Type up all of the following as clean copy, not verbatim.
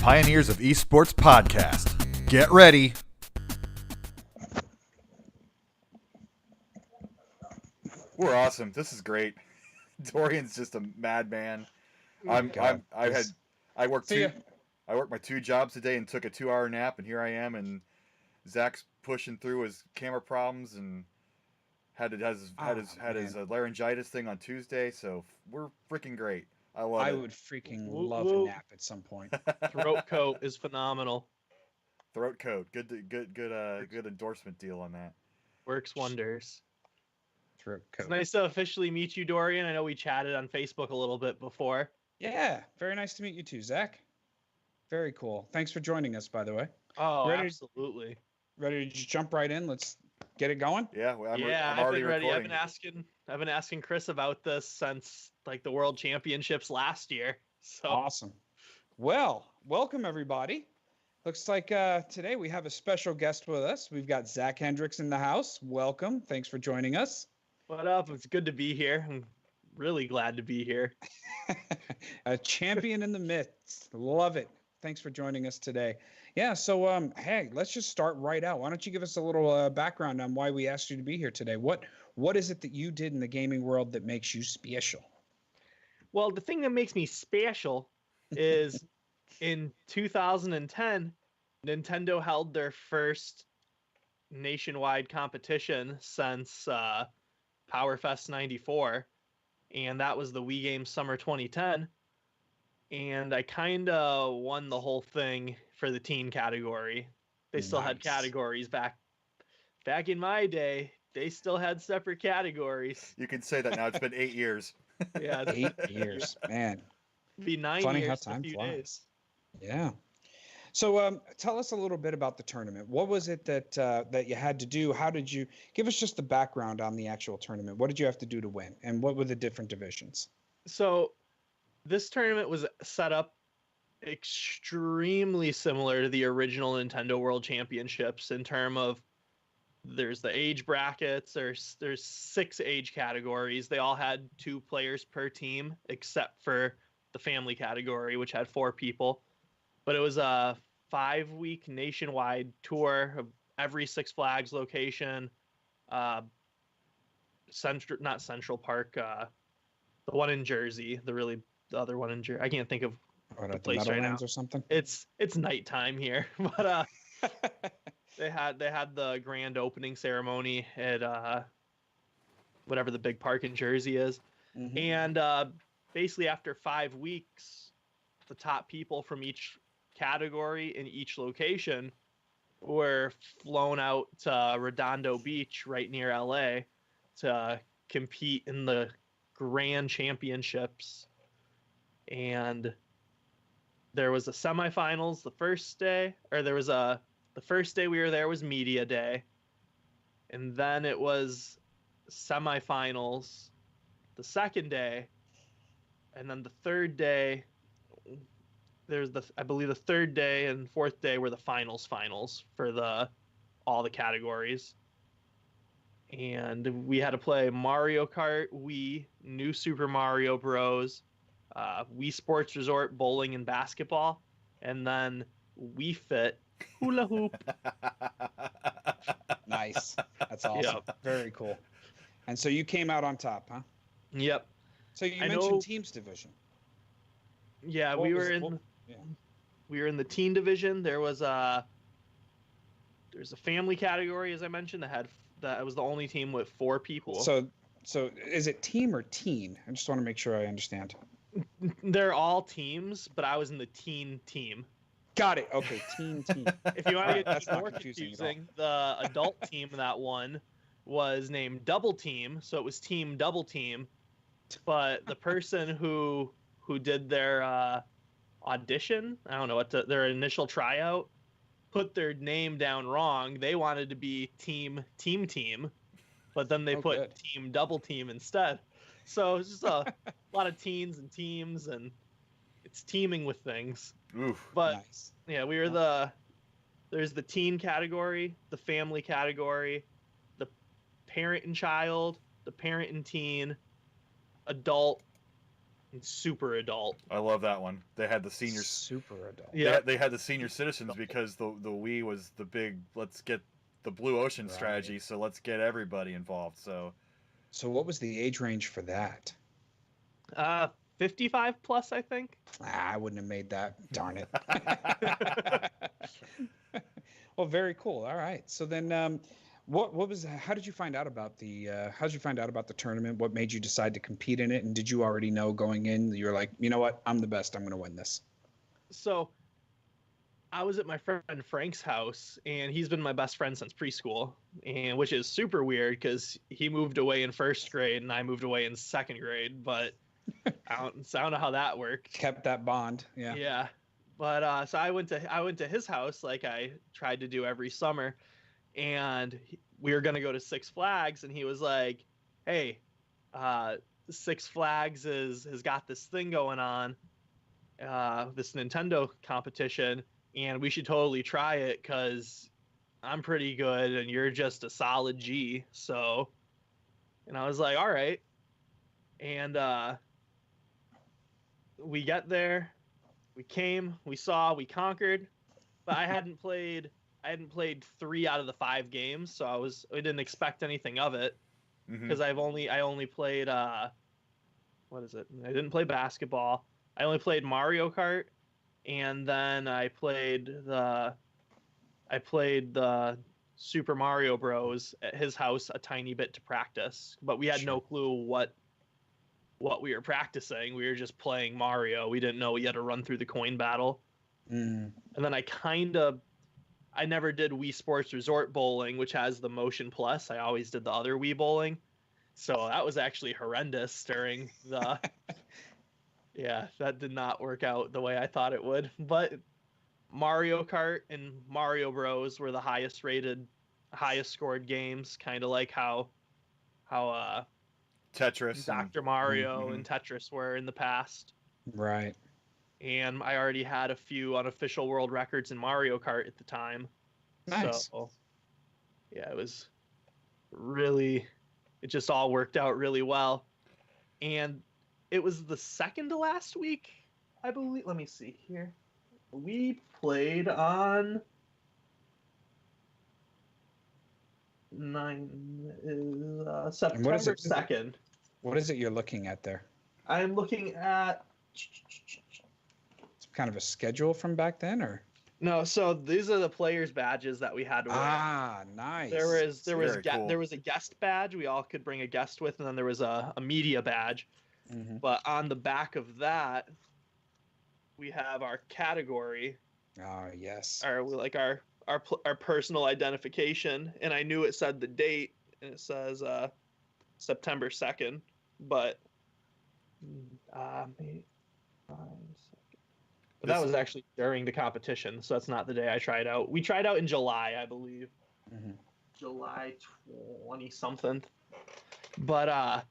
Pioneers of Esports podcast. Get ready. We're awesome. This is great. Dorion's just a madman. I worked my 2 jobs today and took a 2-hour nap, and here I am, and Zach's pushing through his camera problems and had his laryngitis thing on Tuesday, so we're freaking great. I love it. I would freaking love a nap at some point. Throat coat is phenomenal. Throat coat, good endorsement deal on that. Works wonders. Throat coat. It's nice to officially meet you, Dorion. I know we chatted on Facebook a little bit before. Yeah, very nice to meet you too, Zach. Very cool. Thanks for joining us, by the way. Oh, absolutely. Ready to just jump right in? Let's get it going. Yeah, I'm already ready. I've been asking Chris about this since like the World Championships last year. So awesome. Well, welcome everybody. Looks like today we have a special guest with us. We've got Zach Hendrix in the house. Welcome. Thanks for joining us. What up? It's good to be here. I'm really glad to be here. A champion in the midst. Love it. Thanks for joining us today. Yeah, so hey, let's just start right out. Why don't you give us a little background on why we asked you to be here today? What is it that you did in the gaming world that makes you special? Well, the thing that makes me special is in 2010, Nintendo held their first nationwide competition since Powerfest 94, and that was the Wii Games Summer 2010. And I kind of won the whole thing for the teen category. They still had categories back in my day. They still had separate categories. You can say that now. It's been 8 years. Yeah, 8 years, man. Be 9 Funny years how time in a few flies. days. Yeah. So tell us a little bit about the tournament. What was it that you had to do? How did you give us just the background on the actual tournament? What did you have to do to win? And what were the different divisions? So this tournament was set up extremely similar to the original Nintendo World Championships in terms of there's the age brackets, there's 6 age categories. They all had 2 players per team except for the family category, which had 4 people. But it was a 5-week nationwide tour of every Six Flags location. Not Central Park, the one in Jersey, the other one in Jersey. I can't think of the place right now. Or something. It's nighttime here, but they had the grand opening ceremony at whatever the big park in Jersey is, and basically after 5 weeks, the top people from each category in each location were flown out to Redondo Beach right near LA to compete in the grand championships. And there was a semifinals the first day, or the first day we were there was media day, and then it was semifinals the second day, and then the third day I believe the third day and fourth day were the finals for all the categories. And we had to play Mario Kart, Wii, New Super Mario Bros., Wii Sports Resort, bowling and basketball, and then Wii Fit, hula hoop. Nice. That's awesome. Yep. Very cool. And so you came out on top, huh? Yep. So you mentioned teams division. Yeah, we were in the teen division. There's a family category, as I mentioned, that was the only team with 4 people. So is it team or teen? I just want to make sure I understand. They're all teams, but I was in the teen team. Got it. Okay, team. If you want to get more confusing, the adult team that won was named Double Team, so it was Team Double Team. But the person who did their audition, I don't know their initial tryout, put their name down wrong. They wanted to be Team, but then they put Team Double Team instead. So it's just a lot of teens and teams, and it's teaming with things. Oof. But nice. Yeah, we were there's the teen category, the family category, the parent and child, the parent and teen, adult, super adult. I love that one. They had the seniors. Super adult. Yeah, They had the senior citizens because the Wii was the big. Let's get the blue ocean strategy. So let's get everybody involved. So what was the age range for that? 55 plus, I think. I wouldn't have made that. Darn it. Well, very cool. All right. So then, what was? How did you find out about the? How did you find out about the tournament? What made you decide to compete in it? And did you already know going in? You're like, you know what? I'm the best. I'm going to win this. So, I was at my friend Frank's house, and he's been my best friend since preschool, and which is super weird because he moved away in first grade and I moved away in second grade. But I don't know how that worked. Kept that bond. Yeah. Yeah. But so I went to his house like I tried to do every summer, and we were gonna go to Six Flags, and he was like, "Hey, Six Flags has got this thing going on, this Nintendo competition, and we should totally try it because I'm pretty good and you're just a solid G." So, and I was like, "All right," and we get there. We came, we saw, we conquered, but I hadn't played 3 out of the 5 games, so I didn't expect anything of it because I only played what is it? I didn't play basketball. I only played Mario Kart, and then I played the Super Mario Bros. At his house a tiny bit to practice, but we had no clue what we were practicing. We were just playing Mario. We didn't know we had to run through the coin battle. And then I never did Wii Sports Resort Bowling, which has the Motion Plus. I always did the other Wii Bowling. So that was actually horrendous during the... Yeah, that did not work out the way I thought it would. But Mario Kart and Mario Bros. Were the highest rated, highest scored games, kind of like how Tetris, Dr. Mario and Tetris were in the past. Right. And I already had a few unofficial world records in Mario Kart at the time. Nice. So, yeah, it just all worked out really well. And it was the second to last week, I believe. Let me see here. We played on September 2nd. What is it you're looking at there? I'm looking at... It's kind of a schedule from back then, or? No, so these are the players' badges that we had to wear. Ah, nice. There was cool. There was a guest badge we all could bring a guest with, and then there was a media badge. But on the back of that, we have our category. Oh, yes. Our personal identification, and I knew it said the date, and it says September 2nd, but that was actually during the competition, so that's not the day I tried out. We tried out in July, I believe. July 20-something. But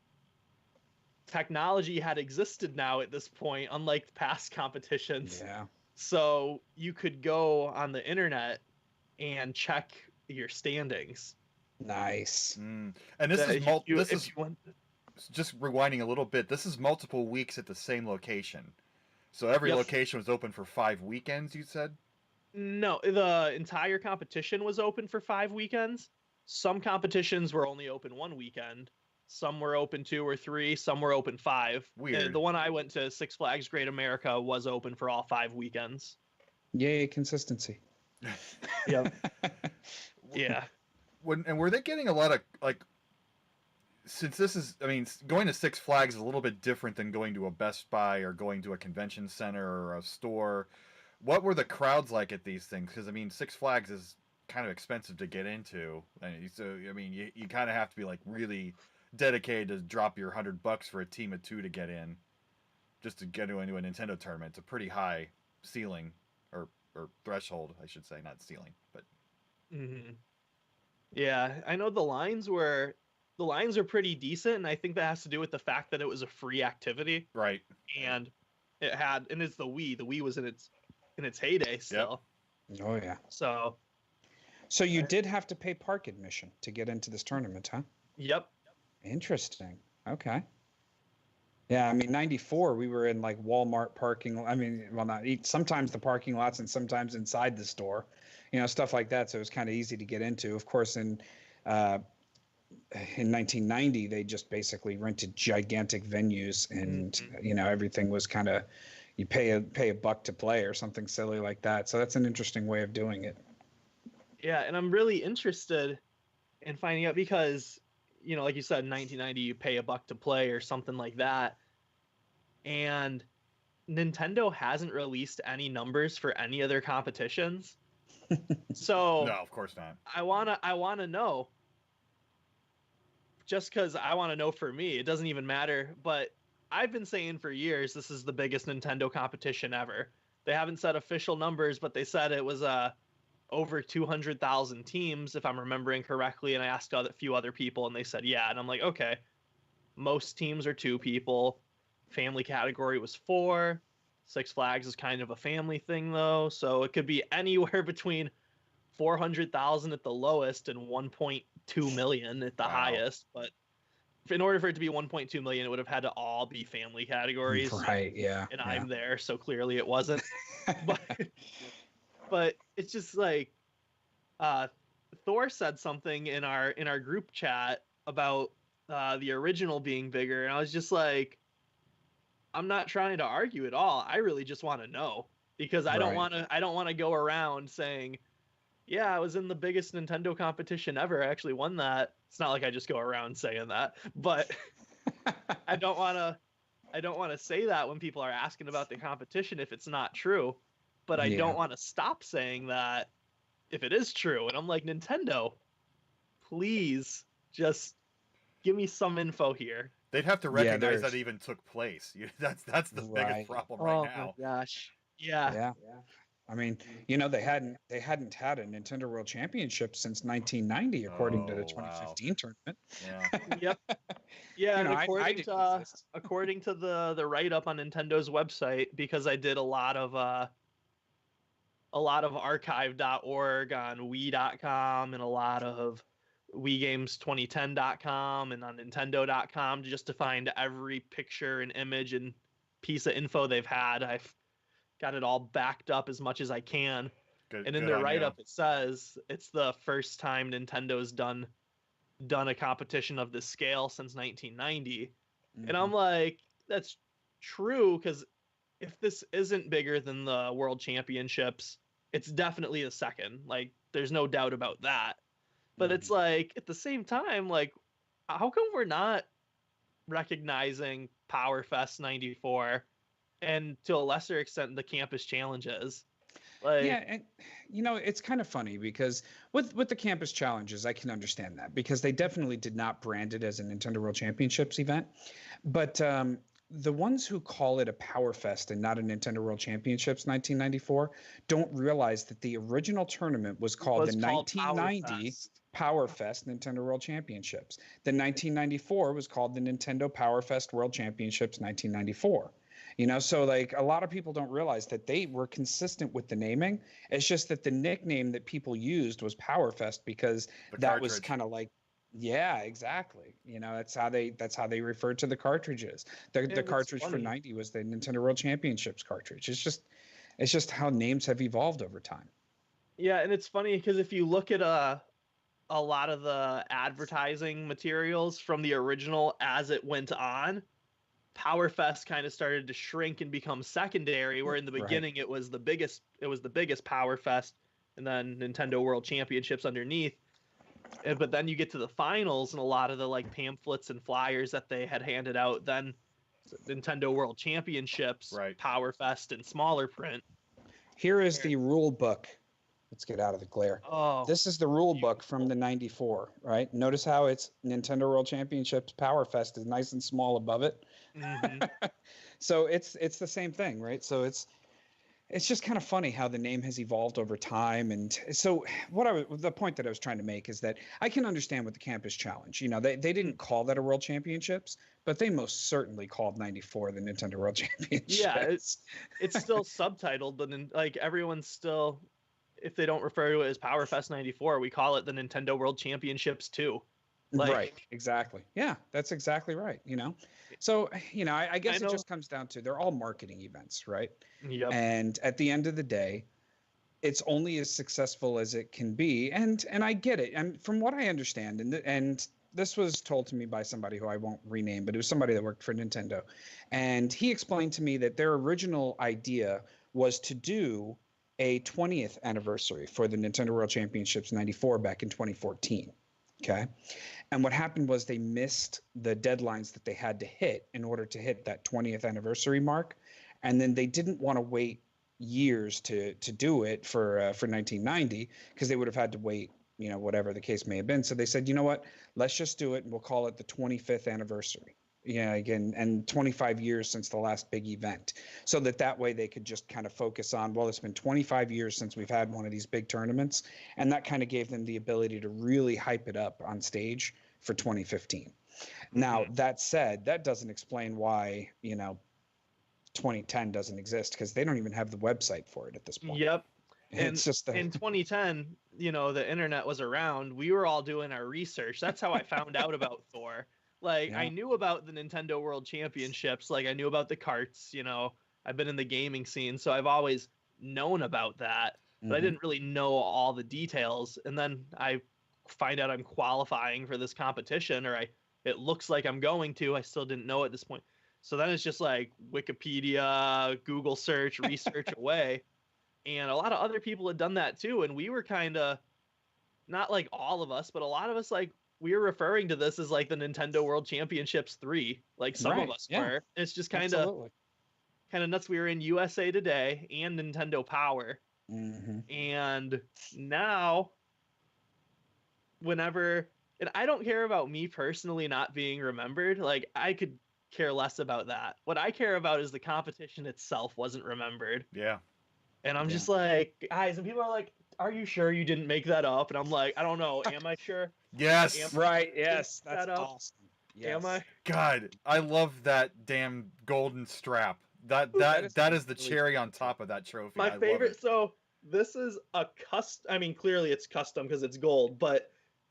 technology had existed now at this point, unlike past competitions. Yeah. So you could go on the internet and check your standings. Nice. And this is just rewinding a little bit. This is multiple weeks at the same location. So every location was open for 5 weekends, you said? No, the entire competition was open for 5 weekends. Some competitions were only open 1 weekend. Some were open 2 or 3. Some were open 5. Weird. The one I went to, Six Flags Great America, was open for all 5 weekends. Yay, consistency. Yep. Yeah. And were they getting a lot of, like, since this is, I mean, going to Six Flags is a little bit different than going to a Best Buy or going to a convention center or a store. What were the crowds like at these things? Because, I mean, Six Flags is kind of expensive to get into. And so, I mean, you kind of have to be, like, really dedicated to drop your $100 for a team of 2 to get in. Just to get into a Nintendo tournament. It's a pretty high ceiling or threshold, I should say. Not ceiling, but... Yeah, I know the lines are pretty decent, and I think that has to do with the fact that it was a free activity. Right. And it's the Wii. The Wii was in its heyday still. Yep. Oh yeah. So you did have to pay park admission to get into this tournament, huh? Yep. Interesting. Okay. Yeah, I mean, 94, we were in like Walmart parking. I mean, well, not sometimes the parking lots and sometimes inside the store, stuff like that. So it was kind of easy to get into. Of course, uh, in 1990, they just basically rented gigantic venues, and everything was kind of you pay a buck to play or something silly like that. So that's an interesting way of doing it. Yeah, and I'm really interested in finding out because, like you said, in 1990 you pay a buck to play or something like that, and Nintendo hasn't released any numbers for any of their competitions. So no, of course not. I wanna know. Just because I want to know for me, it doesn't even matter. But I've been saying for years this is the biggest Nintendo competition ever. They haven't said official numbers, but they said it was over 200,000 teams, if I'm remembering correctly. And I asked a few other people, and they said yeah. And I'm like, okay, most teams are 2 people. Family category was 4. Six Flags is kind of a family thing though, so it could be anywhere between 400,000 at the lowest and 1.2 million at the highest. But in order for it to be 1.2 million, it would have had to all be family categories. Right. Yeah. And I'm there, so clearly it wasn't. but it's just like Thor said something in our group chat about the original being bigger, and I was just like, I'm not trying to argue at all. I really just want to know, because I don't want to go around saying, yeah, I was in the biggest Nintendo competition ever. I actually won that. It's not like I just go around saying that, but I don't want to say that when people are asking about the competition if it's not true. But I don't want to stop saying that if it is true. And I'm like, Nintendo, please just give me some info here. They'd have to recognize that even took place. That's the biggest problem right now. Oh my gosh. Yeah. I mean, they hadn't had a Nintendo World Championship since 1990, according to the 2015 tournament. Yeah. Yep. Yeah, and according to the write up on Nintendo's website, because I did a lot of archive.org on Wii.com and a lot of Wii Games 2010.com and on Nintendo.com just to find every picture and image and piece of info they've had. I've got it all backed up as much as I can. And in their write-up, it says it's the first time Nintendo's done a competition of this scale since 1990. And I'm like, that's true, because if this isn't bigger than the World Championships, it's definitely the second. Like, there's no doubt about that. But it's like, at the same time, like, how come we're not recognizing Powerfest 94 and to a lesser extent the campus challenges? Like, yeah, and it's kind of funny because with the campus challenges, I can understand that because they definitely did not brand it as a Nintendo World Championships event. But the ones who call it a Powerfest and not a Nintendo World Championships 1994 don't realize that the original tournament was called the 1990 Powerfest Nintendo World Championships. The 1994 was called the Nintendo Powerfest World Championships 1994. So like a lot of people don't realize that they were consistent with the naming. It's just that the nickname that people used was Powerfest because that was kind of like, yeah, exactly. That's how they referred to the cartridges. The cartridge for 90 was the Nintendo World Championships cartridge. It's just how names have evolved over time. Yeah, and it's funny because if you look at a lot of the advertising materials from the original as it went on, Powerfest kind of started to shrink and become secondary, where in the beginning it was the biggest Powerfest, and then Nintendo World Championships underneath. But then you get to the finals, and a lot of the like pamphlets and flyers that they had handed out, then Nintendo World Championships, Powerfest in smaller print. Here is the rule book. Let's get out of the glare. Oh, this is the rule book from the 94, right? Notice how it's Nintendo World Championships Powerfest is nice and small above it. So it's the same thing, right? So it's just kind of funny how the name has evolved over time. And so the point that I was trying to make is that I can understand with the campus challenge. They didn't call that a World Championships, but they most certainly called 94 the Nintendo World Championships. Yeah, it's still subtitled, but like everyone's still, if they don't refer to it as Powerfest 94, we call it the Nintendo World Championships too. Like, right. Exactly. Yeah, that's exactly right. So, I guess it just comes down to they're all marketing events, right? Yep. And at the end of the day, it's only as successful as it can be. And I get it. And from what I understand, and this was told to me by somebody who I won't rename, but it was somebody that worked for Nintendo. And he explained to me that their original idea was to do a 20th anniversary for the Nintendo World Championships 94 back in 2014. Okay. And what happened was they missed the deadlines that they had to hit in order to hit that 20th anniversary mark. And then they didn't want to wait years to do it for 1990 because they would have had to wait, whatever the case may have been. So they said, you know what, let's just do it and we'll call it the 25th anniversary. Yeah, again, and 25 years since the last big event, so that way they could just kind of focus on, well, it's been 25 years since we've had one of these big tournaments, and that kind of gave them the ability to really hype it up on stage for 2015. Now, that said, that doesn't explain why, 2010 doesn't exist, because they don't even have the website for it at this point. Yep. And it's just in 2010, the internet was around. We were all doing our research. That's how I found out about Thor. Like, I knew about the Nintendo World Championships. Like, I knew about the carts, I've been in the gaming scene, so I've always known about that, but I didn't really know all the details. And then I find out I'm qualifying for this competition, or it looks like I'm going to. I still didn't know at this point. So then it's just like Wikipedia, Google search, research away. And a lot of other people had done that too. And we were kind of, not like all of us, but a lot of us, like, we were referring to this as like the Nintendo World Championships 3. Like, some of us were. It's just kind of nuts. We were in USA Today and Nintendo Power. And now, and I don't care about me personally not being remembered. Like, I could care less about that. What I care about is the competition itself wasn't remembered. Yeah. And I'm just like, guys, and people are like, are you sure you didn't make that up? And I'm like, I don't know. Am I sure? Yes. Yes. That's awesome. Yes. Am I? God, I love that damn golden strap. That is the cherry on top of that trophy. My favorite. So this is a custom. I mean, clearly it's custom because it's gold, but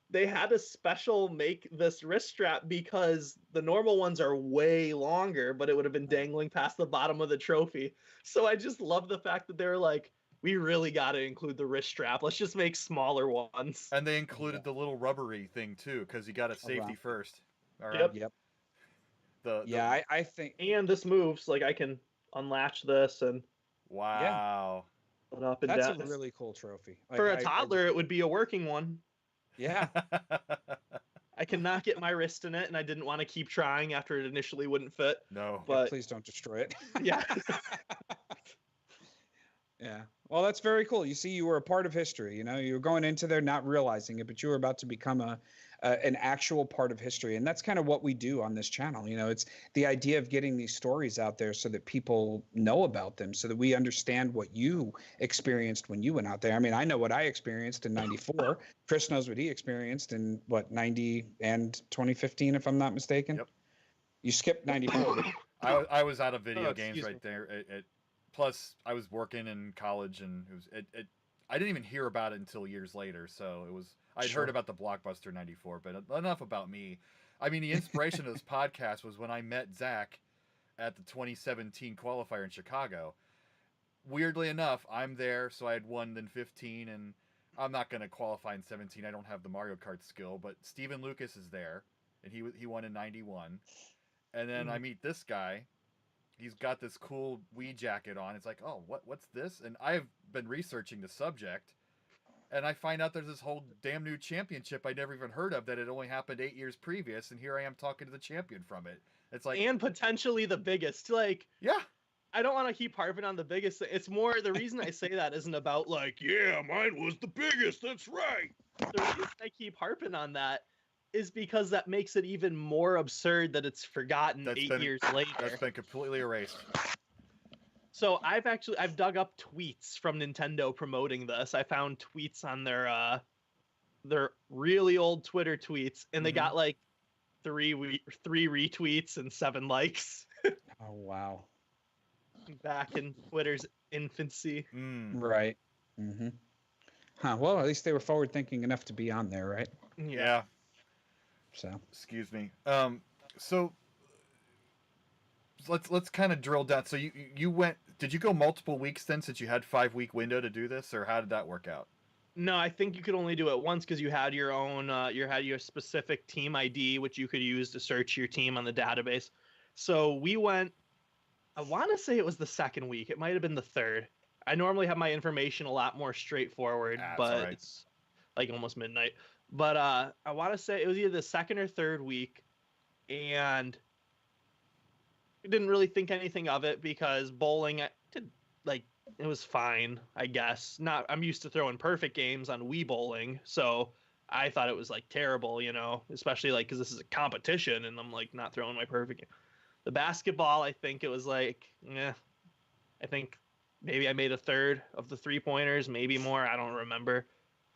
they had to make this wrist strap because the normal ones are way longer, but it would have been dangling past the bottom of the trophy. So I just love the fact that they're like, we really got to include the wrist strap. Let's just make smaller ones. And they included the little rubbery thing too, because you got a safety first. All right. Yep. I think. And this moves, like, I can unlatch this and. Wow. Put up and That's down. a really cool trophy. Like, for a toddler, it would be a working one. Yeah. I cannot get my wrist in it, and I didn't want to keep trying after it initially wouldn't fit. No. But please don't destroy it. Yeah. Yeah. Well, that's very cool. You see, you were a part of history. You were going into there not realizing it, but you were about to become an actual part of history. And that's kind of what we do on this channel. It's the idea of getting these stories out there so that people know about them, so that we understand what you experienced when you went out there. I mean, I know what I experienced in 94. Chris knows what he experienced in 90 and 2015, if I'm not mistaken. Yep. You skipped 94. I was out of video games right there. Plus, I was working in college, and I didn't even hear about it until years later. So I'd heard about the Blockbuster 94, but enough about me. I mean, the inspiration of this podcast was when I met Zach at the 2017 qualifier in Chicago. Weirdly enough, I'm there, so I had won in 15, and I'm not going to qualify in 17. I don't have the Mario Kart skill, but Steven Lucas is there, and he won in 91. And then I meet this guy. He's got this cool Wii jacket on. It's like, oh, what's this? And I've been researching the subject, and I find out there's this whole damn new championship I never even heard of that had only happened 8 years previous, and here I am talking to the champion from it. It's like, and potentially the biggest. Like, yeah. I don't want to keep harping on the biggest. It's more, the reason I say that isn't about like, yeah, mine was the biggest. That's right. The reason I keep harping on that is because that makes it even more absurd that it's forgotten 8 years later. That's been completely erased. So I've dug up tweets from Nintendo promoting this. I found tweets on their really old Twitter tweets, and they got like three retweets and 7 likes. Oh wow! Back in Twitter's infancy. Right. Huh. Well, at least they were forward thinking enough to be on there, right? Yeah. So excuse me. So let's kind of drill down. So you went. Did you go multiple weeks then, since you had 5-week window to do this, or how did that work out? No, I think you could only do it once because you had your own, you had your specific team ID, which you could use to search your team on the database. So we went, I want to say it was the second week. It might have been the third. I normally have my information a lot more straightforward, but right. it's like almost midnight. But I want to say it was either the second or third week, and I didn't really think anything of it because bowling, I did like it was fine, I guess. Not I'm used to throwing perfect games on Wii bowling, so I thought it was like terrible, especially like because this is a competition and I'm like not throwing my perfect game. The basketball, I think it was like, I think maybe I made a third of the 3-pointers, maybe more. I don't remember.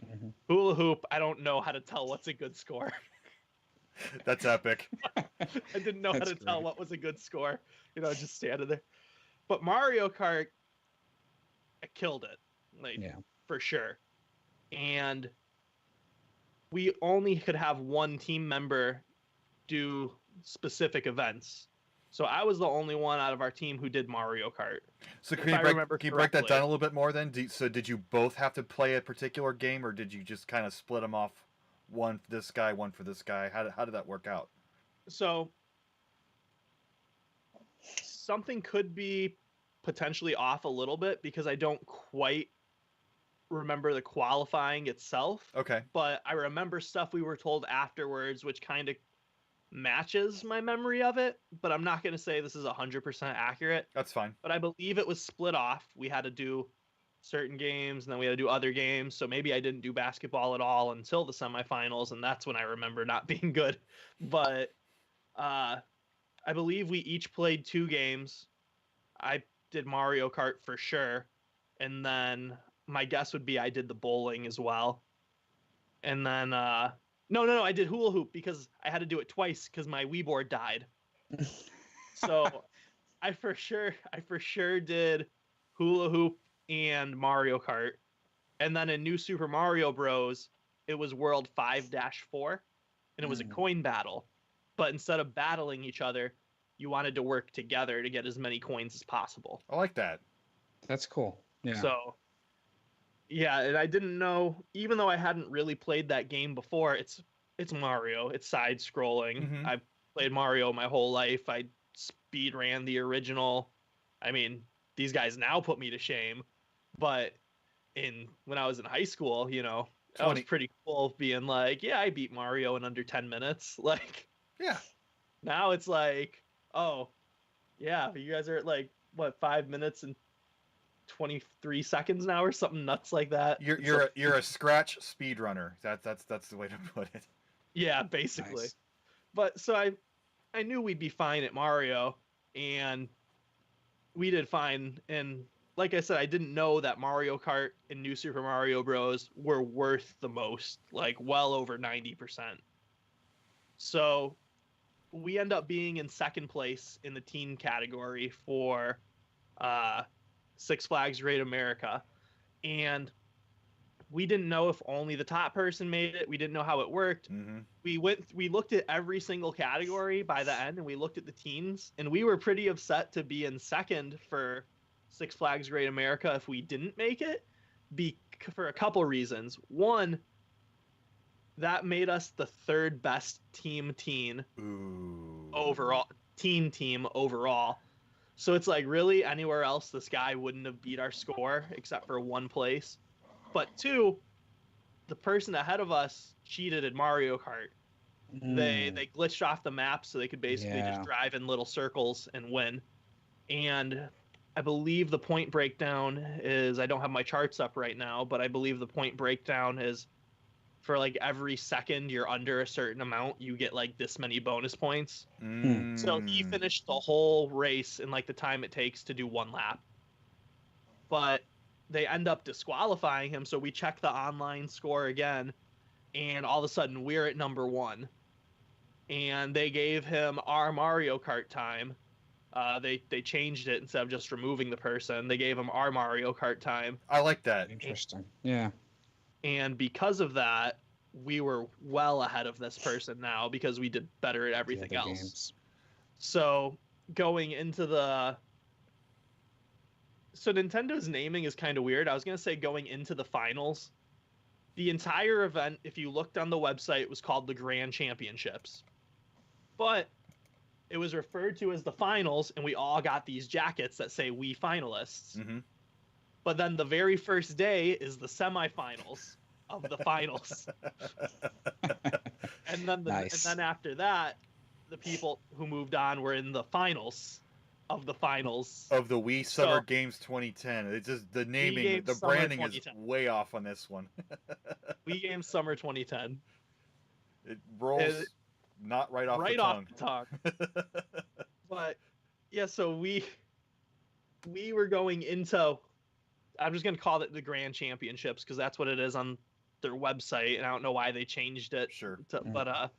Mm-hmm. Hula hoop, I don't know how to tell what's a good score. That's epic. I didn't know how to tell what was a good score. Just standing there. But Mario Kart, I killed it, for sure. And we only could have one team member do specific events. So I was the only one out of our team who did Mario Kart. So can you break that down a little bit more then? So did you both have to play a particular game, or did you just kind of split them off? One for this guy, one for this guy. How did that work out? So something could be potentially off a little bit because I don't quite remember the qualifying itself. Okay. But I remember stuff we were told afterwards, which kind of matches my memory of it. But I'm not going to say this is 100% accurate. That's fine. But I believe it was split off. We had to do certain games, and then we had to do other games. So maybe I didn't do basketball at all until the semifinals, and that's when I remember not being good. But I believe we each played 2 games. I did Mario Kart for sure, and then my guess would be I did the bowling as well. And then no, I did hula hoop because I had to do it twice because my Wii board died. So I for sure did hula hoop and Mario Kart. And then in New Super Mario Bros, it was World 5-4, and it was a coin battle. But instead of battling each other, you wanted to work together to get as many coins as possible. I like that. That's cool. Yeah. So, yeah, and I didn't know, even though I hadn't really played that game before, it's Mario. It's side-scrolling. Mm-hmm. I've played Mario my whole life. I speed ran the original. I mean, these guys now put me to shame. But when I was in high school, that was pretty cool being like, yeah, I beat Mario in under 10 minutes. Like, yeah. Now it's like, oh, yeah, you guys are at like, what, 5 minutes and 23 seconds now or something nuts like that. You're a scratch speedrunner. That's the way to put it. Yeah, basically. Nice. But so I knew we'd be fine at Mario, and we did fine. And like I said, I didn't know that Mario Kart and New Super Mario Bros. Were worth the most, like well over 90%. So we end up being in second place in the teen category for Six Flags Great America. And we didn't know if only the top person made it. We didn't know how it worked. Mm-hmm. We looked at every single category by the end, and we looked at the teens, and we were pretty upset to be in second for Six Flags Great America if we didn't make it, for a couple reasons. One, that made us the third best teen overall. So it's like, really, anywhere else this guy wouldn't have beat our score except for one place. But 2, the person ahead of us cheated in Mario Kart. They glitched off the map so they could basically just drive in little circles and win. And I believe the point breakdown is, I don't have my charts up right now, but I believe the point breakdown is for like every second you're under a certain amount, you get like this many bonus points. So he finished the whole race in like the time it takes to do 1 lap. But they end up disqualifying him, so we check the online score again, and all of a sudden we're at number 1. And they gave him our Mario Kart time. They changed it. Instead of just removing the person, they gave him our Mario Kart time. I like that. Interesting. Yeah. And because of that, we were well ahead of this person now because we did better at everything else. Games. So going into so Nintendo's naming is kind of weird. I was going to say going into the finals. The entire event, if you looked on the website, was called the Grand Championships. But it was referred to as the finals, and we all got these jackets that say "We Finalists." Mm-hmm. But then the very first day is the semifinals of the finals. and then after that, the people who moved on were in the finals of the finals of the Wii Summer Games 2010. It's just the naming, the branding is way off on this one. Wii Games Summer 2010. It rolls not right off the tongue. But yeah, so we were going into, I'm just going to call it the Grand Championships because that's what it is on their website, and I don't know why they changed it. Sure. But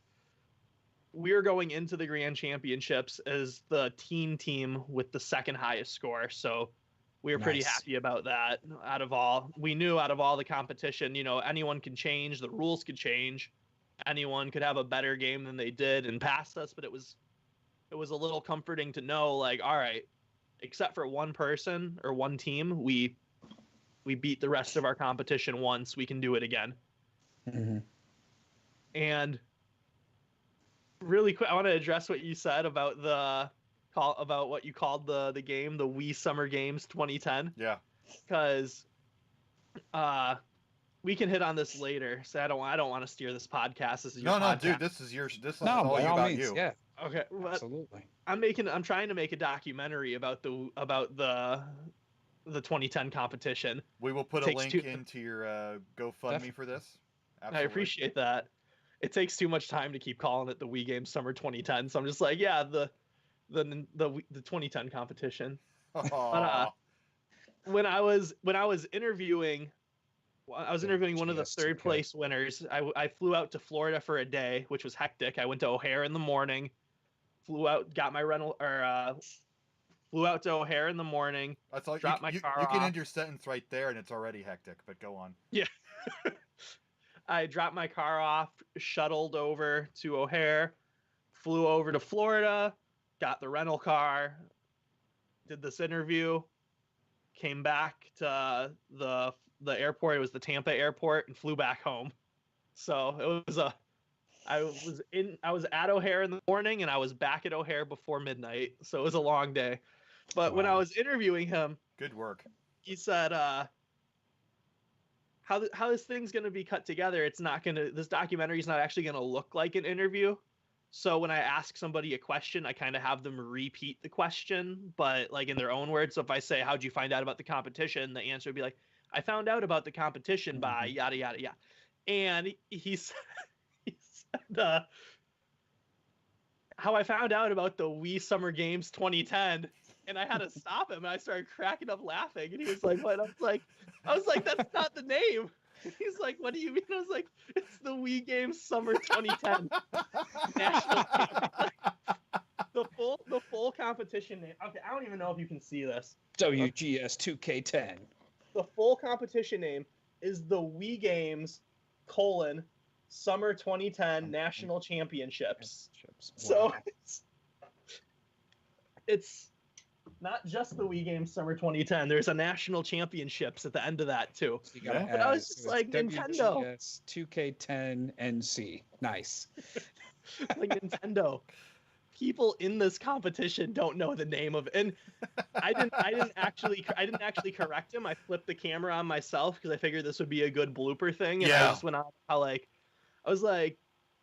we're going into the Grand Championships as the team with the second highest score. So we were pretty happy about that. We knew out of all the competition, anyone can change, the rules could change. Anyone could have a better game than they did and pass us, but it was a little comforting to know, like, all right, except for one person or one team, we beat the rest of our competition once, we can do it again. Mm-hmm. And really quick, I want to address what you said about what you called the game, the Wii Summer Games 2010. Yeah. Because we can hit on this later. So I don't want to steer this podcast. This is your podcast. Dude, this is all about you. Yeah. Okay. Absolutely. I'm trying to make a documentary about the 2010 competition. We will put a link into your GoFundMe for this. Absolutely. I appreciate that. It takes too much time to keep calling it the Wii Games Summer 2010. So I'm just like, yeah, the 2010 competition. But, when I was interviewing, one of the third place winners. I flew out to Florida for a day, which was hectic. I went to O'Hare in the morning, flew out to O'Hare in the morning. That's all. Dropped my car you can off. end your sentence right there, and it's already hectic. But go on. Yeah. I dropped my car off, shuttled over to O'Hare, flew over to Florida, got the rental car, did this interview, came back to the airport. It was the Tampa airport, and flew back home. So it was I was at O'Hare in the morning, and I was back at O'Hare before midnight. So it was a long day. But when I was interviewing him, good work. He said, how this thing's going to be cut together, this documentary is not actually going to look like an interview. So when I ask somebody a question, I kind of have them repeat the question, but like in their own words. So if I say, how'd you find out about the competition? The answer would be like, I found out about the competition by yada, yada, yada. And he said, how I found out about the Wii Summer Games 2010. And I had to stop him, and I started cracking up laughing. And he was like, "What?" I was like, "That's not the name." He's like, "What do you mean?" I was like, "It's the Wii Games Summer 2010 National Championship." The full competition name. Okay, I don't even know if you can see this. WGS 2K10. The full competition name is the Wii Games Summer 2010 National Championships. Wow. So it's not just the Wii Games Summer 2010. There's a national championships at the end of that too. So but I was just like, Nintendo. WGS 2K10 NC. Nice. Like Nintendo. People in this competition don't know the name of it. And I didn't actually correct him. I flipped the camera on myself because I figured this would be a good blooper thing. And I just went on how I was like,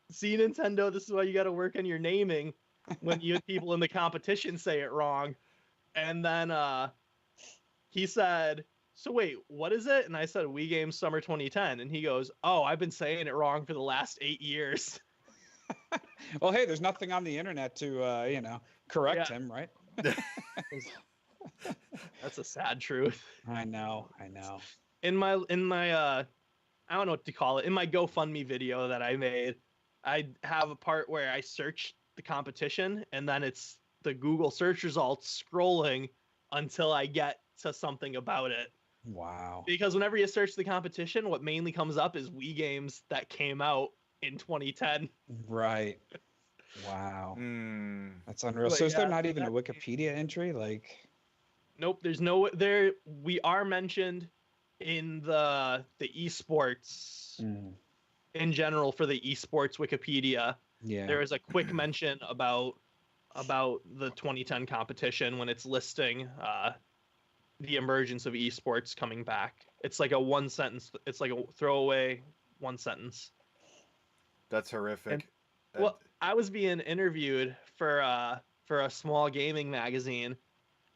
see, Nintendo, this is why you got to work on your naming when you people in the competition say it wrong. And then he said, so wait, what is it? And I said, Wii Games Summer 2010. And he goes, oh, I've been saying it wrong for the last 8 years. Well, hey, there's nothing on the internet to, correct him, right? That's a sad truth. I know. In my I don't know what to call it. In my GoFundMe video that I made, I have a part where I search the competition, and then it's the Google search results scrolling until I get to something about it. Wow. Because whenever you search the competition, what mainly comes up is Wii games that came out in 2010. Right. Wow. That's unreal. But So is there yeah, not even a Wikipedia entry? Like, nope, there's no there. We are mentioned in the eSports in general for the eSports Wikipedia. yeah. There is a quick mention about the 2010 competition when it's listing the emergence of esports coming back. It's like a one sentence. It's like a throwaway one sentence. That's horrific. Well, I was being interviewed for a small gaming magazine,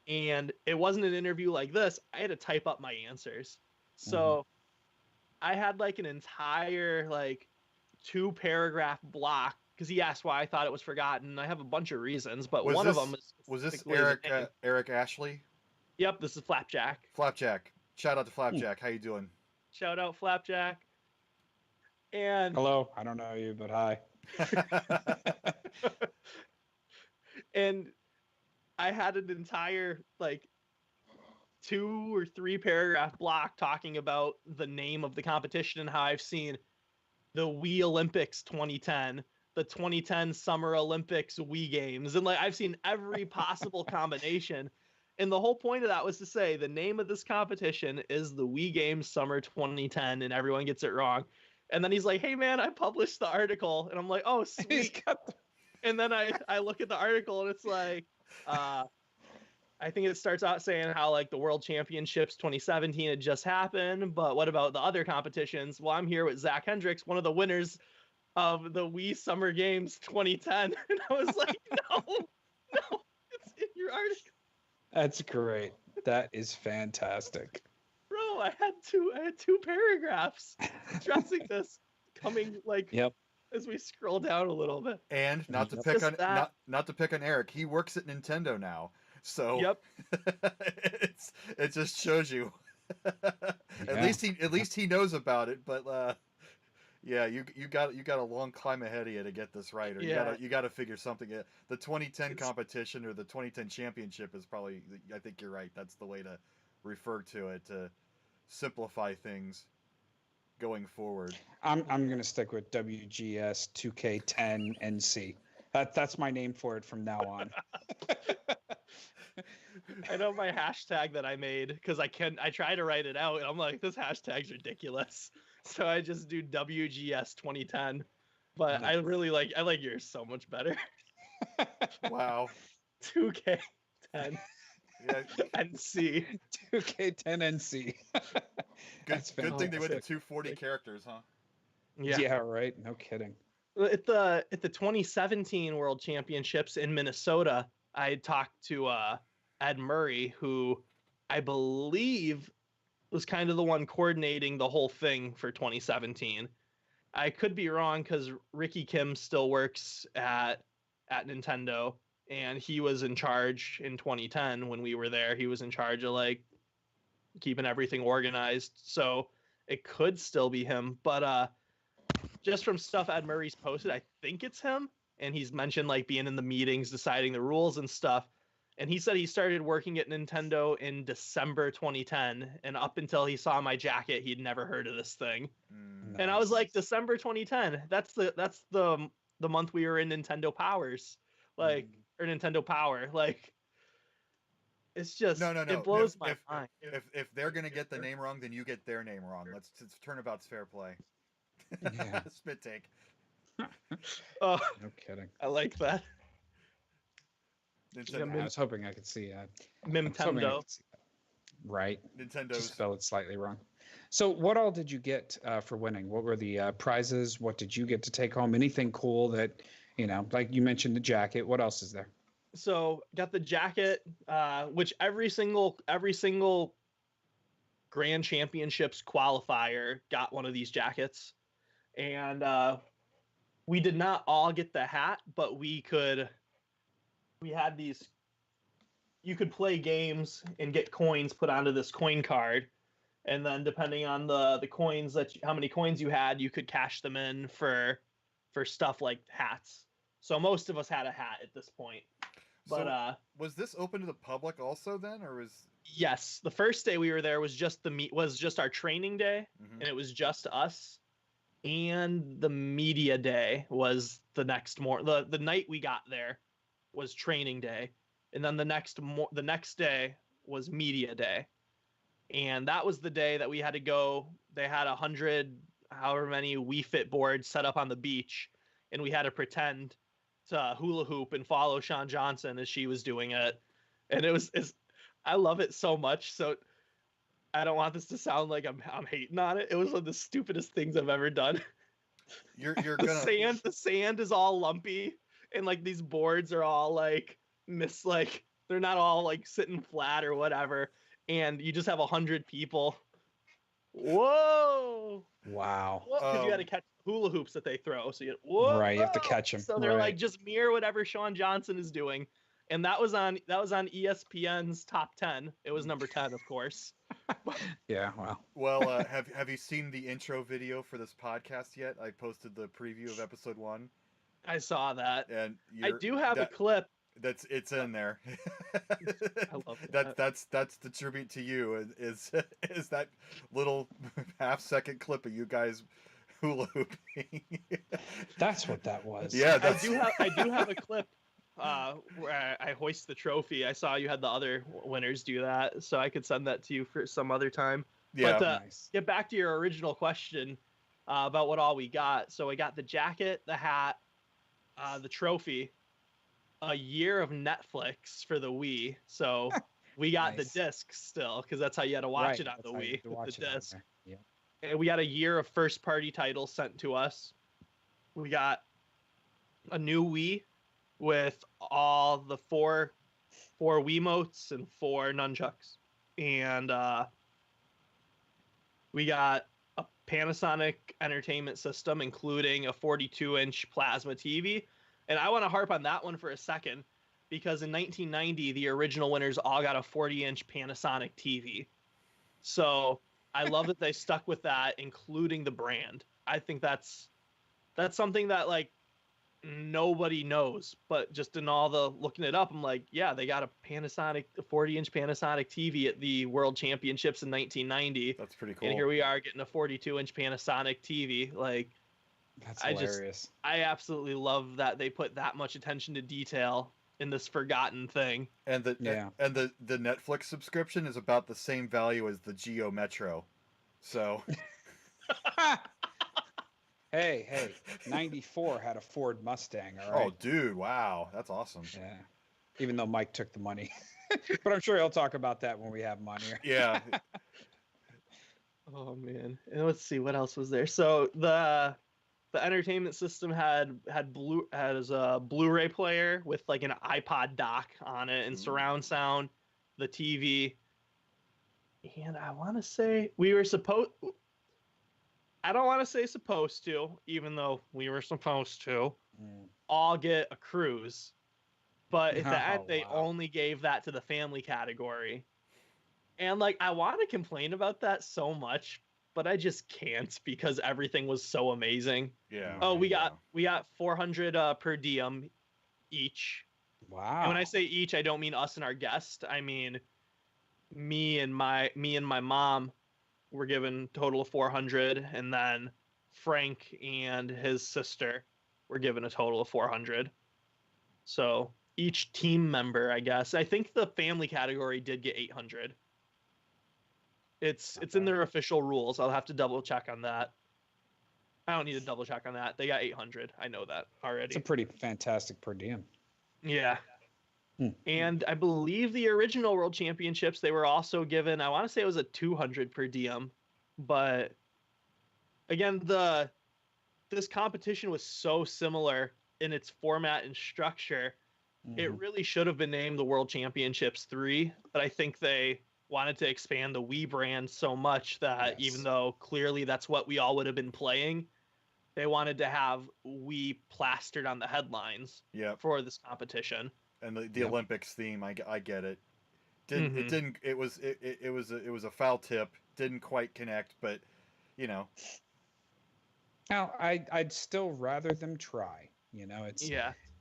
and it wasn't an interview like this. I had to type up my answers. So I had like an entire like 2-paragraph block because he asked why I thought it was forgotten. I have a bunch of reasons, but one of them is was this Eric Ashley? Yep, this is Flapjack. Flapjack. Shout out to Flapjack. How you doing? Shout out Flapjack. And hello, I don't know you, but hi. And I had an entire like 2 or 3 paragraph block talking about the name of the competition and how I've seen the Wii Olympics 2010, the 2010 Summer Olympics Wii Games, and like I've seen every possible combination. And the whole point of that was to say the name of this competition is the Wii Games Summer 2010, and everyone gets it wrong. And then he's like, "Hey man, I published the article," and I'm like, "Oh sweet." And then I look at the article and it's like, I think it starts out saying how like the World Championships 2017 had just happened, but what about the other competitions? Well, I'm here with Zach Hendrix, one of the winners of the Wii Summer Games 2010, and I was like, no, it's in your article. That's great. That is fantastic. Bro, I had two paragraphs addressing this coming like as we scroll down a little bit. And not to pick on not to pick on Eric, he works at Nintendo now. So it just shows you. At least he knows about it, but yeah, you got a long climb ahead of you to get this right, or you got to figure something. The 2010 competition or the 2010 championship is probably. I think you're right. That's the way to refer to it to simplify things going forward. I'm gonna stick with WGS 2K10 NC. That's my name for it from now on. I know my hashtag that I made because I try to write it out and I'm like, this hashtag's ridiculous. So I just do WGS 2010. But I like yours so much better. Wow. 2K10 NC. 2K10 NC. Good thing they went to 240 characters, huh? Yeah, right. No kidding. At the 2017 World Championships in Minnesota, I talked to Ed Murray, who I believe was kind of the one coordinating the whole thing for 2017. I could be wrong because Ricky Kim still works at Nintendo, and he was in charge in 2010 when we were there. He was in charge of like keeping everything organized, so it could still be him. But just from stuff Ed Murray's posted, I think it's him, and he's mentioned like being in the meetings, deciding the rules and stuff. And he said he started working at Nintendo in December 2010, and up until he saw my jacket, he'd never heard of this thing. Nice. And I was like, December 2010. That's the month we were in Nintendo Powers, like or Nintendo Power. Like, it's just no. It blows my mind. If they're gonna get the name wrong, then you get their name wrong. Let's turnabout's fair play. Yeah. Spit take. Oh, no kidding. I like that. I was hoping I could see that. Nintendo. Right. Nintendo. Just spelled it slightly wrong. So what all did you get for winning? What were the prizes? What did you get to take home? Anything cool that, like you mentioned the jacket. What else is there? So got the jacket, which every single Grand Championships qualifier got one of these jackets. And we did not all get the hat, but we had these. You could play games and get coins put onto this coin card, and then depending on the coins how many coins you had, you could cash them in for stuff like hats. So most of us had a hat at this point. But was this open to the public also then, or was Yes, the first day we were there was just our training day, and it was just us. And the media day was the next the night we got there was training day, and then the next day was media day, and that was the day that we had to go. They had 100, however many Wii Fit boards set up on the beach, and we had to pretend to hula hoop and follow Sean Johnson as she was doing it, and I love it so much. So I don't want this to sound like I'm hating on it. It was one of the stupidest things I've ever done. You're gonna The sand is all lumpy, and like these boards are all like they're not all like sitting flat or whatever, and you just have 100 people. Whoa! Wow! Because you got to catch hula hoops that they throw, so whoa! Right, you have to catch them. So they're like just mirror whatever Sean Johnson is doing, and that was on ESPN's top 10. It was number 10, of course. Yeah, wow. Well, have you seen the intro video for this podcast yet? I posted the preview of episode 1. I saw that, and I do have a clip. It's in there. I love that. That's the tribute to you. Is that little half-second clip of you guys hula hooping? That's what that was. Yeah, I do have a clip. Where I hoist the trophy. I saw you had the other winners do that, so I could send that to you for some other time. Yeah. But Nice. get back to your original question about what all we got. So we got the jacket, the hat, the trophy, a year of Netflix for the Wii. So we got Nice. the disc still, because that's how you had to watch it on the Wii, with the disc. Yeah. And we got a year of first-party titles sent to us. We got a new Wii with all the four Wiimotes and 4 nunchucks, and we got a Panasonic entertainment system, including a 42-inch plasma TV. And I want to harp on that one for a second, because in 1990 the original winners all got a 40-inch Panasonic TV. So I love that they stuck with that, including the brand. I think that's something that like nobody knows, but just in all the looking it up, I'm like, yeah, they got a 40-inch Panasonic TV at the World Championships in 1990. That's pretty cool. And here we are getting a 42-inch Panasonic TV. Like, That's hilarious. I absolutely love that they put that much attention to detail in this forgotten thing. And the Netflix subscription is about the same value as the Geo Metro. So Hey, 94 had a Ford Mustang, all right? Oh, dude, wow. That's awesome. Yeah. Even though Mike took the money. But I'm sure he'll talk about that when we have him on here. Yeah. Oh, man. And let's see, what else was there? So the entertainment system had a Blu-ray player with like an iPod dock on it and surround sound, the TV. And I want to say I don't want to say supposed to, even though we were supposed to, all get a cruise. But at the end, they only gave that to the family category. And like, I want to complain about that so much, but I just can't, because everything was so amazing. Yeah. Oh, we got 400 per diem each. Wow. And when I say each, I don't mean us and our guest. I mean me and my mom were given a total of 400, and then Frank and his sister were given a total of 400. So each team member, I guess. I think the family category did get 800. It's in their official rules. I'll have to double check on that. I don't need to double check on that. They got 800. I know that already. It's a pretty fantastic per diem. Yeah. And I believe the original World Championships, they were also given, I want to say it was a 200 per diem. But again, this competition was so similar in its format and structure. It really should have been named the World Championships 3, but I think they wanted to expand the Wii brand so much that even though clearly that's what we all would have been playing, they wanted to have Wii plastered on the headlines for this competition. And the Olympics theme, I get it. It was a foul tip. Didn't quite connect, but you know. Now, I'd still rather them try. You know,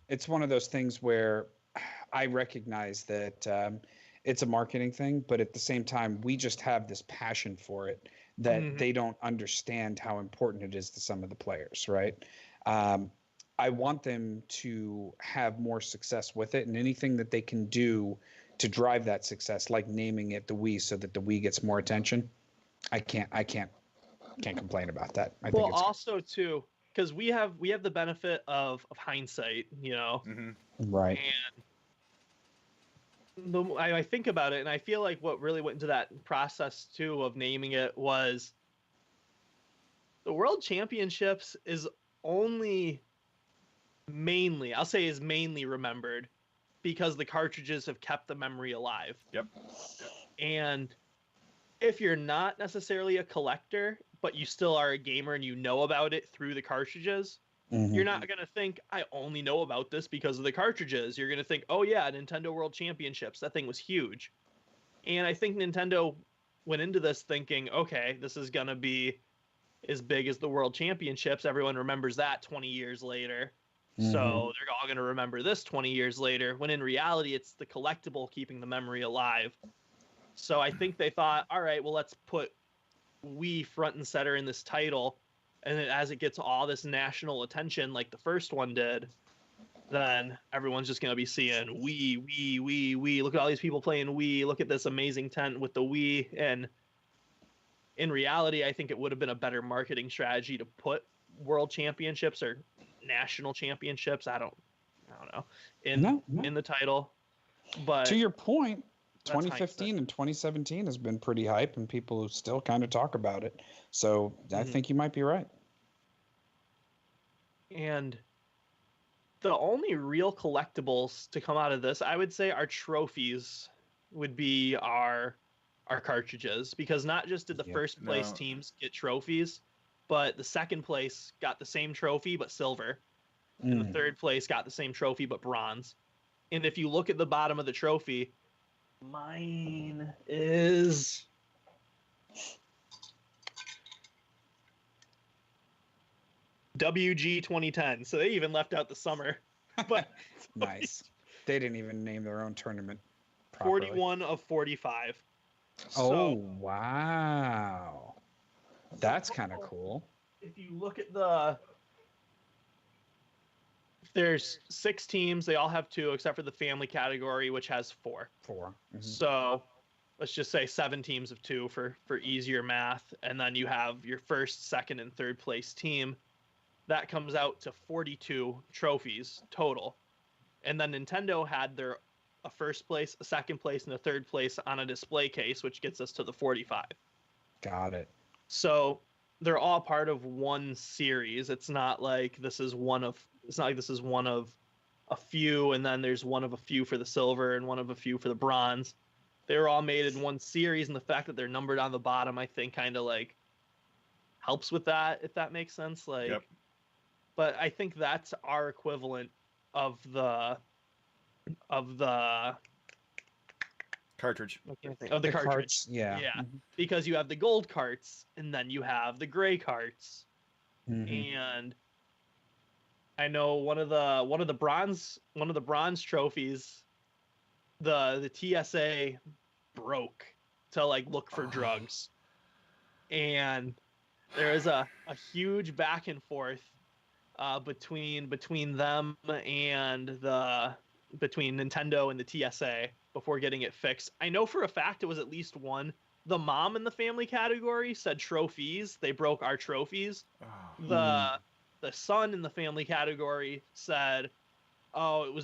it's one of those things where I recognize that it's a marketing thing, but at the same time, we just have this passion for it that they don't understand how important it is to some of the players, right? I want them to have more success with it, and anything that they can do to drive that success, like naming it the Wii so that the Wii gets more attention. I can't complain about that. I think it's also too, because we have the benefit of hindsight, you know. Right. And I think about it, and I feel like what really went into that process too of naming it was the World Championships is mainly remembered because the cartridges have kept the memory alive. Yep. And if you're not necessarily a collector, but you still are a gamer and you know about it through the cartridges, you're not going to think, I only know about this because of the cartridges. You're going to think, oh yeah, Nintendo World Championships, that thing was huge. And I think Nintendo went into this thinking, okay, this is going to be as big as the World Championships. Everyone remembers that 20 years later. So they're all going to remember this 20 years later, when in reality, it's the collectible keeping the memory alive. So I think they thought, all right, well, let's put Wii front and center in this title. And then as it gets all this national attention, like the first one did, then everyone's just going to be seeing Wii. Look at all these people playing Wii. Look at this amazing tent with the Wii. And in reality, I think it would have been a better marketing strategy to put World Championships or national championships, I don't know, in the title. But to your point, 2015 and 2017 has been pretty hype, and people still kind of talk about it. So I think you might be right. And the only real collectibles to come out of this, I would say, our trophies would be our cartridges, because not just did the first place teams get trophies, but the second place got the same trophy but silver, and the third place got the same trophy but bronze. And if you look at the bottom of the trophy, mine is WG 2010. So they even left out the summer. But nice. They didn't even name their own tournament properly. 41 of 45. Oh, wow. That's kind of cool. If you look at there's 6 teams. They all have 2, except for the family category, which has 4. 4. So let's just say 7 teams of 2 for easier math. And then you have your first, second, and third place team. That comes out to 42 trophies total. And then Nintendo had a first place, a second place, and a third place on a display case, which gets us to the 45. Got it. So they're all part of one series. It's not like this is one of a few, and then there's one of a few for the silver and one of a few for the bronze. They were all made in one series, and the fact that they're numbered on the bottom, I think, kind of like helps with that, if that makes sense. Like, but I think that's our equivalent of the cartridge. Of the cartridge. Carts, yeah. Because you have the gold carts, and then you have the gray carts. And I know one of the bronze trophies, the TSA broke to like look for drugs, and there is a huge back and forth between them and between Nintendo and the TSA before getting it fixed. I know for a fact it was at least one. The mom in the family category said trophies. They broke our trophies. The son in the family category said, oh,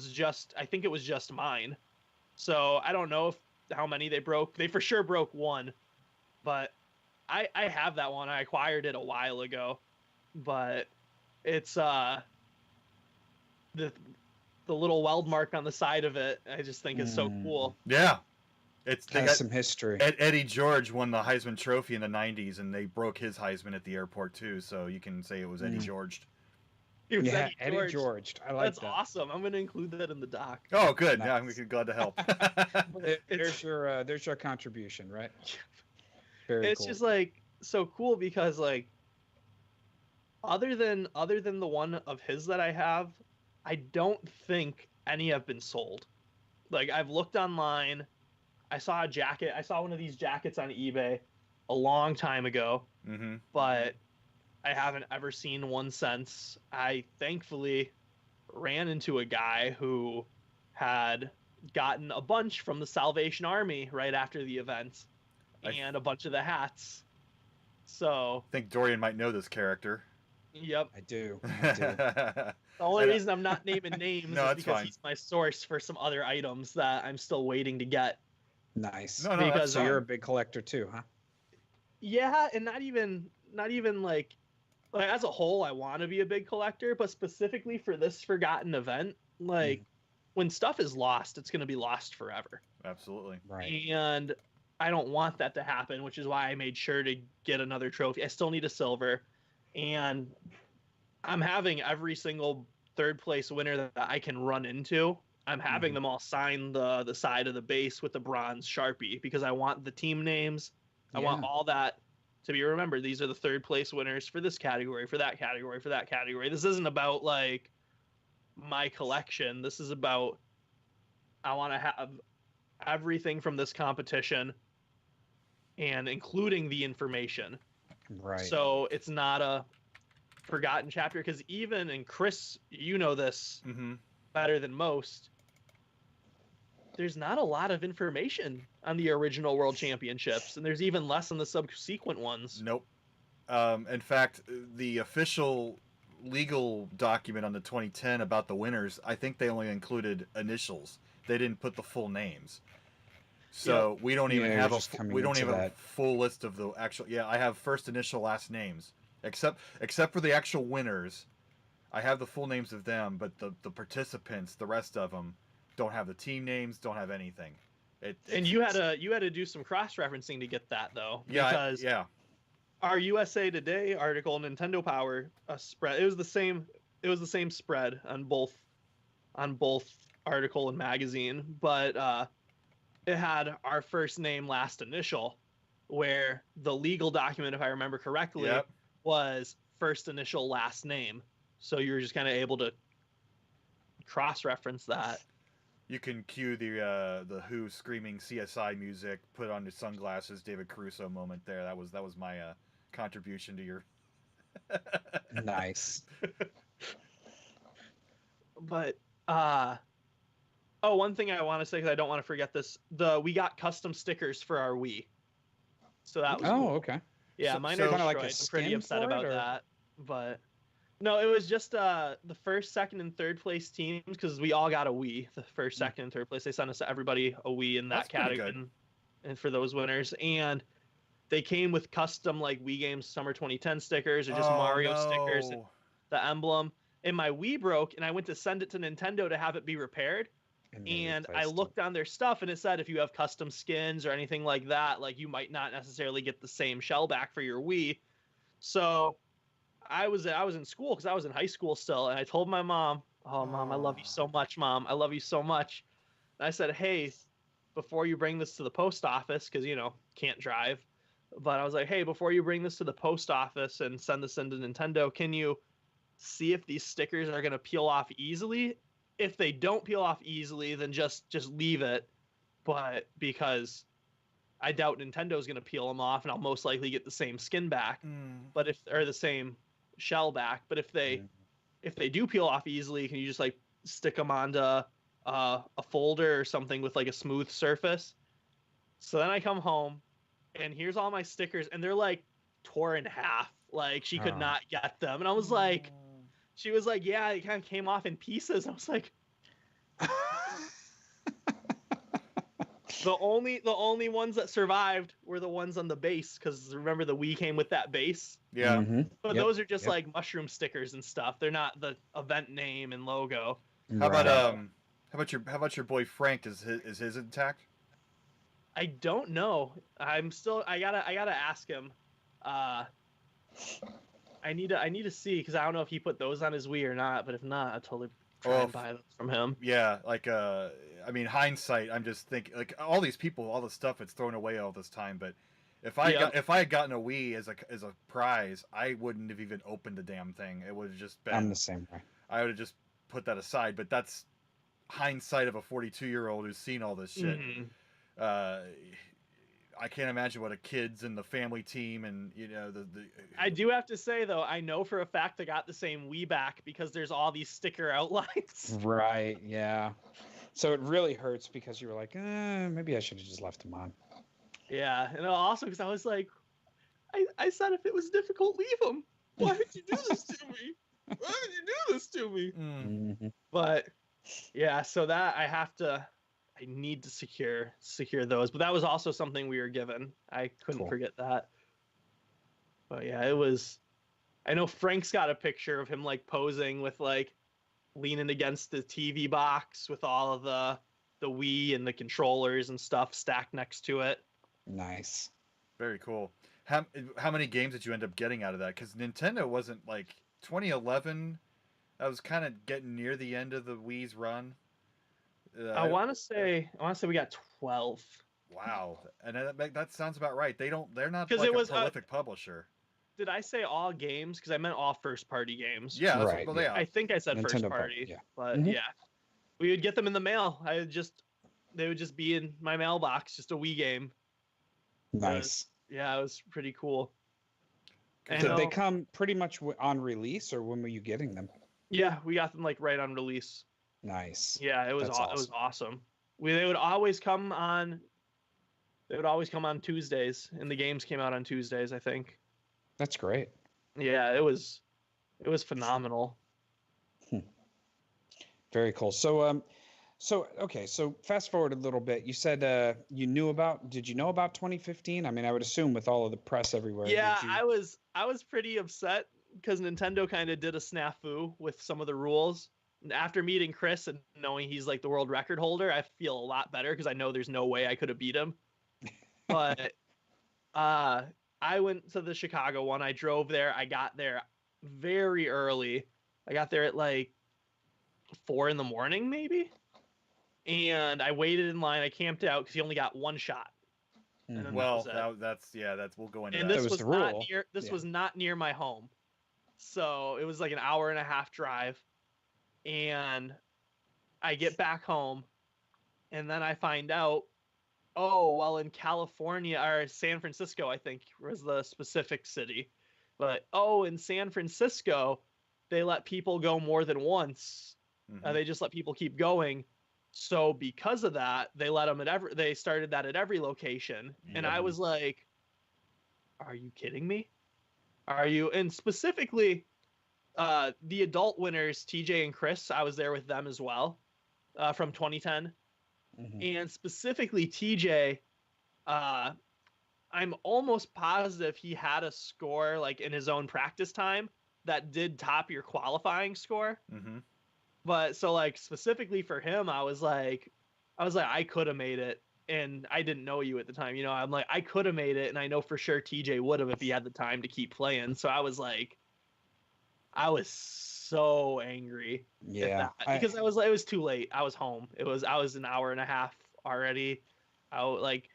I think it was just mine. So I don't know how many they broke. They for sure broke one, but I have that one. I acquired it a while ago, but it's the little weld mark on the side of it, I just think is so cool. Yeah. They got some history. Eddie George won the Heisman Trophy in the 90s, and they broke his Heisman at the airport, too, so you can say it was Eddie George. Eddie George. I like that. That's awesome. I'm going to include that in the doc. Oh, good. Nice. Yeah, I'm glad to help. There's your contribution, right? It's cool. Just like so cool because like other than the one of his that I have, I don't think any have been sold. Like I've looked online, I saw a jacket. I saw one of these jackets on eBay a long time ago, but I haven't ever seen one since. I thankfully ran into a guy who had gotten a bunch from the Salvation Army right after the event and a bunch of the hats. So I think Dorian might know this character. Yep. I do. The only reason I'm not naming names is because he's my source for some other items that I'm still waiting to get. Nice. No, because so you're a big collector too, huh? Yeah, and not even like as a whole, I want to be a big collector, but specifically for this forgotten event, like when stuff is lost, it's going to be lost forever. Absolutely. Right. And I don't want that to happen, which is why I made sure to get another trophy. I still need a silver, and I'm having every single third place winner that I can run into. I'm having them all sign the side of the base with the bronze Sharpie because I want the team names. I want all that to be remembered. These are the third place winners for this category, for that category, for that category. This isn't about like my collection. This is about I want to have everything from this competition and including the information. Right. So it's not a forgotten chapter because even, and Chris, you know this better than most, there's not a lot of information on the original World Championships, and there's even less on the subsequent ones. Nope. In fact, the official legal document on the 2010 about the winners, I think they only included initials. They didn't put the full names. So we don't even have a full list of the actual. Yeah, I have first initial, last names, except for the actual winners. I have the full names of them, but the participants, the rest of them, don't have the team names, don't have anything. And you had to do some cross-referencing to get that though. Yeah, because our USA Today article, Nintendo Power spread, it was the same spread on both article and magazine, but it had our first name, last initial, where the legal document, if I remember correctly, was first initial, last name. So you were just kind of able to cross-reference that. You can cue the Who screaming CSI music, put on the sunglasses, David Caruso moment there. That was my contribution to your. Nice. But one thing I want to say, because I don't want to forget this, we got custom stickers for our Wii. So that was cool. Okay. Yeah, mine are destroyed. Like I'm pretty upset about that. But no, it was just the first, second, and third place teams, because we all got a Wii. The first, second, and third place, they sent us everybody a Wii in that category, and for those winners, and they came with custom like Wii Games Summer 2010 stickers or just Mario stickers, and the emblem. And my Wii broke, and I went to send it to Nintendo to have it be repaired. And I looked on their stuff, and it said if you have custom skins or anything like that, like you might not necessarily get the same shell back for your Wii. So I was in school, because I was in high school still, and I told my mom, "Oh, Mom, I love you so much, Mom. I love you so much." And I said, "Hey, before you bring this to the post office," because can't drive, but I was like, "Hey, before you bring this to the post office and send this into Nintendo, can you see if these stickers are gonna peel off easily? If they don't peel off easily, then just leave it. But because I doubt Nintendo's gonna peel them off, and I'll most likely get the same skin back, but or the same shell back. But if they do peel off easily, can you just like stick them onto a folder or something with like a smooth surface?" So then I come home, and here's all my stickers, and they're like tore in half. Like she could not get them, and I was like. She was like, "Yeah, it kind of came off in pieces." I was like, the only ones that survived were the ones on the base, because remember the Wii came with that base. Yeah. But those are just like mushroom stickers and stuff. They're not the event name and logo. How about your boy Frank? Is his intact? I don't know. I gotta ask him. I need to see, because I don't know if he put those on his Wii or not. But if not, I'll totally try and buy those from him. Yeah, like I mean, hindsight, I'm just thinking like all these people, all the stuff that's thrown away all this time. But if I had gotten a Wii as a prize, I wouldn't have even opened the damn thing. It would have just been. I'm the same way. I would have just put that aside. But that's hindsight of a 42-year-old who's seen all this shit. I can't imagine what a kids and the family team and the. I do have to say though, I know for a fact I got the same Wii back because there's all these sticker outlines. Right. Yeah. So it really hurts because you were like, maybe I should have just left them on. Yeah, and also because I was like, I said if it was difficult, leave them. Why did you do this to me? Why did you do this to me? Mm-hmm. But yeah, so that I need to secure those. But that was also something we were given. I couldn't forget that. But yeah, it was. I know Frank's got a picture of him like posing with like leaning against the TV box with all of the Wii and the controllers and stuff stacked next to it. Nice. Very cool. How many games did you end up getting out of that? Because Nintendo wasn't like 2011. That was kind of getting near the end of the Wii's run. I want to say we got 12. Wow, and that sounds about right. They're not like it was a prolific publisher. Did I say all games? Because I meant all first-party games. Yeah, that's right. Well, yeah. I think I said Nintendo first-party, yeah. But yeah, we would get them in the mail. They would just be in my mailbox, just a Wii game. Nice. It was pretty cool. Did they come pretty much on release, or when were you getting them? Yeah, we got them like right on release. Nice. Yeah, it was awesome. It was awesome. They would always come on Tuesdays, and the games came out on Tuesdays, I think. That's great. Yeah, it was phenomenal. Very cool. So okay, so fast forward a little bit. You said did you know about 2015? I mean, I would assume with all of the press everywhere. Yeah, I was pretty upset because Nintendo kind of did a snafu with some of the rules. After meeting Chris and knowing he's like the world record holder, I feel a lot better because I know there's no way I could have beat him. But I went to the Chicago one. I drove there. I got there very early. I got there at like 4 a.m, maybe. And I waited in line. I camped out because you only got one shot. Well, that's we'll go into and that. This was was the not rule. near. This was not near my home, so it was like an hour and a half drive. And I get back home, and then I find out, in California or San Francisco, I think was the specific city, but in San Francisco, they let people go more than once. They just let people keep going. So because of that, they let them they started that at every location. And I was like, are you kidding me? Are you? And specifically, the adult winners, TJ and Chris, I was there with them as well, from 2010. And specifically TJ, I'm almost positive he had a score like in his own practice time that did top your qualifying score. But so like specifically for him, I was like, I could have made it. And I didn't know you at the time. I'm like, I could have made it. And I know for sure TJ would have if he had the time to keep playing. So I was like, I was so angry. Yeah. Because I was like, it was too late. I was home. I was an hour and a half already. And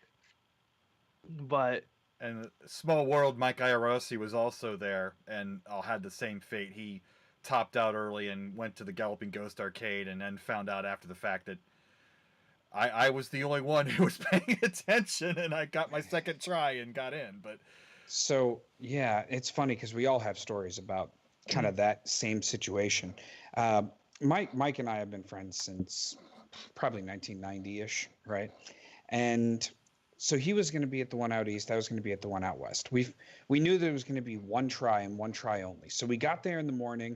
Small World, Mike Iarossi was also there and had the same fate. He topped out early and went to the Galloping Ghost arcade and then found out after the fact that I was the only one who was paying attention, and I got my second try and got in. But so yeah, it's funny because we all have stories about kind of that same situation. Mike and I have been friends since probably 1990-ish, right? And so he was going to be at the one out east. I was going to be at the one out west. We knew there was going to be one try and one try only. So we got there in the morning.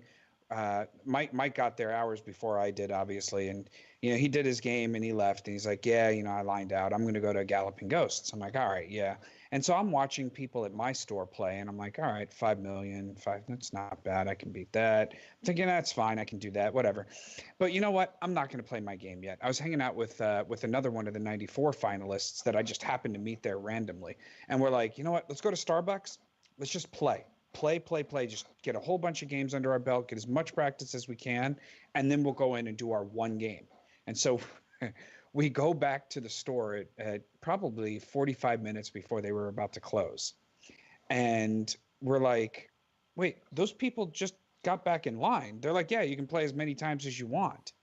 Mike got there hours before I did, obviously, and he did his game and he left. And he's like, "Yeah, I lined out. I'm going to go to Galloping Ghosts." I'm like, "All right, yeah." And so I'm watching people at my store play, and I'm like, "All right, 5 million, that's not bad. I can beat that." I'm thinking that's fine. I can do that, whatever. But you know what? I'm not going to play my game yet. I was hanging out with another one of the '94 finalists that I just happened to meet there randomly, and we're like, "You know what? Let's go to Starbucks. Let's just play. Just get a whole bunch of games under our belt, get as much practice as we can, and then we'll go in and do our one game." And so we go back to the store at probably 45 minutes before they were about to close. And we're like, "Wait, those people just got back in line." They're like, "Yeah, you can play as many times as you want."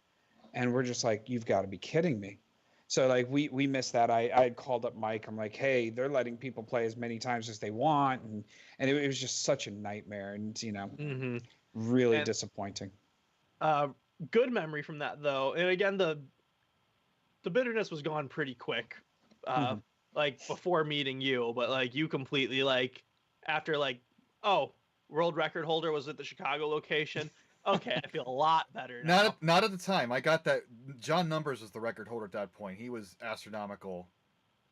And we're just like, "You've got to be kidding me." So like we missed that. I called up Mike. I'm like, hey, they're letting people play as many times as they want, and it was just such a nightmare, and really And disappointing. good memory from that though. And again, the bitterness was gone pretty quick. Like before meeting you, but like you completely like after like, oh, world record holder was at the Chicago location. Okay, I feel a lot better now. Not at the time. I got that. John Numbers was the record holder at that point. He was astronomical.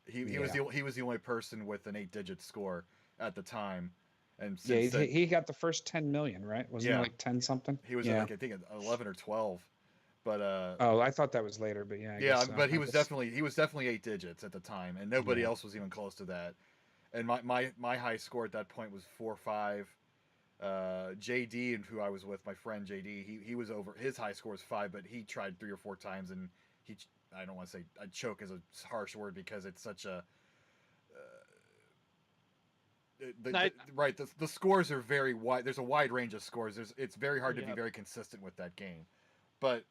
He was the only person with an 8-digit score at the time. And he got the first 10 million, right? Wasn't it like 10 something? He was like I think 11 or 12. But I thought that was later, but but he was definitely 8 digits at the time, and nobody else was even close to that. And my high score at that point was 4.5. JD, and who I was with, my friend JD, he was over. His high score was 5, but he tried 3 or 4 times, and I don't want to say choke is a harsh word because it's such a the scores are very wide. There's a wide range of scores. It's very hard to be very consistent with that game, but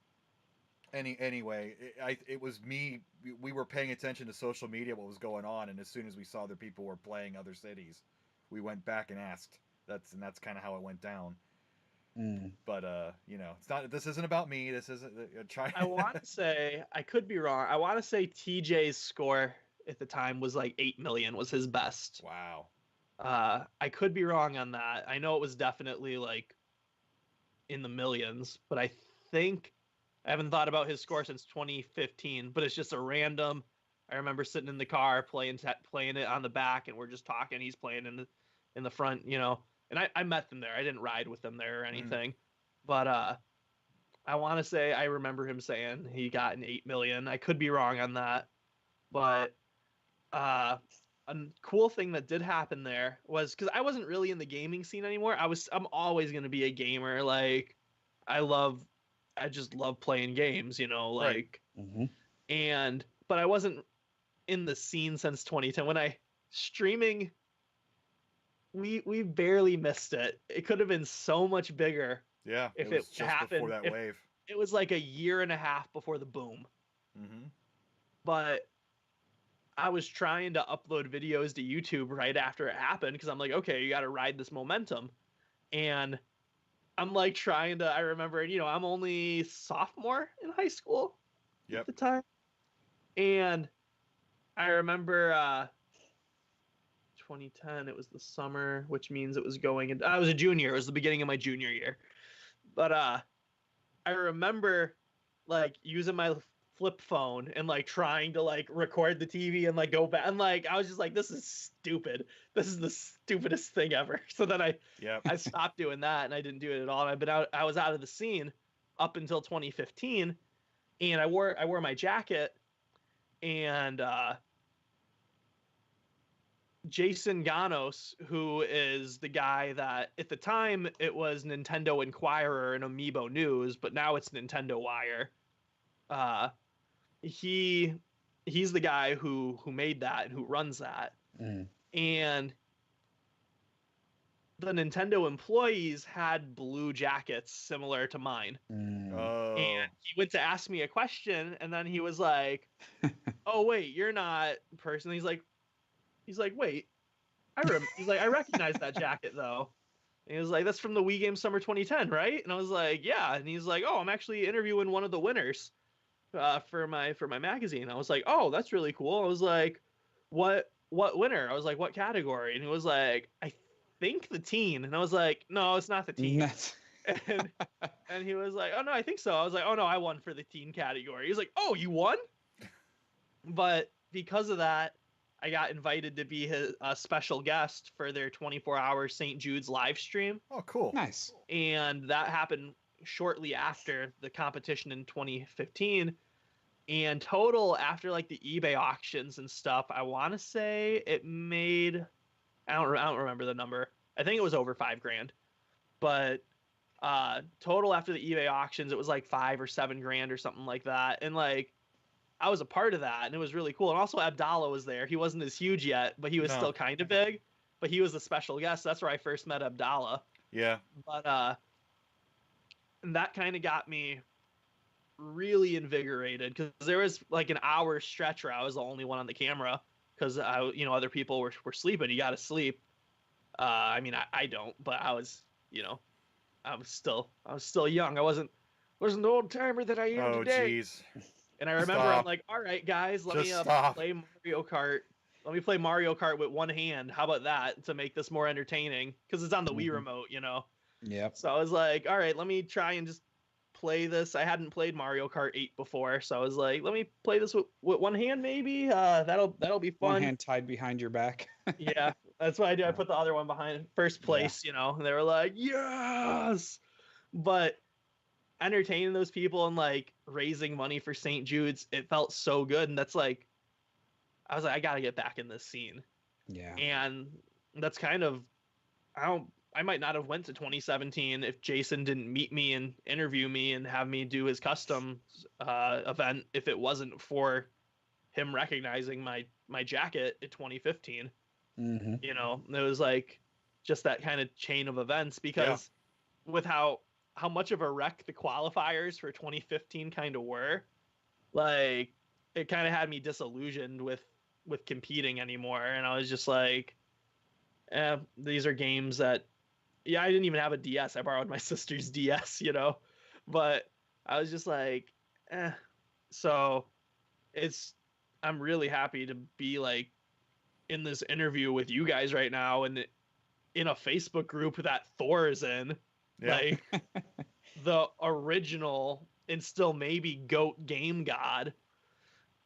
anyway, it was me. We were paying attention to social media, what was going on, and as soon as we saw that people were playing other cities, we went back and asked. That's kind of how it went down. But it's not. This isn't about me. This isn't. I want to say, I could be wrong. I want to say TJ's score at the time was like 8 million was his best. Wow. I could be wrong on that. I know it was definitely like in the millions, but I think I haven't thought about his score since 2015. But it's just a random. I remember sitting in the car playing it on the back, and we're just talking. He's playing in the front, And I met them there. I didn't ride with them there or anything. But I want to say I remember him saying he got an 8 million. I could be wrong on that. But a cool thing that did happen there was because I wasn't really in the gaming scene anymore. I'm always going to be a gamer. Like I just love playing games, like but I wasn't in the scene since 2010 when streaming. We barely missed it. It could have been so much bigger. Yeah, if it just happened before that wave. It was like a year and a half before the boom. But I was trying to upload videos to YouTube right after it happened because I'm like, okay, you got to ride this momentum. And I'm like trying to. I remember, I'm only sophomore in high school at the time, and I remember. 2010, it was the summer, which means it was going into, I was a junior. It was the beginning of my junior year. But I remember like using my flip phone and like trying to like record the TV and like go back, and like I was just like, this is stupid. This is the stupidest thing ever. So then I stopped doing that and I didn't do it at all. I was out of the scene up until 2015, and I wore my jacket, and Jason Ganos, who is the guy that at the time it was Nintendo Inquirer and Amiibo News, but now it's Nintendo Wire. He's the guy who made that and who runs that. And the Nintendo employees had blue jackets similar to mine. Oh. And he went to ask me a question, and then he was like, "Oh wait, you're not person." He's like, wait, he's like, I recognize that jacket though. And he was like, that's from the Wii Games Summer 2010, right? And I was like, yeah. And he's like, oh, I'm actually interviewing one of the winners for my magazine. I was like, oh, that's really cool. I was like, what winner? I was like, what category? And he was like, I think the teen. And I was like, no, it's not the teen. and he was like, oh no, I think so. I was like, oh no, I won for the teen category. He's like, oh, you won? But because of that, I got invited to be a special guest for their 24-hour St. Jude's live stream. Oh, cool. Nice. And that happened shortly after the competition in 2015. And total, after like the eBay auctions and stuff, I want to say it made, I don't remember the number. I think it was over $5,000. But total after the eBay auctions, it was like $5 or $7,000 or something like that. And like, I was a part of that, and it was really cool. And also Abdallah was there. He wasn't as huge yet, but he was still kind of big. But he was a special guest. That's where I first met Abdallah. Yeah. But and that kind of got me really invigorated because there was like an hour stretch where I was the only one on the camera because other people were sleeping. You got to sleep. I mean, I don't, but I was, I was still young. I wasn't the old timer that I am today. Jeez. And I remember I'm like, all right, guys, let me play Mario Kart. Let me play Mario Kart with one hand. How about that to make this more entertaining? Because it's on the Wii remote, Yep. So I was like, all right, let me try and just play this. I hadn't played Mario Kart 8 before, so I was like, let me play this with one hand, maybe. That'll be fun. One hand tied behind your back. Yeah, that's what I did. I put the other one behind first place, and they were like, yes. But entertaining those people and like raising money for St. Jude's, it felt so good. And that's like, I was like, I gotta get back in this scene. Yeah. And that's kind of, I might not have went to 2017 if Jason didn't meet me and interview me and have me do his custom event if it wasn't for him recognizing my jacket in 2015. It was like just that kind of chain of events because with how much of a wreck the qualifiers for 2015 kind of were, like it kind of had me disillusioned with competing anymore. And I was just like, these are games that, I didn't even have a DS. I borrowed my sister's DS, but I was just like, So I'm really happy to be like in this interview with you guys right now and in a Facebook group that Thor is in. Yeah. Like the original and still maybe GOAT game god.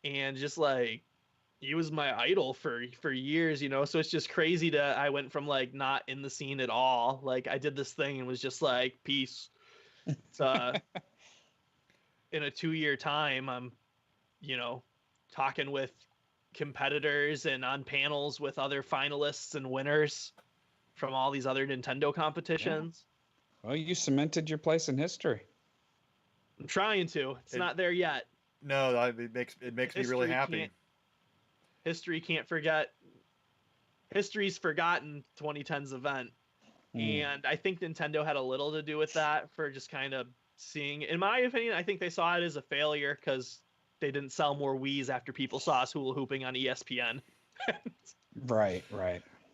And just like he was my idol for years, so it's just crazy that I went from like not in the scene at all. Like I did this thing and was just like, peace. It's, in a 2-year time, I'm, talking with competitors and on panels with other finalists and winners from all these other Nintendo competitions. Well, you cemented your place in history. I'm trying to. It's not there yet. No, it makes me really happy. History can't forget. History's forgotten 2010's event. And I think Nintendo had a little to do with that for just kind of seeing, in my opinion, I think they saw it as a failure because they didn't sell more Wiis after people saw us hula hooping on ESPN. Right.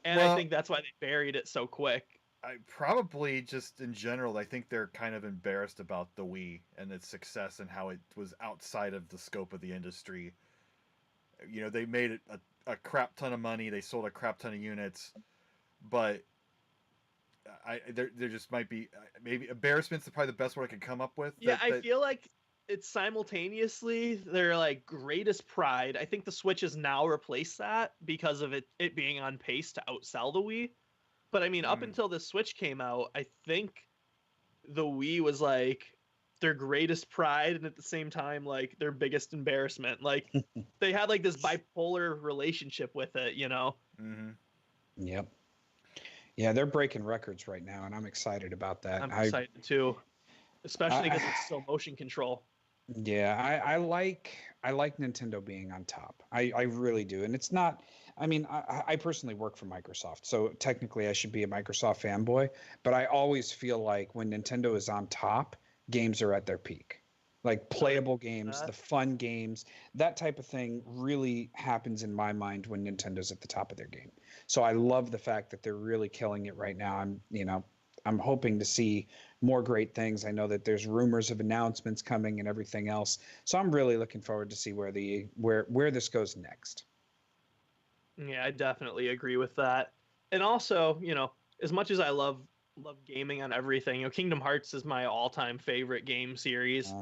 And I think that's why they buried it so quick. I probably just in general, I think they're kind of embarrassed about the Wii and its success and how it was outside of the scope of the industry. They made it a crap ton of money. They sold a crap ton of units, but there just might be maybe embarrassment's probably the best word I could come up with. Yeah, I feel like it's simultaneously their like greatest pride. I think the Switch has now replaced that because of it being on pace to outsell the Wii. But I mean, up until the Switch came out, I think the Wii was like their greatest pride and at the same time like their biggest embarrassment. Like they had like this bipolar relationship with it, Yep. Yeah, they're breaking records right now, and I'm excited about that. I'm excited too, especially because it's still motion control. Yeah, I like Nintendo being on top. I really do, and it's not. I mean, I personally work for Microsoft, so technically I should be a Microsoft fanboy. But I always feel like when Nintendo is on top, games are at their peak. Like playable games, the fun games, that type of thing really happens in my mind when Nintendo's at the top of their game. So I love the fact that they're really killing it right now. I'm hoping to see more great things. I know that there's rumors of announcements coming and everything else. So I'm really looking forward to see where this goes next. Yeah, I definitely agree with that. And also, as much as I love gaming on everything, Kingdom Hearts is my all-time favorite game series.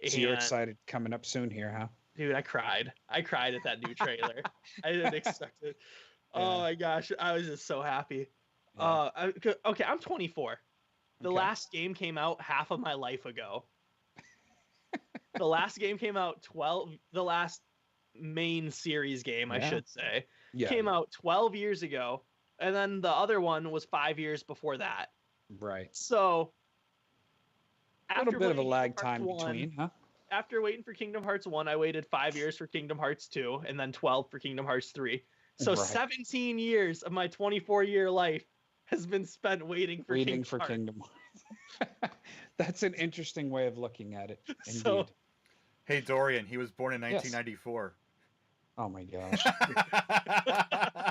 So you're excited coming up soon here, huh? Dude, I cried at that new trailer. I didn't expect it. Yeah. Oh my gosh, I was just so happy. Yeah. Okay, I'm 24. The last game came out half of my life ago. The last game came out the last main series game, I should say, came out 12 years ago, and then the other one was 5 years before that. Right. So a little bit of a lag time between, huh? After waiting for Kingdom Hearts 1, I waited 5 years for Kingdom Hearts 2, and then 12 for Kingdom Hearts 3. So 17 years of my 24-year life has been spent waiting for Kingdom Hearts. That's an interesting way of looking at it. Indeed. So Hey, Dorian, he was born in Yes. 1994. Oh my gosh.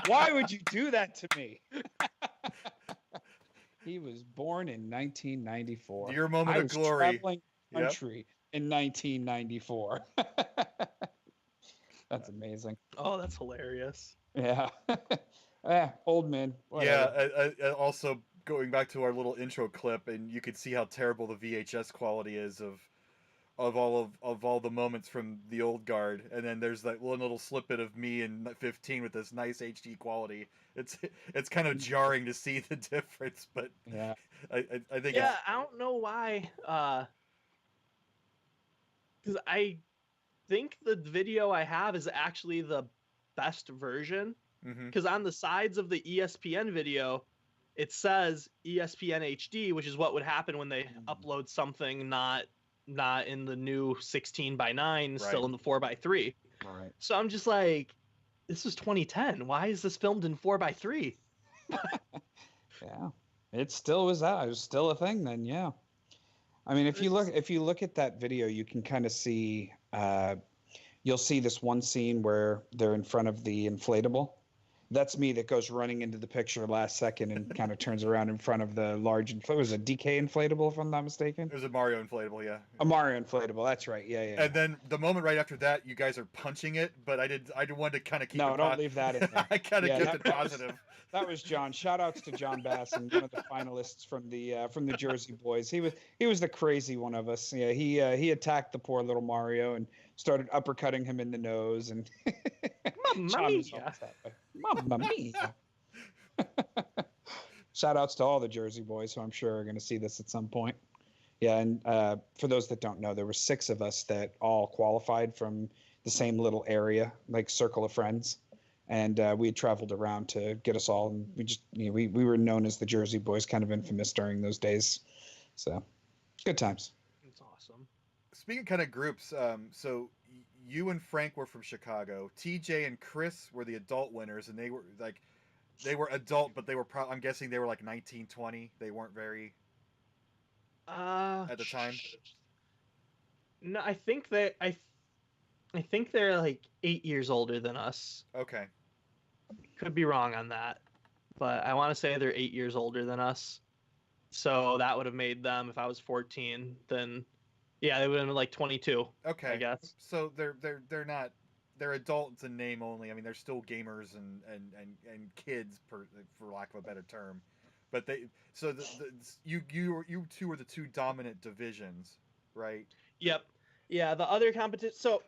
Why would you do that to me? He was born in 1994. Your moment I of was glory. traveling the Yep. country in 1994. That's amazing. Oh, that's hilarious. Yeah. Old man. Whatever. Yeah. Also, going back to our little intro clip, and you could see how terrible the VHS quality is of all the moments from the old guard, and then there's that one little snippet of me in 15 with this nice HD quality. It's kind of jarring to see the difference, but yeah, I think yeah, I don't know why. Because I think the video I have is actually the best version. Because on the sides of the ESPN video, it says ESPN HD, which is what would happen when they upload something not in the new 16:9, still in the 4:3. right. So I'm just like, this was 2010. Why is this filmed in 4:3? Yeah, it still was that. It was still a thing then. Yeah. I mean, if you look at that video, you can kind of see. You'll see this one scene where they're in front of the inflatable. That's me that goes running into the picture last second and kind of turns around in front of the large inflatable. Was it a DK inflatable, if I'm not mistaken? it was a Mario inflatable, yeah. A Mario inflatable, that's right. Yeah. And then the moment right after that, you guys are punching it, but I wanted to kind of keep it. No, don't leave that in there. I kind of kept it positive. That was John. Shout outs to John Bass and one of the finalists from the Jersey Boys. He was the crazy one of us. Yeah, he attacked the poor little Mario and started uppercutting him in the nose and Mamma mia. Mamma mia. Shout outs to all the Jersey Boys who I'm sure are going to see this at some point. Yeah, and for those that don't know, there were 6 of us that all qualified from the same little area, like circle of friends. And we had traveled around to get us all, and we just we were known as the Jersey Boys, kind of infamous during those days. So, good times. It's awesome. Speaking of kind of groups, so you and Frank were from Chicago. TJ and Chris were the adult winners, and they were adult, but they were I'm guessing they were like 19, 20. They weren't very at the time. No, I think I think they're like 8 years older than us. Okay. Could be wrong on that, but I want to say they're 8 years older than us. So that would have made them, if I was 14, then yeah, they would have been like 22. Okay. I guess. So they're not, they're adults in name only. I mean, they're still gamers and kids, for lack of a better term. But you two were the 2 dominant divisions, right? Yep. Yeah, the other competition. So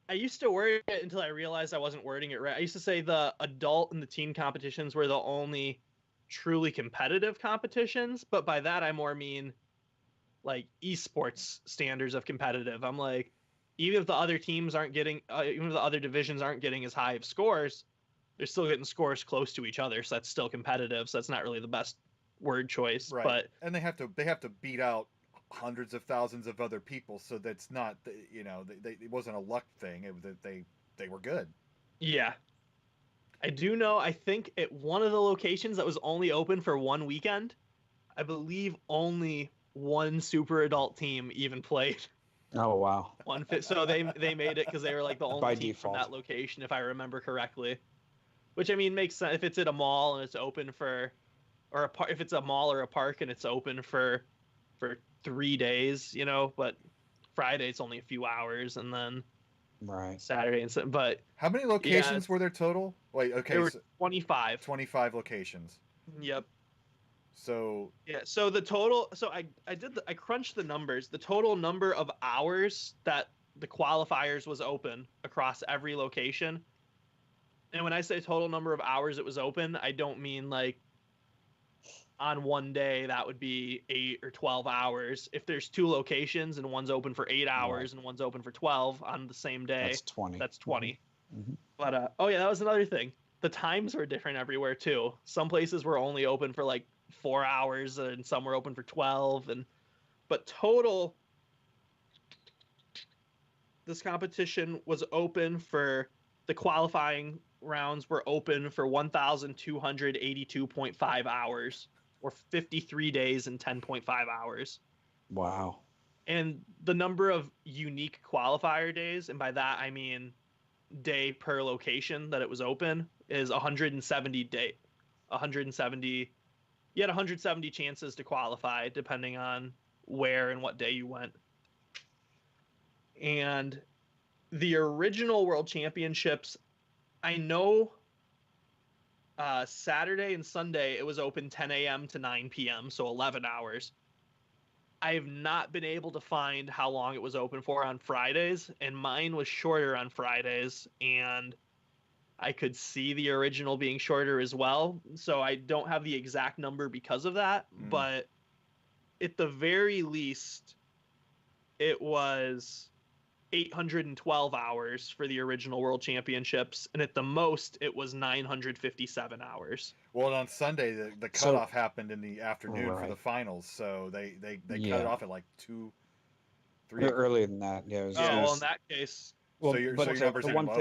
I used to word it until I realized I wasn't wording it right. I used to say the adult and the teen competitions were the only truly competitive competitions, but by that I more mean like eSports standards of competitive. I'm like, even if the other teams aren't getting, even if the other divisions aren't getting as high of scores, they're still getting scores close to each other, so that's still competitive. So that's not really the best word choice, right? But and they have to beat out hundreds of thousands of other people, so that's not, it wasn't a luck thing. They were good. Yeah, I do know. I think at one of the locations that was only open for one weekend, I believe only one super adult team even played. Oh wow. So they made it because they were like the only team from that location, if I remember correctly. Which, I mean, makes sense if it's at a mall and it's open for, or if it's a mall or a park and it's open for 3 days, but Friday it's only a few hours, and then right Saturday and but how many locations were there total? Wait, okay, there were 25. 25 locations. Yep. So yeah, so the total, so I crunched the numbers. The total number of hours that the qualifiers was open across every location. And when I say total number of hours it was open, I don't mean like on one day that would be 8 or 12 hours. If there's 2 locations and one's open for 8 hours and one's open for 12 on the same day, that's 20. That's 20. Mm-hmm. But oh yeah, that was another thing. The times were different everywhere too. Some places were only open for like 4 hours and some were open for 12, but total this competition was open for, the qualifying rounds were open for 1,282.5 hours, or 53 days and 10.5 hours. Wow. And the number of unique qualifier days, and by that I mean day per location that it was open, is 170 day. 170. You had 170 chances to qualify depending on where and what day you went. And the original World Championships, I know Saturday and Sunday it was open 10 a.m. to 9 p.m., so 11 hours. I have not been able to find how long it was open for on Fridays, and mine was shorter on Fridays, and I could see the original being shorter as well. So I don't have the exact number because of that, but at the very least, it was 812 hours for the original World Championships, and at the most, it was 957 hours. Well, and on Sunday, the cutoff happened in the afternoon for the finals, so they cut it off at like 2, 3. Earlier than that, yeah. Well, in that case, well, so your but numbers the are one lower.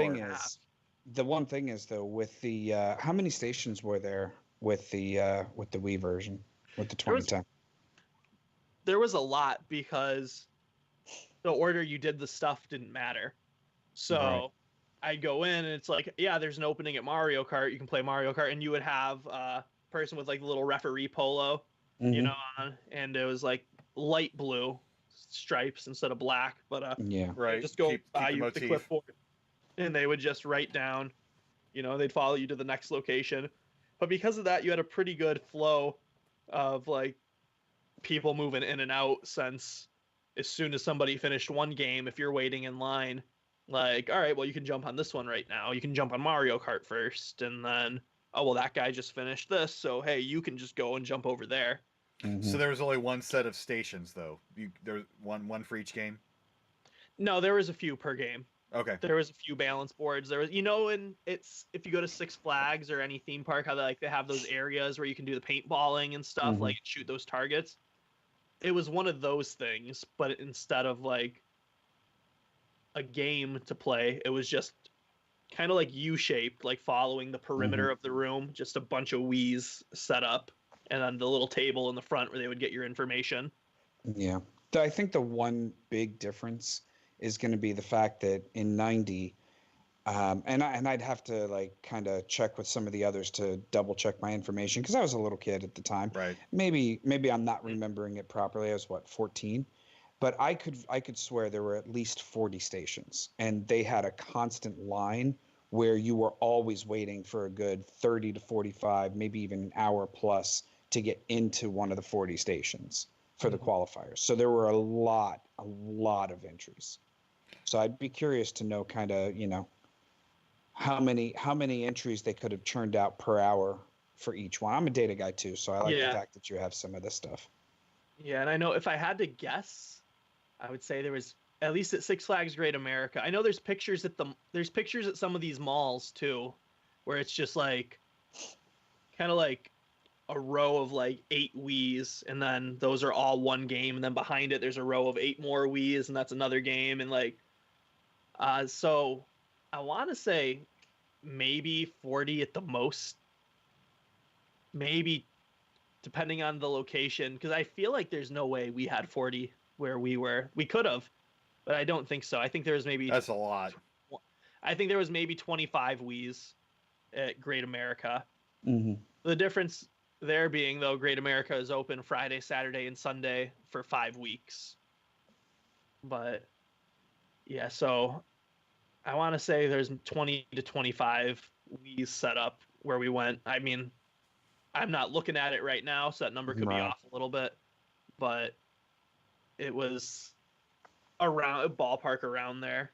thing is though, with the how many stations were there with the Wii version, with the 2010? There was a lot because the order you did the stuff didn't matter. So I go in and it's like, yeah, there's an opening at Mario Kart. You can play Mario Kart, and you would have a person with like the little referee polo, you know, on, and it was like light blue stripes instead of black. But just go buy you the clipboard, and they would just write down, you know, they'd follow you to the next location. But because of that, you had a pretty good flow of like people moving in and out, since as soon as somebody finished one game, if you're waiting in line, like, all right, well, you can jump on this one right now. You can jump on Mario Kart first, and then, oh, well, that guy just finished this, so hey, you can just go and jump over there. So there was only one set of stations, though. There was one for each game. No, there was a few per game. Okay. There was a few balance boards. There was, you know, and it's, if you go to Six Flags or any theme park, how they have those areas where you can do the paintballing and stuff, like shoot those targets. It was one of those things, but instead of like a game to play, it was just kind of like U-shaped, like following the perimeter of the room, just a bunch of Wii's set up, and then the little table in the front where they would get your information. Yeah. I think the one big difference is going to be the fact that in 90, and I'd have to like kind of check with some of the others to double check my information, because I was a little kid at the time. Right. Maybe I'm not remembering it properly. I was 14, but I could swear there were at least 40 stations, and they had a constant line where you were always waiting for a good 30 to 45, maybe even an hour plus to get into one of the 40 stations for the qualifiers. So there were a lot of entries. So I'd be curious to know kind of, you know, how many entries they could have churned out per hour for each one. I'm a data guy too, so I like the fact that you have some of this stuff. Yeah, and I know if I had to guess, I would say there was, at least at Six Flags Great America, I know there's pictures at some of these malls too, where it's just like kind of like a row of like 8 Wii's, and then those are all one game, and then behind it there's a row of 8 more Wii's, and that's another game, and like so I want to say maybe 40 at the most, maybe depending on the location, because I feel like there's no way we had 40 where we were. We could have, but I don't think so. I think there was maybe, that's a lot. I think there was maybe 25 Wii's at Great America. The difference there being, though, Great America is open Friday, Saturday, and Sunday for 5 weeks. But yeah, so I want to say there's 20 to 25 Wii's set up where we went. I mean, I'm not looking at it right now, so that number could be off a little bit, but it was around a ballpark around there.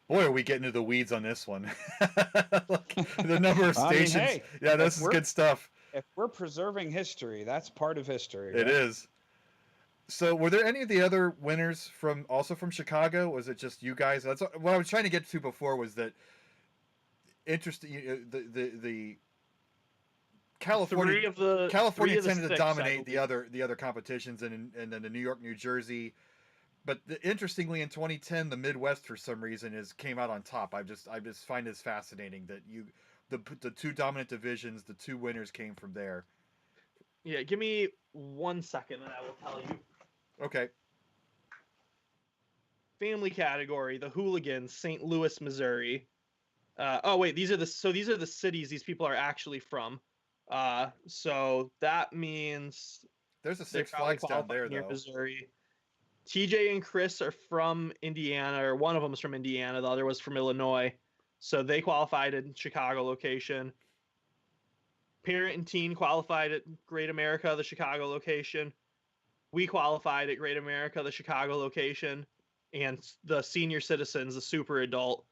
Boy, are we getting into the weeds on this one. The number of stations. I mean, hey, yeah, this is good stuff. If we're preserving history, that's part of history. It is. So, were there any of the other winners from Chicago? Was it just you guys? That's what I was trying to get to before. Was that interesting? The California tended to dominate the other competitions, and then the New York, New Jersey. But interestingly, in 2010, the Midwest for some reason came out on top. I just find this fascinating that the 2 dominant divisions, the 2 winners came from there. Yeah, give me 1 second, and I will tell you. Okay. Family category, the Hooligans, St. Louis, Missouri. Oh wait, these are the cities these people are actually from. So that means there's a they Six probably Flags down qualify there near though. Missouri. TJ and Chris are from Indiana, or one of them is from Indiana. The other was from Illinois. So they qualified in Chicago location. Parent and Teen qualified at Great America, the Chicago location. We qualified at Great America, the Chicago location. And the senior citizens, the super adult,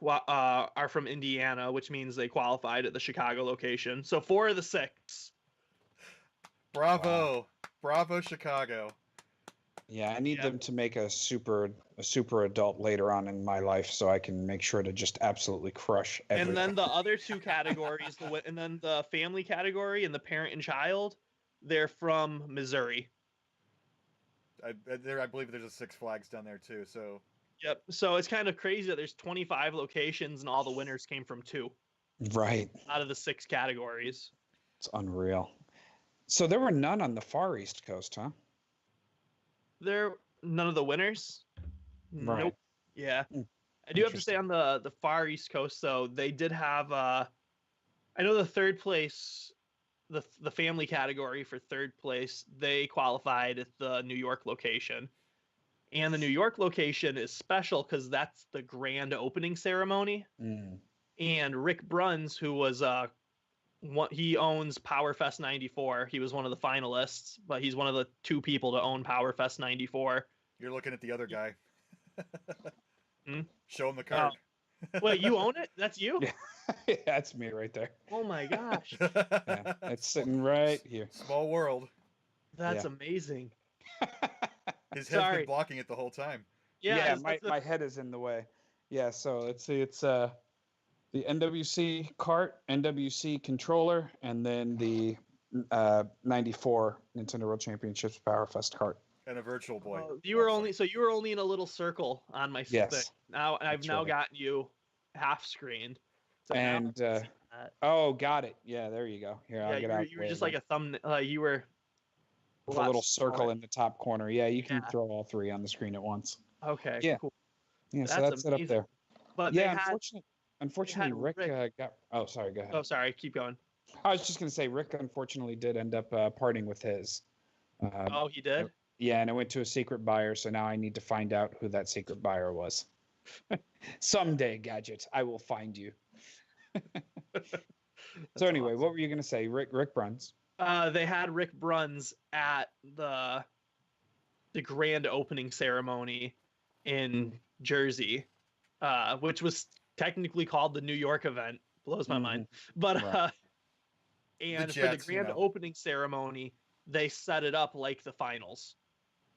are from Indiana, which means they qualified at the Chicago location. So 4 of the 6. Bravo. Wow. Bravo, Chicago. Yeah, I need them to make a super adult later on in my life so I can make sure to just absolutely crush everything. And then the other 2 categories, and then the family category and the parent and child, they're from Missouri. I believe there's a Six Flags down there too. So. Yep. So it's kind of crazy that there's 25 locations and all the winners came from 2. Right. Out of the 6 categories. It's unreal. So there were none on the Far East Coast, huh? None of the winners. Right. Nope. Yeah. I do have to say on the Far East Coast though, they did have I know the third place, the family category for third place, they qualified at the New York location. And the New York location is special because that's the grand opening ceremony. And Rick Bruns, who was he owns Powerfest 94. He was one of the finalists, but he's one of the 2 people to own Powerfest 94. You're looking at the other guy. Show him the card. Wait, you own it? That's you? Yeah, that's me right there. Oh my gosh. Yeah, it's sitting right here. Small world. That's amazing. His head's been blocking it the whole time. Yeah, my head is in the way. Yeah, so let's see, it's the NWC cart, NWC controller, and then the 94 Nintendo World Championships Powerfest cart. And a Virtual Boy. You were only in a little circle on my stick. Now I've gotten you half screened. So and got it. Yeah, there you go. Here, I'll get out. You were just like a thumbnail. You were with a little circle in the top corner. Yeah, you can throw all 3 on the screen at once. Okay. Yeah. Cool. Yeah. So that's it up there. But yeah, unfortunately, Rick got. Oh, sorry. Go ahead. Oh, sorry. Keep going. I was just gonna say Rick unfortunately did end up parting with his. Oh, he did. Yeah, and it went to a secret buyer, so now I need to find out who that secret buyer was. Someday, Gadget, I will find you. So anyway, awesome. What were you gonna say, Rick Bruns? They had Rick Bruns at the grand opening ceremony in Jersey, which was technically called the New York event. Blows my mind. But and for the grand opening ceremony, they set it up like the finals.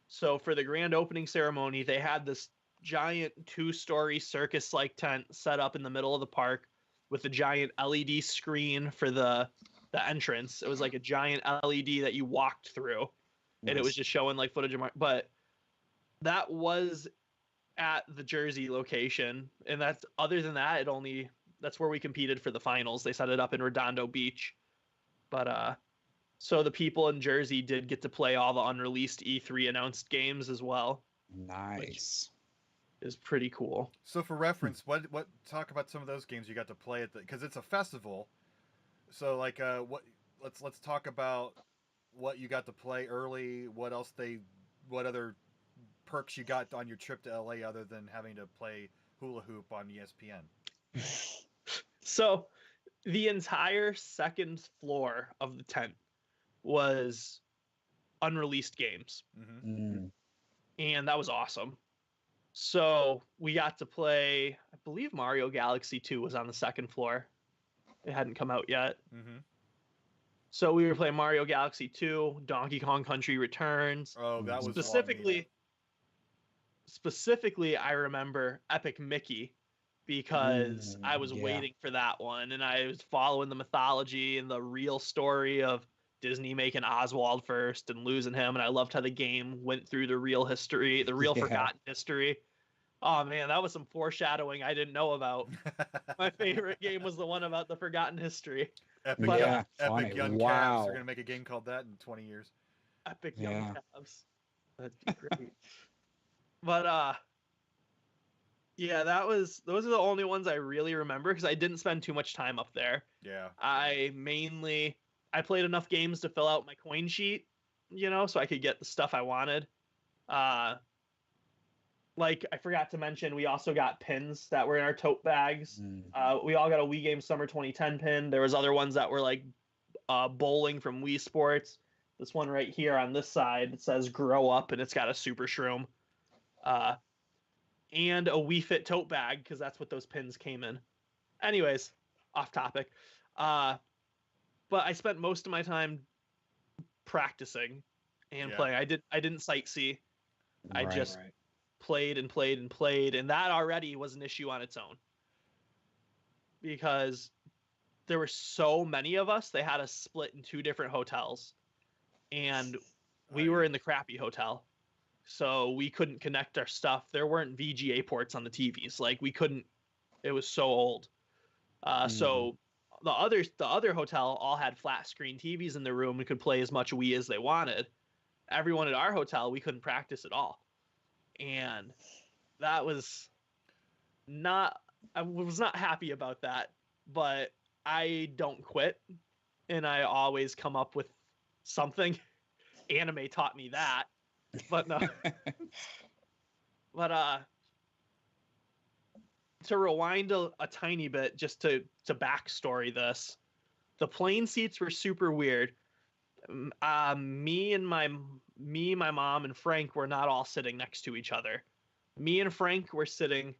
So for the grand opening ceremony, they had this giant 2-story circus-like tent set up in the middle of the park with a giant LED screen for the entrance. It was like a giant LED that you walked through, and it was just showing like footage of but that was at the Jersey location, and that's other than that, that's where we competed for the finals. They set it up in Redondo Beach, but so the people in Jersey did get to play all the unreleased E3 announced games as well. Nice. Is pretty cool. So for reference, what talk about some of those games you got to play at because it's a festival. So like let's talk about what you got to play early, what other perks you got on your trip to LA other than having to play hula hoop on ESPN. So the entire second floor of the tent was unreleased games. And that was awesome. So we got to play, I believe Mario Galaxy 2 was on the second floor. It hadn't come out yet. So we were playing Mario Galaxy 2, Donkey Kong Country Returns. Oh, that was specifically I remember Epic Mickey because I was waiting for that one, and I was following the mythology and the real story of Disney making Oswald first and losing him, and I loved how the game went through the real history, the real forgotten history. Oh man, that was some foreshadowing I didn't know about. My favorite game was the one about the forgotten history. Epic Young Cavs are going to make a game called that in 20 years. Epic Young Cavs. That'd be great. But yeah, those are the only ones I really remember because I didn't spend too much time up there. Yeah. I played enough games to fill out my coin sheet, so I could get the stuff I wanted. Like I forgot to mention, we also got pins that were in our tote bags. We all got a Wii Games Summer 2010 pin. There was other ones that were like bowling from Wii Sports. This one right here on this side, it says "Grow Up" and it's got a Super Shroom. And a Wii Fit tote bag because that's what those pins came in. Anyways, off topic. But I spent most of my time practicing and playing. I didn't sightsee. I just played and played and played, and that already was an issue on its own because there were so many of us. They had us split in 2 different hotels, and we were in the crappy hotel, so we couldn't connect our stuff. There weren't VGA ports on the TVs. Like we couldn't. It was so old. So the other hotel all had flat screen TVs in their room and could play as much Wii as they wanted. Everyone at our hotel, we couldn't practice at all. And that was I was not happy about that, but I don't quit and I always come up with something. Anime taught me that, but no. But to rewind a tiny bit, just to backstory this, the plane seats were super weird. Me, my mom, and Frank were not all sitting next to each other. Me and Frank were sitting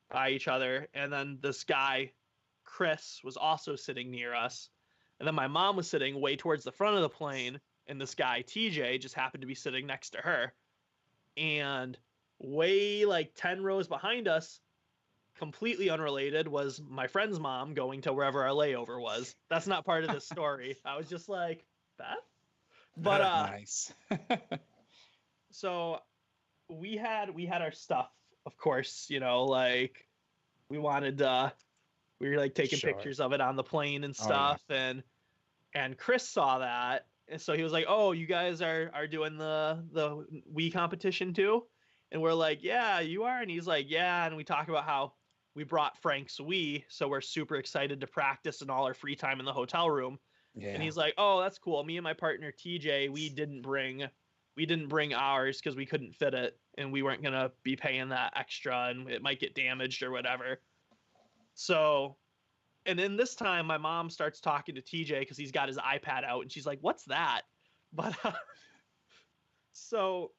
by each other, and then this guy, Chris, was also sitting near us. And then my mom was sitting way towards the front of the plane, and this guy, TJ, just happened to be sitting next to her. And way like 10 rows behind us, completely unrelated, was my friend's mom going to wherever our layover was. That's not part of this story. I was just like, that? But nice. So we had our stuff, of course, like we wanted we were like taking pictures of it on the plane and stuff. And Chris saw that, and so he was like, "Oh, you guys are doing the Wii competition too?" And we're like, "Yeah, you are." And he's like, "Yeah." And we talk about how we brought Frank's Wii, so we're super excited to practice in all our free time in the hotel room. Yeah. And he's like, "Oh, that's cool. Me and my partner TJ, we didn't bring ours because we couldn't fit it, and we weren't gonna be paying that extra, and it might get damaged or whatever." So, and then this time, my mom starts talking to TJ because he's got his iPad out, and she's like, "What's that?" But so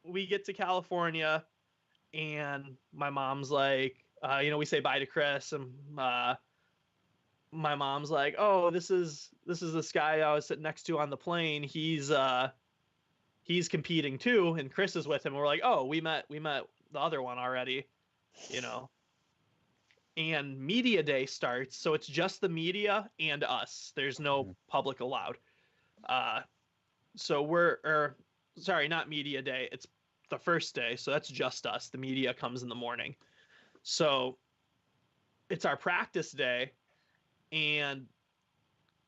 we get to California, and my mom's like, we say bye to Chris, and my mom's like, "Oh, this is this guy I was sitting next to on the plane. He's competing too, and Chris is with him." And we're like, "Oh, we met the other one already, And media day starts, so it's just the media and us. There's no public allowed. So sorry, not media day. It's the first day, so that's just us. The media comes in the morning. So it's our practice day, and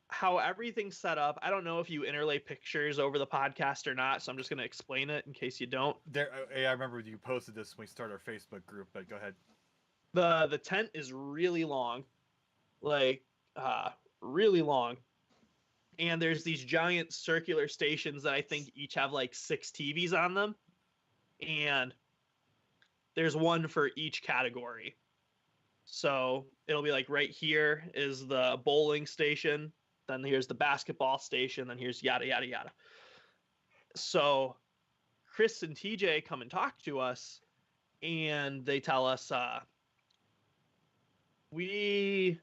how everything's set up. I don't know if you interlay pictures over the podcast or not, so I'm just going to explain it in case you don't. I remember you posted this when we started our Facebook group, but go ahead. The tent is really long, like really long, and there's these giant circular stations that I think each have like 6 TVs on them, and there's one for each category. So it'll be like right here is the bowling station, then here's the basketball station, then here's yada yada yada. So Chris and TJ come and talk to us, and they tell us we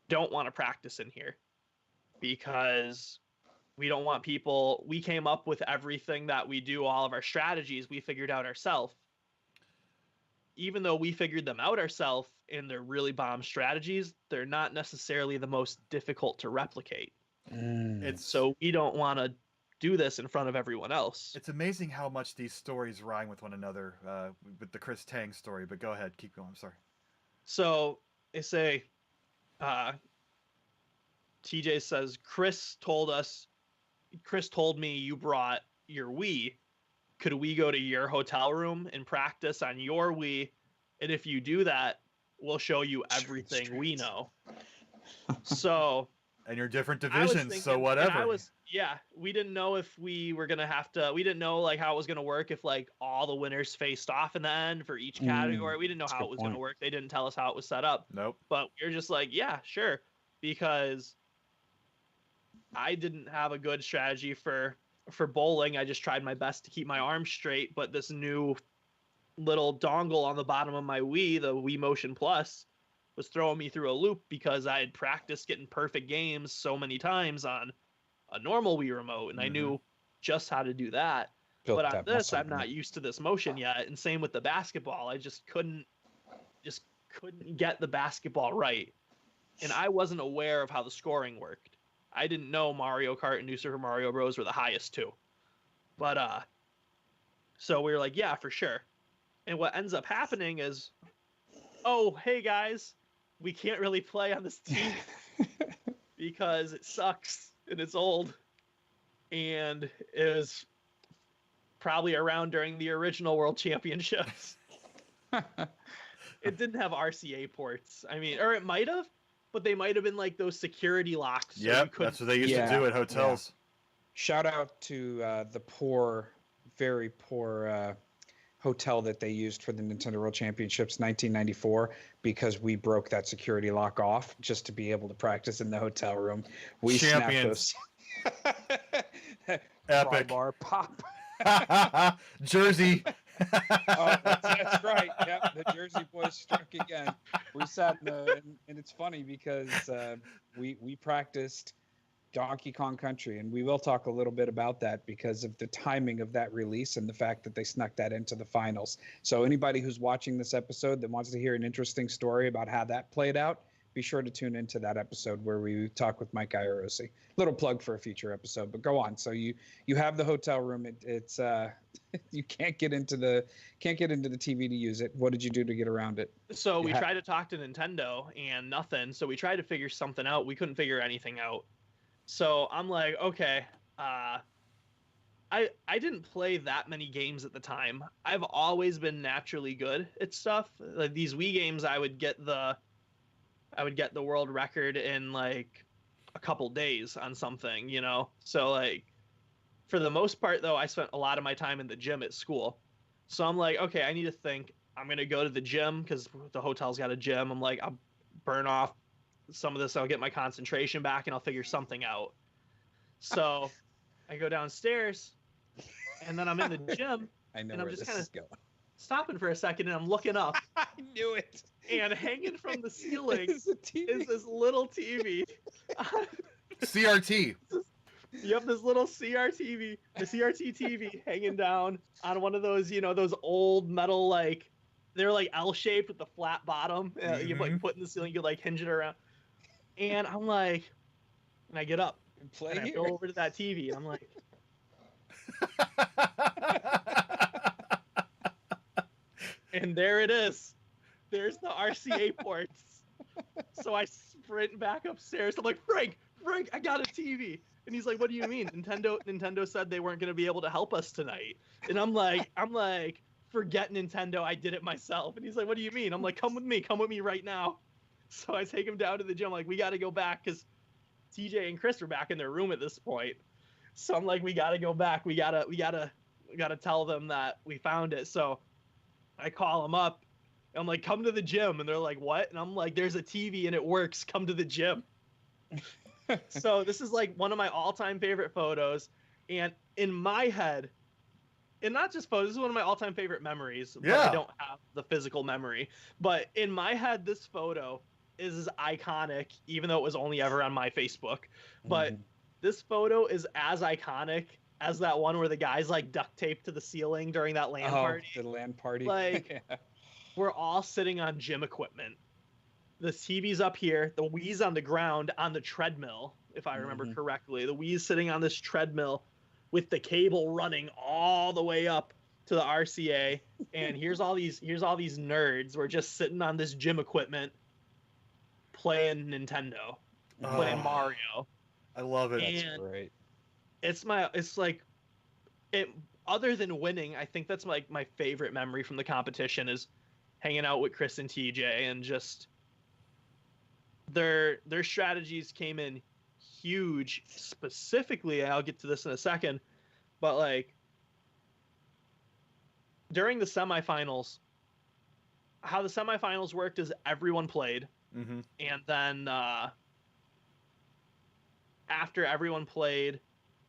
don't want to practice in here because we don't want people. We came up with everything that we do, all of our strategies we figured out ourselves. Even though we figured them out ourselves and they're really bomb strategies, they're not necessarily the most difficult to replicate. So we don't want to do this in front of everyone else. It's amazing how much these stories rhyme with one another, with the Chris Tang story, but go ahead, keep going, I'm sorry. So they say, TJ says, Chris told me you brought your Wii. could we go to your hotel room and practice on your Wii? And if you do that, we'll show you everything we know. So, and you're different divisions, so whatever. We didn't know if we were gonna have to. We didn't know like how it was gonna work if like all the winners faced off in the end for each category. We didn't know how it was gonna work. They didn't tell us how it was set up. Nope. But we were just like, yeah, sure, because I didn't have a good strategy for bowling. I just tried my best to keep my arms straight, but this new little dongle on the bottom of my Wii, the Wii Motion Plus, was throwing me through a loop because I had practiced getting perfect games so many times on a normal Wii remote, and I knew just how to do that. But on this, I'm not used to this motion yet, and same with the basketball. I just couldn't get the basketball right, and I wasn't aware of how the scoring worked. I didn't know Mario Kart and New Super Mario Bros. Were the highest two. But so we were like, yeah, for sure. And what ends up happening is, oh, hey guys, we can't really play on this team because it sucks and it's old. And it was probably around during the original World Championships. It didn't have RCA ports. I mean, or it might have, but they might have been like those security locks. So yep, that's what they used to do at hotels. Yeah. Shout out to the very poor hotel that they used for the Nintendo World Championships 1994, because we broke that security lock off just to be able to practice in the hotel room. We Champions. Epic. Bar pop. Jersey. Oh, that's right. Yep, the Jersey boys struck again. We sat and it's funny because we practiced Donkey Kong Country, and we will talk a little bit about that because of the timing of that release and the fact that they snuck that into the finals. So anybody who's watching this episode that wants to hear an interesting story about how that played out, be sure to tune into that episode where we talk with Mike Iorosi. Little plug for a future episode, but go on. So you have the hotel room. It's you can't get into the TV to use it. What did you do to get around it? So we tried to talk to Nintendo and nothing. So we tried to figure something out. We couldn't figure anything out. So I'm like, okay, I didn't play that many games at the time. I've always been naturally good at stuff. Like these Wii games, I would get the world record in like a couple days on something, you know? So like for the most part though, I spent a lot of my time in the gym at school. So I'm like, okay, I need to think. I'm going to go to the gym because the hotel's got a gym. I'm like, I'll burn off some of this, I'll get my concentration back, and I'll figure something out. So I go downstairs, and then I'm in the gym, I know, and I'm where just this kind is of going. stopping for a second, and I'm looking up. I knew it. And hanging from the ceiling is this little TV. CRT. You have this little CRT TV hanging down on one of those, you know, those old metal, like, they're like L-shaped with the flat bottom. You put in the ceiling, you like hinge it around. And I'm like, and I get up and I go over to that TV, and I'm like, and there it is. There's the RCA ports. So I sprint back upstairs. I'm like, Frank, I got a TV. And he's like, what do you mean? Nintendo said they weren't going to be able to help us tonight. And I'm like, forget Nintendo, I did it myself. And he's like, what do you mean? I'm like, come with me right now. So I take him down to the gym. I'm like, we got to go back because TJ and Chris are back in their room at this point. So I'm like, we got to go back. We gotta tell them that we found it. So I call them up. I'm like, come to the gym. And they're like, what? And I'm like, there's a TV and it works. Come to the gym. So this is like one of my all-time favorite photos. And in my head, and not just photos, this is one of my all-time favorite memories. But I don't have the physical memory. But in my head, this photo is iconic, even though it was only ever on my Facebook. But this photo is as iconic as that one where the guy's like duct taped to the ceiling during that LAN party. The LAN party. Like, we're all sitting on gym equipment. The TV's up here. The Wii's on the ground on the treadmill, if I remember correctly. The Wii's sitting on this treadmill with the cable running all the way up to the RCA. And here's all these nerds. We're just sitting on this gym equipment playing Nintendo, playing Mario. I love it. That's great. It's like other than winning, I think that's like my favorite memory from the competition is hanging out with Chris and TJ, and just their strategies came in huge. Specifically, I'll get to this in a second, but like during the semifinals, how the semifinals worked is everyone played, and then after everyone played,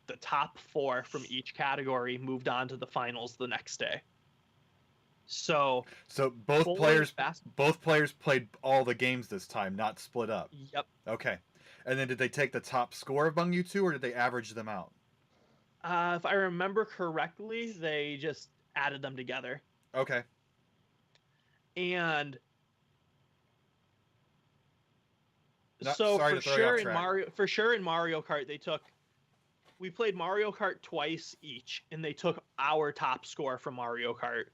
the top 4 from each category moved on to the finals the next day. So both players played all the games this time, not split up. Yep. Okay. And then did they take the top score among you two, or did they average them out? If I remember correctly, they just added them together. Okay. And so for sure in Mario Kart we played Mario Kart twice each, and they took our top score from Mario Kart.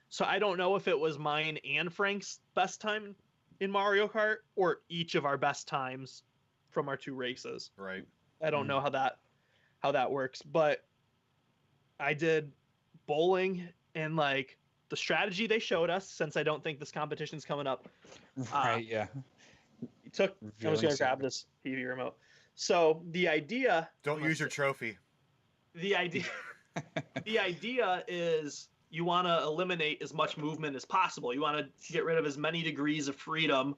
So I don't know if it was mine and Frank's best time in Mario Kart, or each of our best times from our 2 races. Right. I don't know how that works, but I did bowling, and like the strategy they showed us, since I don't think this competition's coming up. Right. Yeah. I'm just gonna grab this TV remote. So the idea. Don't use your trophy. The idea is you want to eliminate as much movement as possible. You want to get rid of as many degrees of freedom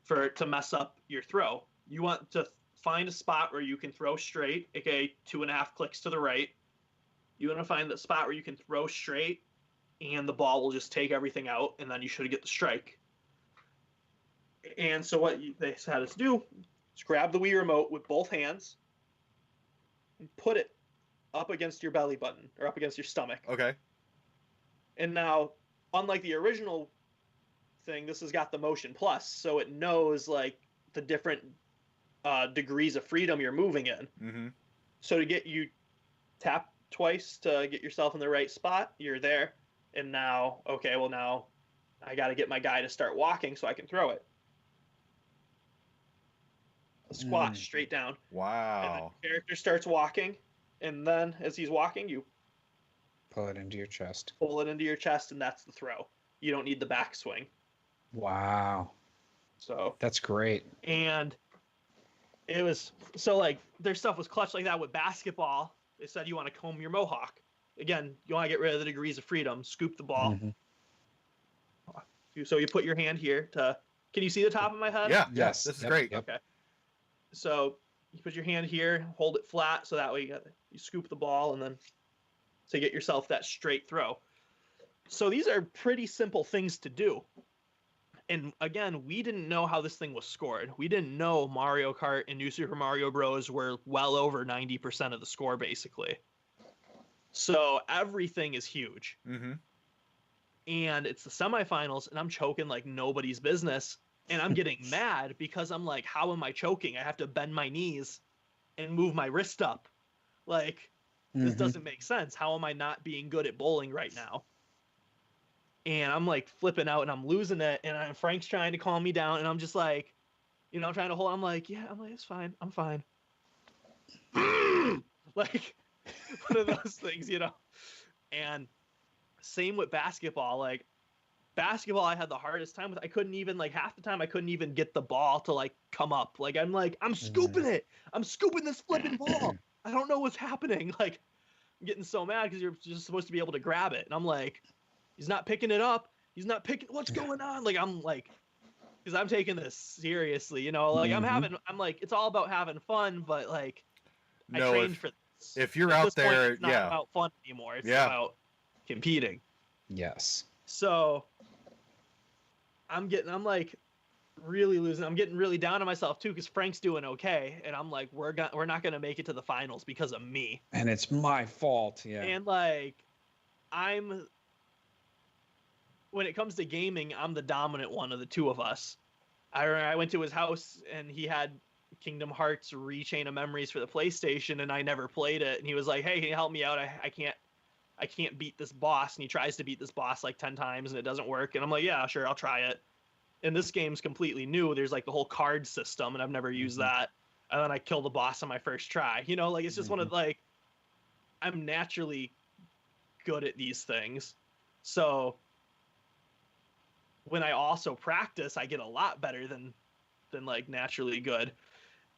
to mess up your throw. You want to find a spot where you can throw straight, aka 2.5 clicks to the right. You want to find the spot where you can throw straight, and the ball will just take everything out, and then you should get the strike. And so what they had us do is grab the Wii remote with both hands and put it up against your belly button, or up against your stomach. Okay. And now, unlike the original thing, this has got the motion plus, so it knows like the different degrees of freedom you're moving in. So you tap twice to get yourself in the right spot, you're there, and now I got to get my guy to start walking so I can throw it. Squat straight down. Wow. And the character starts walking, and then as he's walking, you pull it into your chest. Pull it into your chest, and that's the throw. You don't need the backswing. Wow. So that's great. And it was like their stuff was clutch like that with basketball. They said you want to comb your mohawk. Again, you want to get rid of the degrees of freedom. Scoop the ball. So you put your hand here to. Can you see the top of my head? Yeah. Yes. This is great. Yep. Okay. So you put your hand here, hold it flat, so that way you scoop the ball, and then to get yourself that straight throw. So these are pretty simple things to do. And again, we didn't know how this thing was scored. We didn't know Mario Kart and New Super Mario Bros. Were well over 90% of the score, basically. So everything is huge. And it's the semifinals, and I'm choking like nobody's business. And I'm getting mad because I'm like, how am I choking? I have to bend my knees and move my wrist up. Like, this doesn't make sense. How am I not being good at bowling right now? And I'm like flipping out, and I'm losing it. And Frank's trying to calm me down, and I'm just like, trying to hold. I'm like, it's fine. I'm fine. Like one of those things, And same with basketball. Like basketball, I had the hardest time with. I couldn't even half the time I couldn't even get the ball to come up. I'm scooping it. I'm scooping this flipping ball. I don't know what's happening. I'm getting so mad because you're just supposed to be able to grab it, and I'm like, he's not picking it up. He's not picking. What's going on? Because I'm taking this seriously. I'm like, it's all about having fun, but I trained for this. If you're out there, point, it's not about fun anymore. It's about competing. Yes. So I'm really losing. I'm getting really down on myself too, because Frank's doing okay, and I'm like, we're not gonna make it to the finals because of me. And it's my fault. Yeah. And when it comes to gaming, I'm the dominant one of the two of us. I went to his house, and he had Kingdom Hearts Rechain of Memories for the PlayStation, and I never played it. And he was like, hey, can you help me out? I can't beat this boss. And he tries to beat this boss 10 times, and it doesn't work. And I'm like, yeah, sure, I'll try it. And this game's completely new. There's the whole card system, and I've never used that. And then I kill the boss on my first try. It's just one of I'm naturally good at these things. So when I also practice, I get a lot better than like naturally good.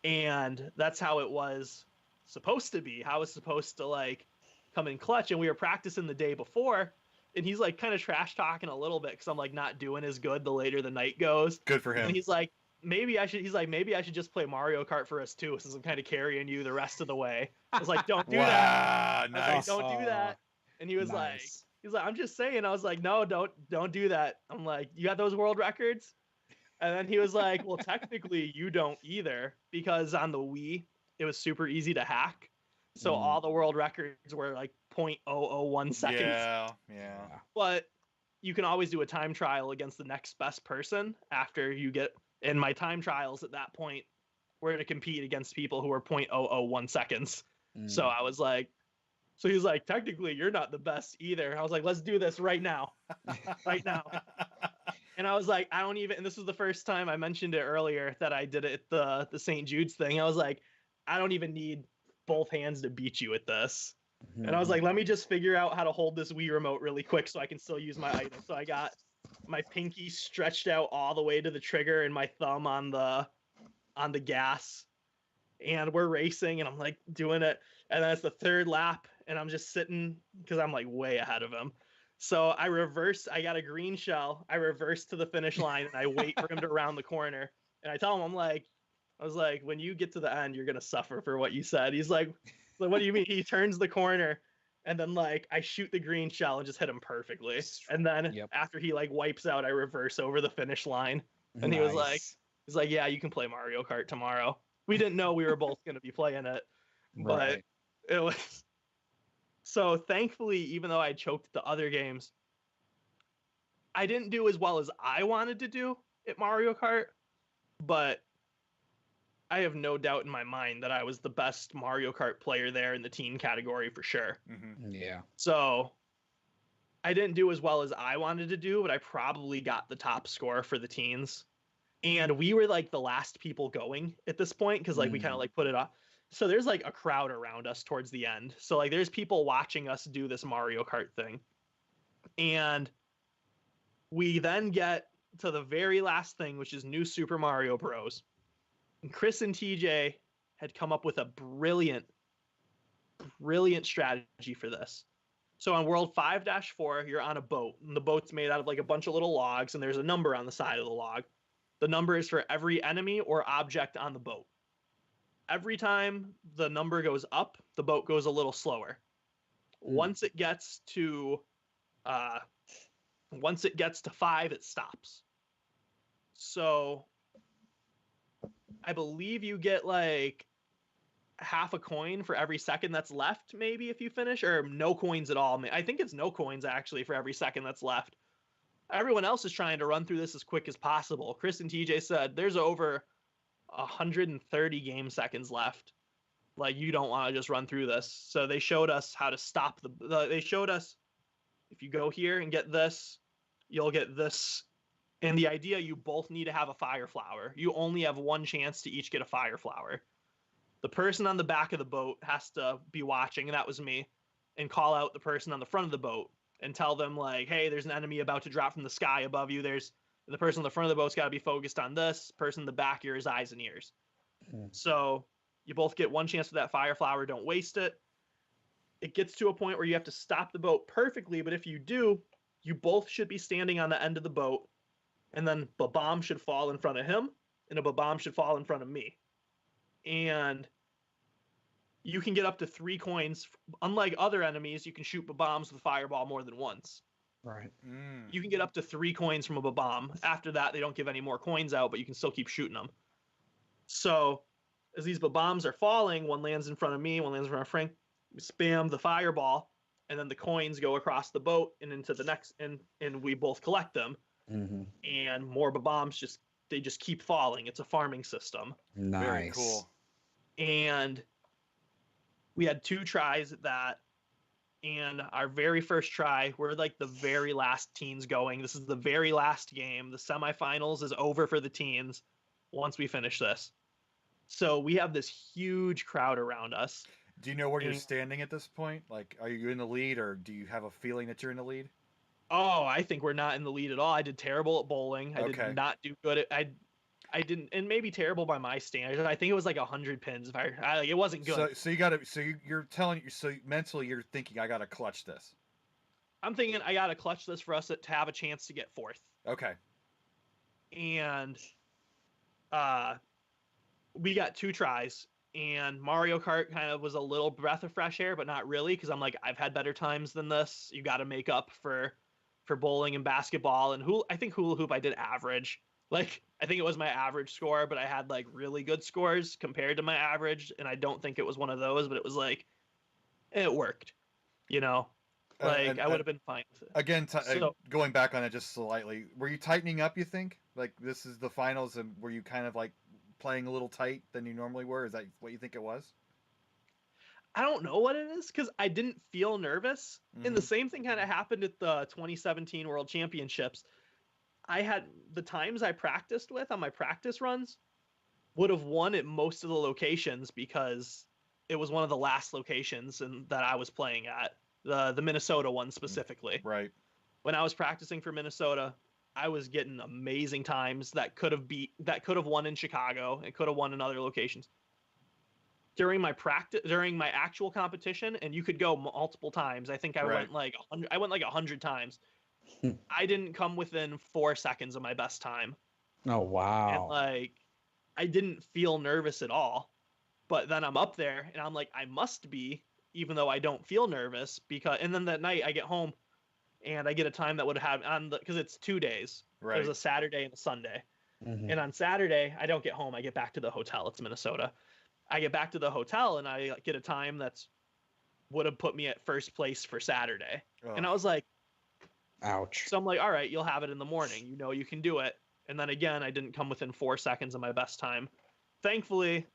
And that's how it was supposed to be. How I was supposed to like come in clutch. And we were practicing the day before, and he's like kind of trash talking a little bit because I'm like not doing as good the later the night goes. Good for him. And he's like, maybe I should just play Mario Kart for us too, since I'm kind of carrying you the rest of the way. I was like, don't do that. Nice. I was like, don't do that. And he was like, I'm just saying. I was like, no, don't do that. I'm like, you got those world records? And then he was like, well, technically you don't either, because on the Wii, it was super easy to hack. So all the world records were like 0.001 seconds. Yeah. But you can always do a time trial against the next best person after you get, and my time trials at that point were to compete against people who were 0.001 seconds. So I was like, so he's like, technically you're not the best either. I was like, let's do this right now. Right now. And I was like, I don't even, and this was the first time I mentioned it earlier that I did it at the St. Jude's thing. I was like, I don't even need both hands to beat you at this. And I was like, let me just figure out how to hold this Wii remote really quick so I can still use my item. So I got my pinky stretched out all the way to the trigger and my thumb on the gas. And we're racing and I'm like doing it. And then it's the third lap and I'm just sitting because I'm like way ahead of him. So I got a green shell. I reverse to the finish line and I wait for him to round the corner. And I tell him, I was like, when you get to the end, you're going to suffer for what you said. He's like, what do you mean? He turns the corner and then like I shoot the green shell and just hit him perfectly. And then after he like wipes out, I reverse over the finish line. And he's like, yeah, you can play Mario Kart tomorrow. We didn't know we were both going to be playing it, but it was. So thankfully, even though I choked the other games, I didn't do as well as I wanted to do at Mario Kart, but I have no doubt in my mind that I was the best Mario Kart player there in the teen category for sure. Yeah. So I didn't do as well as I wanted to do, but I probably got the top score for the teens. And we were like the last people going at this point because like we kind of like put it off. So there's like a crowd around us towards the end. So like there's people watching us do this Mario Kart thing. And we then get to the very last thing, which is New Super Mario Bros. And Chris and TJ had come up with a brilliant strategy for this. So on World 5-4, you're on a boat. And the boat's made out of like a bunch of little logs. And there's a number on the side of the log. The number is for every enemy or object on the boat. Every time the number goes up, the boat goes a little slower. Once it gets to 5, it stops. So I believe you get like half a coin for every second that's left, maybe if you finish, or no coins at all. I think it's no coins actually for every second that's left. Everyone else is trying to run through this as quick as possible. Chris and TJ said there's over 130 game seconds left. Like, you don't want to just run through this. So they showed us how to stop they showed us, if you go here and get this, you'll get this. And the idea, you both need to have a fire flower. You only have one chance to each get a fire flower. The person on the back of the boat has to be watching, and that was me, and call out the person on the front of the boat and tell them like, hey, there's an enemy about to drop from the sky above you. The person on the front of the boat's got to be focused on this. Person in the back, your eyes and ears. So you both get one chance for that fire flower. Don't waste it. It gets to a point where you have to stop the boat perfectly, but if you do, you both should be standing on the end of the boat, and then a bomb should fall in front of him, and a bomb should fall in front of me. And you can get up to 3 coins. Unlike other enemies, you can shoot bombs with a fireball more than once. Right. You can get up to 3 coins from a bomb. After that, they don't give any more coins out, but you can still keep shooting them. So as these bombs are falling, one lands in front of me, one lands in front of Frank. We spam the fireball, and then the coins go across the boat and into the next, and we both collect them. And more bombs just keep falling. It's a farming system. Nice. Very cool. And we had 2 tries at that. And our very first try, we're like the very last teens going. This is the very last game. The semifinals is over for the teens once we finish this. So we have this huge crowd around us. Do you know where you're standing at this point? Like, are you in the lead, or do you have a feeling that you're in the lead? Oh, I think we're not in the lead at all. I did terrible at bowling. I did not do good at I didn't, and maybe terrible by my standards. I think it was like 100 pins. If it wasn't good. So you got to. So you're telling. So mentally, you're thinking, I got to clutch this. I'm thinking I got to clutch this for us to have a chance to get fourth. Okay. And we got 2 tries, and Mario Kart kind of was a little breath of fresh air, but not really, because I'm like, I've had better times than this. You got to make up for bowling and basketball. And I think hula hoop I did average. Like, I think it was my average score, but I had like really good scores compared to my average, and I don't think it was one of those, but it was like, it worked, you know. Like, I would have been fine with it. Again, going back on it just slightly, were you tightening up, you think? Like, this is the finals, and were you kind of like playing a little tight than you normally were? Is that what you think it was? I don't know what it is, because I didn't feel nervous. And the same thing kind of happened at the 2017 World Championships. I had the times I practiced with on my practice runs would have won at most of the locations, because it was one of the last locations that I was playing at. The Minnesota one specifically. Right. When I was practicing for Minnesota, I was getting amazing times that could have won in Chicago and could have won in other locations. During my actual competition, and you could go multiple times. I think I went like 100 times. I didn't come within 4 seconds of my best time. Oh wow. And like, I didn't feel nervous at all. But then I'm up there and I'm like, I must be, even though I don't feel nervous, and then that night I get home and I get a time that would have because it's 2 days. Right. There's a Saturday and a Sunday. And on Saturday, I don't get home. I get back to the hotel. It's Minnesota. I get back to the hotel and I get a time that's would have put me at first place for Saturday. Oh. And I was like, ouch. So I'm like, all right, you'll have it in the morning. You know, you can do it. And then again, I didn't come within 4 seconds of my best time. Thankfully,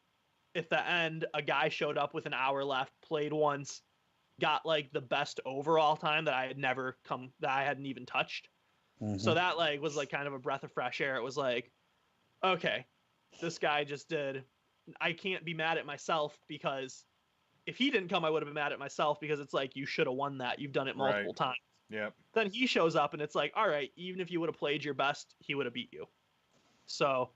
at the end, a guy showed up with an hour left, played once, got like the best overall time that I hadn't even touched. So that like was like kind of a breath of fresh air. It was like, okay, this guy just did. I can't be mad at myself, because if he didn't come, I would have been mad at myself, because it's like, you should have won that. You've done it multiple times. Yep. Then he shows up and it's like, all right, even if you would have played your best, he would have beat you. So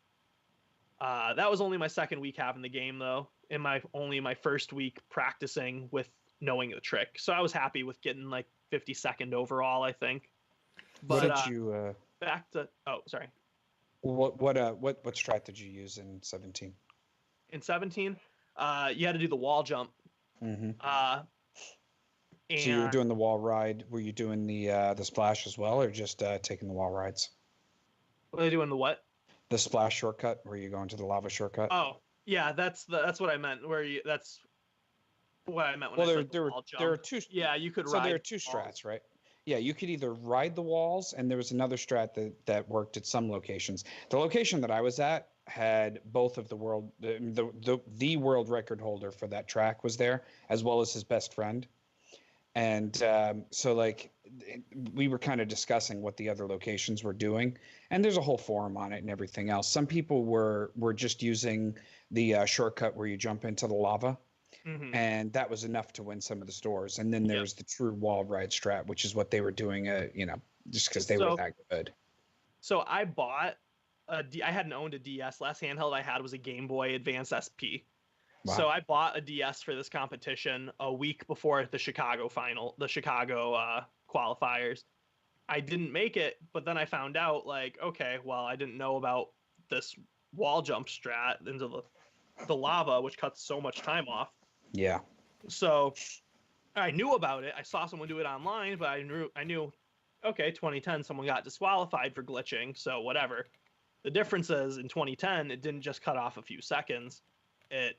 that was only my second week having the game, though, and only my first week practicing with knowing the trick. So I was happy with getting like 52nd overall, I think. But what did you back to sorry. What strat did you use in 17? In 17, you had to do the wall jump. So you were doing the wall ride. Were you doing the splash as well, or just taking the wall rides? Were they doing the what? The splash shortcut, where you go into the lava shortcut. Oh, yeah, that's what I meant. That's what I meant when I said the wall jump. There are two. Yeah, you could ride. So there are two strats, right? Yeah, you could either ride the walls, and there was another strat that worked at some locations. The location that I was at had both of the world record holder for that track was there, as well as his best friend. And so like we were kind of discussing what the other locations were doing, and there's a whole forum on it and everything else. Some people were just using the shortcut where you jump into the lava, and that was enough to win some of the stores. And then there's the true wall ride strat, which is what they were doing, just because they were that good. So I bought I hadn't owned a DS. Last handheld I had was a Game Boy Advance SP. Wow. So I bought a DS for this competition a week before the Chicago qualifiers. I didn't make it, but then I found out, like, okay, well, I didn't know about this wall jump strat into the lava, which cuts so much time off. Yeah. So I knew about it. I saw someone do it online, but I knew, okay, 2010, someone got disqualified for glitching, so whatever. The difference is, in 2010, it didn't just cut off a few seconds. It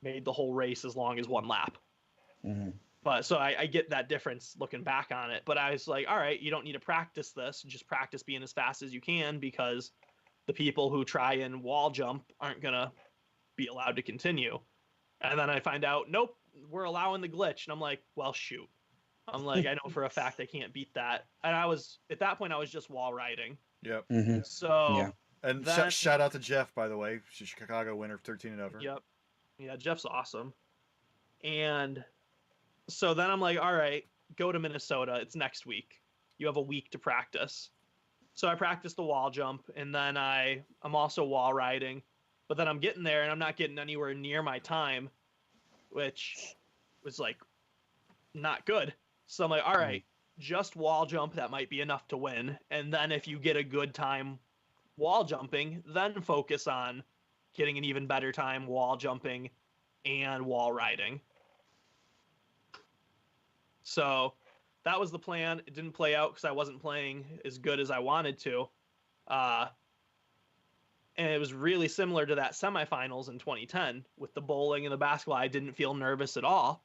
made the whole race as long as one lap. But so I get that difference looking back on it. But I was like, all right, you don't need to practice this. Just practice being as fast as you can, because the people who try and wall jump aren't going to be allowed to continue. And then I find out, nope, we're allowing the glitch. And I'm like, well, shoot. I'm like, I know for a fact I can't beat that. And at that point, I was just wall riding. Yep. So. Yeah. And shout out to Jeff, by the way, Chicago winner, 13 and over. Yep. Yeah, Jeff's awesome. And so then I'm like, all right, go to Minnesota. It's next week. You have a week to practice. So I practiced the wall jump, and then I'm also wall riding. But then I'm getting there, and I'm not getting anywhere near my time, which was like not good. So I'm like, all right, just wall jump. That might be enough to win. And then if you get a good time wall jumping, then focus on getting an even better time wall jumping and wall riding. So that was the plan. It didn't play out because I wasn't playing as good as I wanted to. And it was really similar to that semifinals in 2010 with the bowling and the basketball. I didn't feel nervous at all.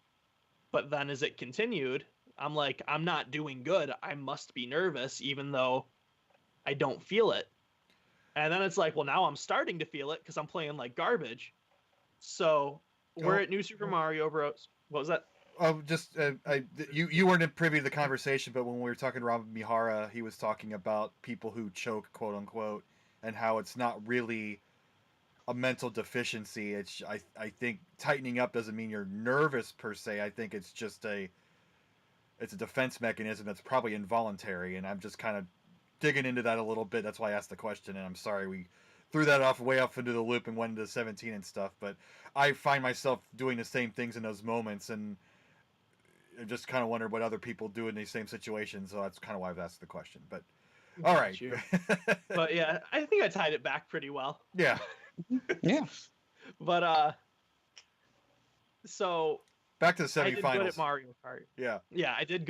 But then as it continued, I'm like, I'm not doing good. I must be nervous, even though I don't feel it. And then it's like, well, now I'm starting to feel it because I'm playing like garbage. So we're at New Super Mario Bros. What was that? Oh, just you weren't privy to the conversation, but when we were talking to Rob Mihara, he was talking about people who choke, quote unquote, and how it's not really a mental deficiency. It's I think tightening up doesn't mean you're nervous per se. I think it's just it's a defense mechanism that's probably involuntary, and I'm just kind of digging into that a little bit. That's why I asked the question, and I'm sorry we threw that way off into the loop and went into 17 and stuff. But I find myself doing the same things in those moments, and I just kind of wonder what other people do in these same situations. So that's kind of why I've asked the question. But all right. But yeah, I think I tied it back pretty well. Yeah. Yeah. But so back to the semifinals. I did good at Mario Kart. Yeah. Yeah, I did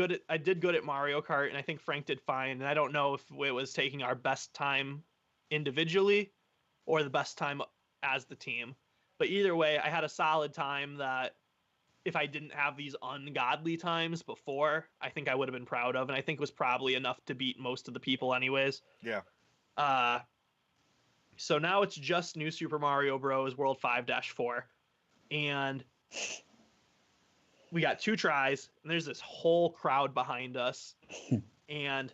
good at Mario Kart, and I think Frank did fine. And I don't know if it was taking our best time individually or the best time as the team. But either way, I had a solid time that if I didn't have these ungodly times before, I think I would have been proud of, and I think it was probably enough to beat most of the people anyways. Yeah. So now it's just New Super Mario Bros. World 5-4, and we got 2 tries, and there's this whole crowd behind us. And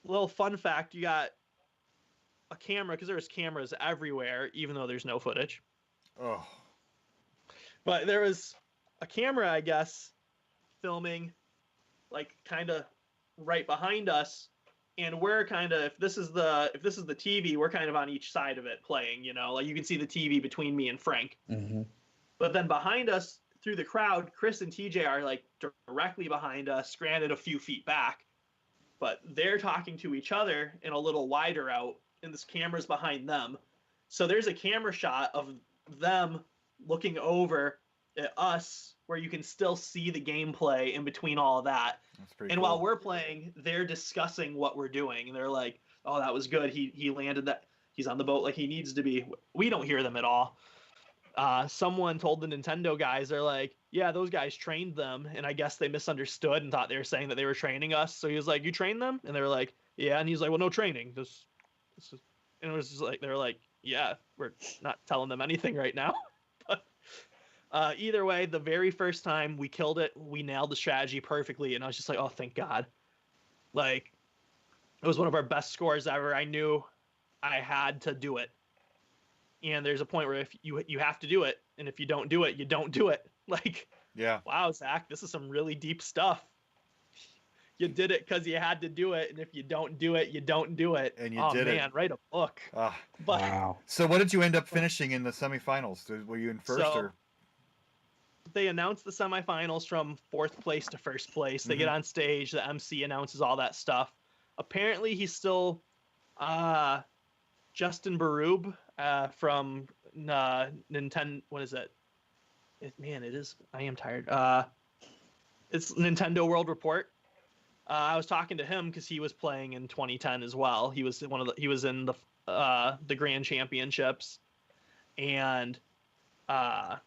little fun fact, you got a camera, because there's cameras everywhere, even though there's no footage. Oh. But there was a camera, I guess, filming, like, kind of right behind us, and we're kind of, if this is the TV, we're kind of on each side of it playing, you know, like you can see the TV between me and Frank. Mm-hmm. But then behind us, through the crowd, Chris and TJ are like directly behind us, granted a few feet back, but they're talking to each other in a little wider out, and this camera's behind them. So there's a camera shot of them looking over at us where you can still see the gameplay in between all of that. That's pretty and cool. While we're playing, they're discussing what we're doing, and they're like, oh, that was good. He landed that. He's on the boat like he needs to be. We don't hear them at all. Someone told the Nintendo guys, they're like, yeah, those guys trained them, and I guess they misunderstood and thought they were saying that they were training us. So he was like, you trained them? And they were like, yeah. And he's like, well, no training. And it was just like, they were like, yeah, we're not telling them anything right now. But either way, the very first time we killed it, we nailed the strategy perfectly, and I was just like, oh, thank God. Like, it was one of our best scores ever. I knew I had to do it. And there's a point where if you have to do it, and if you don't do it, you don't do it. Like, yeah. Wow, Zach, this is some really deep stuff. You did it because you had to do it, and if you don't do it, you don't do it. And you did it. Oh man, write a book. But, wow. So what did you end up finishing in the semifinals? Were you in first or? They announced the semifinals from 4th place to 1st place. They get on stage. The MC announces all that stuff. Apparently, he's still Justin Barub from Nintendo. What is it? Man, it is. I am tired. It's Nintendo World Report. I was talking to him because he was playing in 2010 as well. He was He was in the Grand Championships, and I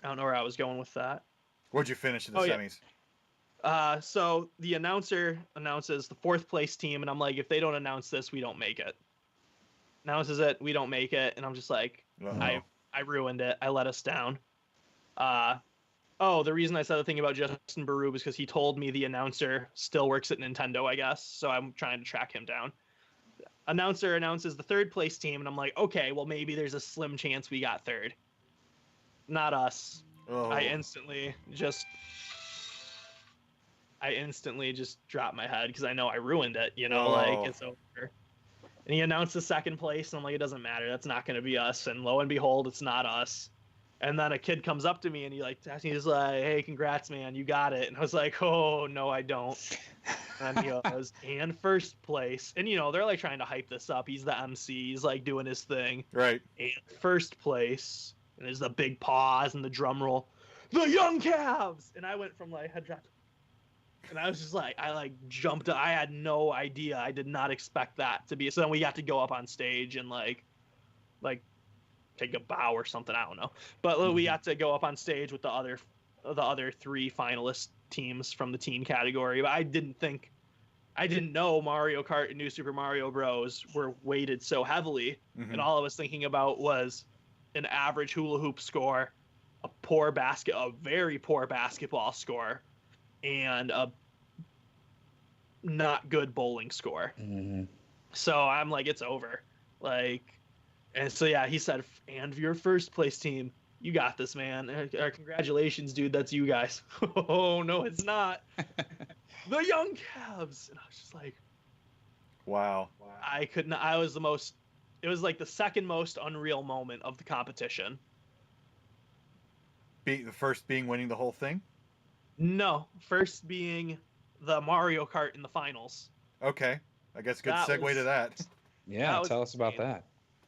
don't know where I was going with that. Where'd you finish in the semis? Yeah. So the announcer announces the 4th place team, and I'm like, if they don't announce this, we don't make it. Announces it, we don't make it, and I'm just like, I ruined it. I let us down. The reason I said the thing about Justin Barub is because he told me the announcer still works at Nintendo, I guess. So I'm trying to track him down. Announcer announces the 3rd place team, and I'm like, okay, well, maybe there's a slim chance we got 3rd. Not us. Oh. I instantly just dropped my head because I know I ruined it. Like it's over. And he announced the second place, and I'm like, it doesn't matter. That's not going to be us. And lo and behold, it's not us. And then a kid comes up to me and he like asks me, he's like, "Hey, congrats, man, you got it." And I was like, "Oh no, I don't." And he goes, "And first place." And they're like trying to hype this up. He's the MC. He's like doing his thing. Right. And first place. And there's the big pause and the drum roll. The Young Cavs. And I went from like head drop. And I was just like, I like jumped. I had no idea. I did not expect that to be. So then we got to go up on stage and like take a bow or something. I don't know. But we got to go up on stage with the other 3 finalist teams from the teen category. But I didn't know Mario Kart and New Super Mario Bros. Were weighted so heavily. And all I was thinking about was an average hula hoop score, a very poor basketball score, and a not good bowling score. So I'm like, it's over. And so yeah, he said, "And your first place team, you got this, man. Congratulations, dude. That's you guys." Oh no, it's not. The Young Cavs. And I was just like, wow. I couldn't. I was it was like the second most unreal moment of the competition. The first being winning the whole thing? No, first being the Mario Kart in the finals. Okay, I guess good segue to that. Yeah, tell us about that.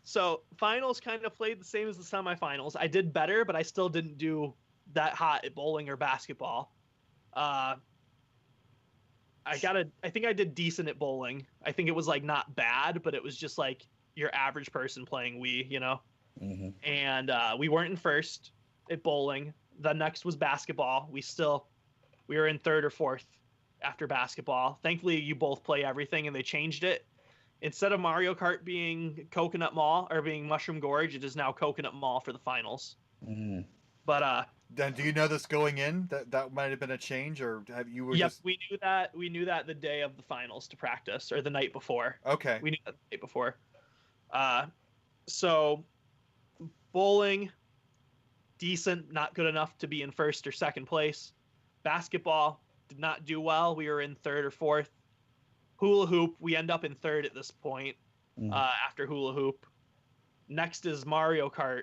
So finals kind of played the same as the semifinals. I did better, but I still didn't do that hot at bowling or basketball. I think I did decent at bowling. I think it was like not bad, but it was just like your average person playing Wii, And we weren't in first at bowling. The next was basketball. We were in third or fourth after basketball. Thankfully, you both play everything, and they changed it. Instead of Mario Kart being Coconut Mall or being Mushroom Gorge, it is now Coconut Mall for the finals. But then, do you know this going in that might have been a change, or have you? Yep, we knew that. We knew that the day of the finals to practice, or the night before. Okay. We knew that the night before. So bowling, decent, not good enough to be in first or second place. Basketball did not do well. We were in third or fourth. Hula hoop, we end up in third at this point after hula hoop. Next is Mario Kart,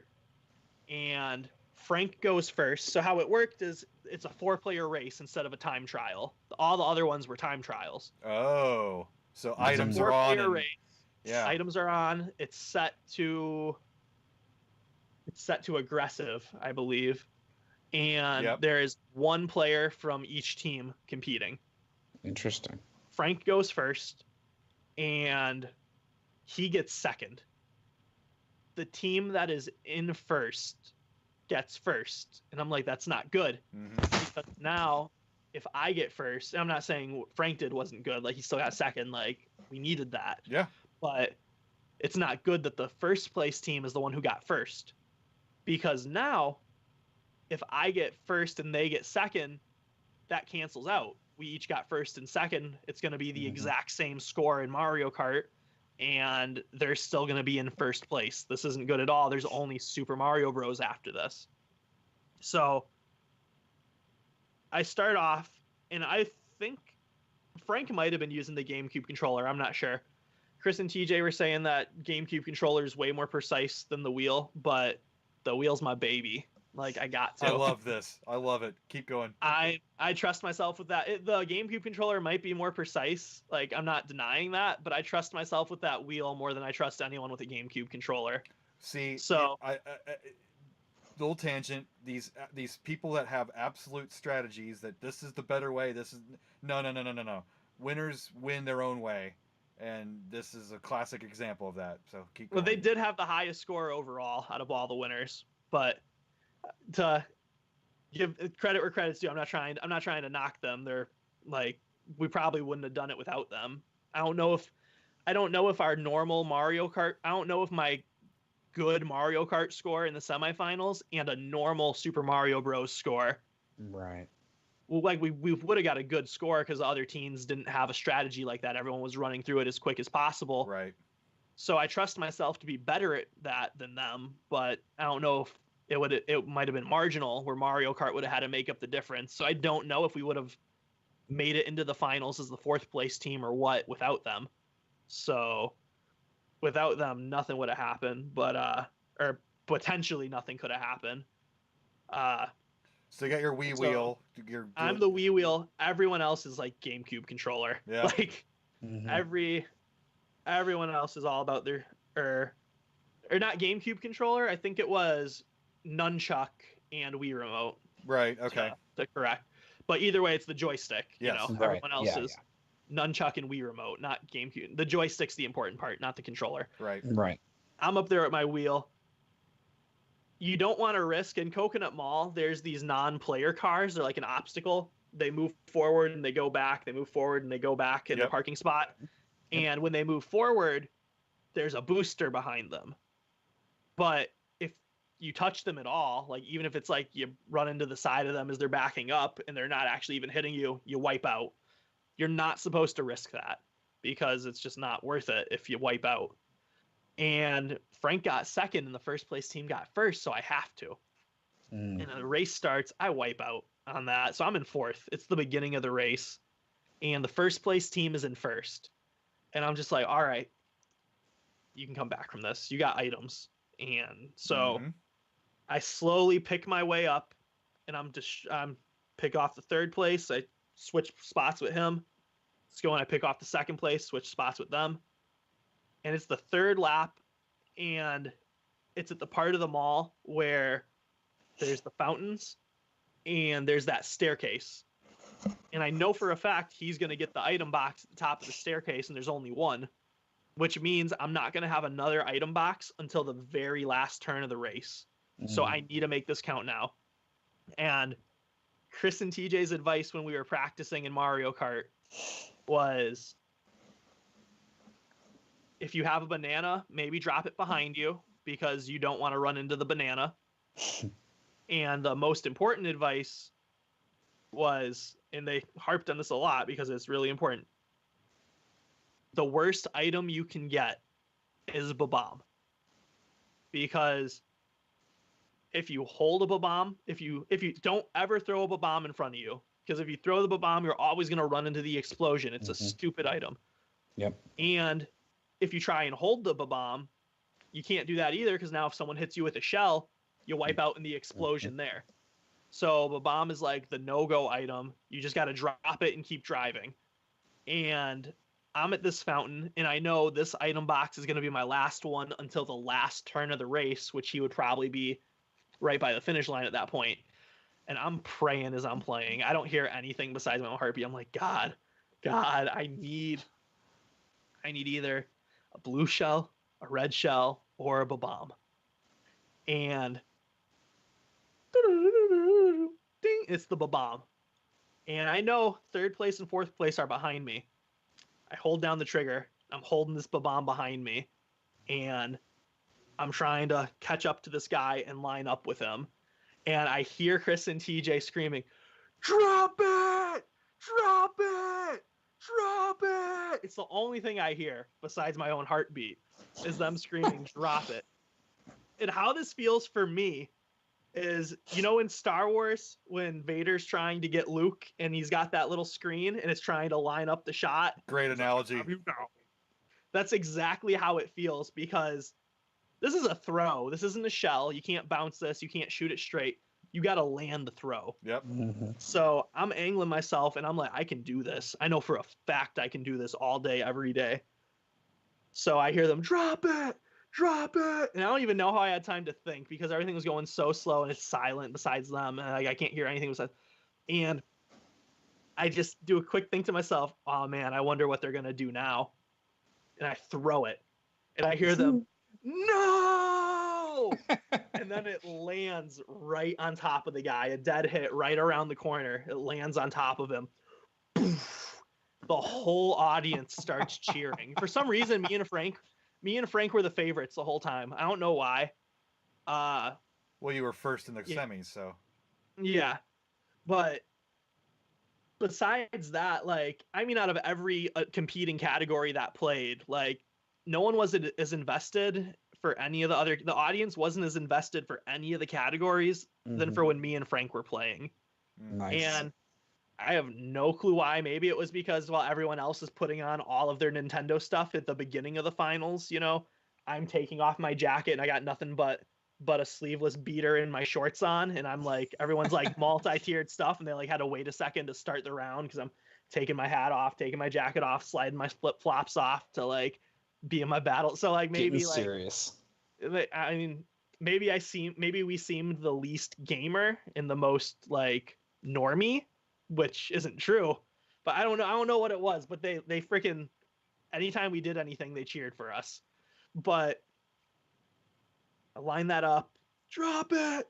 and Frank goes first. So how it worked is it's a 4-player race instead of a time trial. All the other ones were time trials. Oh, so items are on. Race. Yeah, items are on. It's set to aggressive, I believe, and there is 1 player from each team competing. Interesting. Frank goes first, and he gets second. The team that is in first gets first. And I'm like, that's not good. Because now, if I get first, and I'm not saying what Frank did wasn't good. Like, he still got second. Like, we needed that. Yeah. But it's not good that the first place team is the one who got first. Because now, if I get first and they get second, that cancels out. We each got first and second. It's going to be the exact same score in Mario Kart, and they're still going to be in first place. This isn't good at all. There's only Super Mario Bros. After this. So I start off, and I think Frank might have been using the GameCube controller. I'm not sure. Chris and TJ were saying that GameCube controller is way more precise than the wheel, but the wheel's my baby. Like, I got to. I love this. I love it. Keep going. I trust myself with that. The GameCube controller might be more precise. Like, I'm not denying that, but I trust myself with that wheel more than I trust anyone with a GameCube controller. See, so I little tangent. These people that have absolute strategies that this is the better way. This is no. Winners win their own way, and this is a classic example of that. So keep going. Well, they did have the highest score overall out of all the winners, but to give credit where credit's due, I'm not trying to knock them. They're like, we probably wouldn't have done it without them. I don't know if our normal Mario Kart, I don't know if my good Mario Kart score in the semifinals and a normal Super Mario Bros. Score. Right. Well, like we would have got a good score because the other teams didn't have a strategy like that. Everyone was running through it as quick as possible. Right. So I trust myself to be better at that than them, but I don't know it might have been marginal, where Mario Kart would have had to make up the difference. So I don't know if we would have made it into the finals as the 4th place team or what without them. So without them, nothing would have happened, but or potentially nothing could have happened. So you got your Wii wheel. I'm the Wii wheel. Everyone else is like GameCube controller. Yeah. Like everyone else is all about their or not GameCube controller. I think it was nunchuck and Wii remote. Right. Okay. To correct. But either way, it's the joystick. Yes. You know, right. Everyone else is nunchuck and Wii remote, not GameCube. The joystick's the important part, not the controller. Right. I'm up there at my wheel. You don't want to risk. In Coconut Mall, there's these non-player cars. They're like an obstacle. They move forward and they go back. They move forward and they go back in the parking spot. And when they move forward, there's a booster behind them. But if you touch them at all, like even if it's like you run into the side of them as they're backing up and they're not actually even hitting you, you wipe out. You're not supposed to risk that because it's just not worth it if you wipe out. And Frank got second and the 1st place team got first, so I have to. And the race starts, I wipe out on that. So I'm in 4th. It's the beginning of the race. And the 1st place team is in 1st. And I'm just like, all right, you can come back from this. You got items. And so I slowly pick my way up and I'm pick off the 3rd place. I switch spots with him. Let's go and I pick off the 2nd place, switch spots with them. And it's the 3rd lap, and it's at the part of the mall where there's the fountains and there's that staircase. And I know for a fact he's going to get the item box at the top of the staircase, and there's only one, which means I'm not going to have another item box until the very last turn of the race. So I need to make this count now. And Chris and TJ's advice when we were practicing in Mario Kart was, if you have a banana, maybe drop it behind you because you don't want to run into the banana. And the most important advice was, and they harped on this a lot because it's really important, the worst item you can get is a bomb. Because if you hold a bomb, if you don't ever throw a bomb in front of you, because if you throw the bomb, you're always going to run into the explosion. It's a stupid item. Yep. And if you try and hold the bomb, you can't do that either, because now if someone hits you with a shell, you wipe out in the explosion there. So the bomb is like the no-go item. You just got to drop it and keep driving. And I'm at this fountain, and I know this item box is going to be my last one until the last turn of the race, which he would probably be right by the finish line at that point. And I'm praying as I'm playing. I don't hear anything besides my own heartbeat. I'm like, God, I need either a blue shell, a red shell, or a bomb. And ding, it's the bomb. And I know 3rd place and 4th place are behind me. I hold down the trigger. I'm holding this bomb behind me. And I'm trying to catch up to this guy and line up with him. And I hear Chris and TJ screaming, "Drop it! Drop it! Drop it!" It's the only thing I hear besides my own heartbeat is them screaming, "Drop it." And how this feels for me is, you know, in Star Wars, when Vader's trying to get Luke and he's got that little screen and it's trying to line up the shot. Great analogy. That's exactly how it feels, because this is a throw. This isn't a shell. You can't bounce this. You can't shoot it straight. You got to land the throw. Yep. So I'm angling myself, and I'm like, I can do this. I know for a fact I can do this all day, every day. So I hear them, "Drop it! Drop it!" And I don't even know how I had time to think, because everything was going so slow and it's silent besides them. And I can't hear anything besides. And I just do a quick thing to myself. Oh, man, I wonder what they're going to do now. And I throw it. And I hear them, "No!" And then it lands right on top of the guy. A dead hit right around the corner. It lands on top of him. Poof. The whole audience starts cheering. For some reason, me and Frank were the favorites the whole time. I don't know why. Well, you were first in the semis, so. Yeah. But besides that, like, I mean, out of every competing category that played, like, no one was as invested for any of the audience wasn't as invested for any of the categories than for when me and Frank were playing. Nice. And I have no clue why. Maybe it was because while everyone else is putting on all of their Nintendo stuff at the beginning of the finals, you know, I'm taking off my jacket and I got nothing but a sleeveless beater and my shorts on, and I'm like, everyone's like multi-tiered stuff, and they like had to wait a second to start the round because I'm taking my hat off, taking my jacket off, sliding my flip-flops off to like be in my battle. So like maybe Getting serious. I mean, maybe we seemed the least gamer and the most like normie, which isn't true, but I don't know what it was, but they freaking, anytime we did anything, they cheered for us. But I line that up, drop it,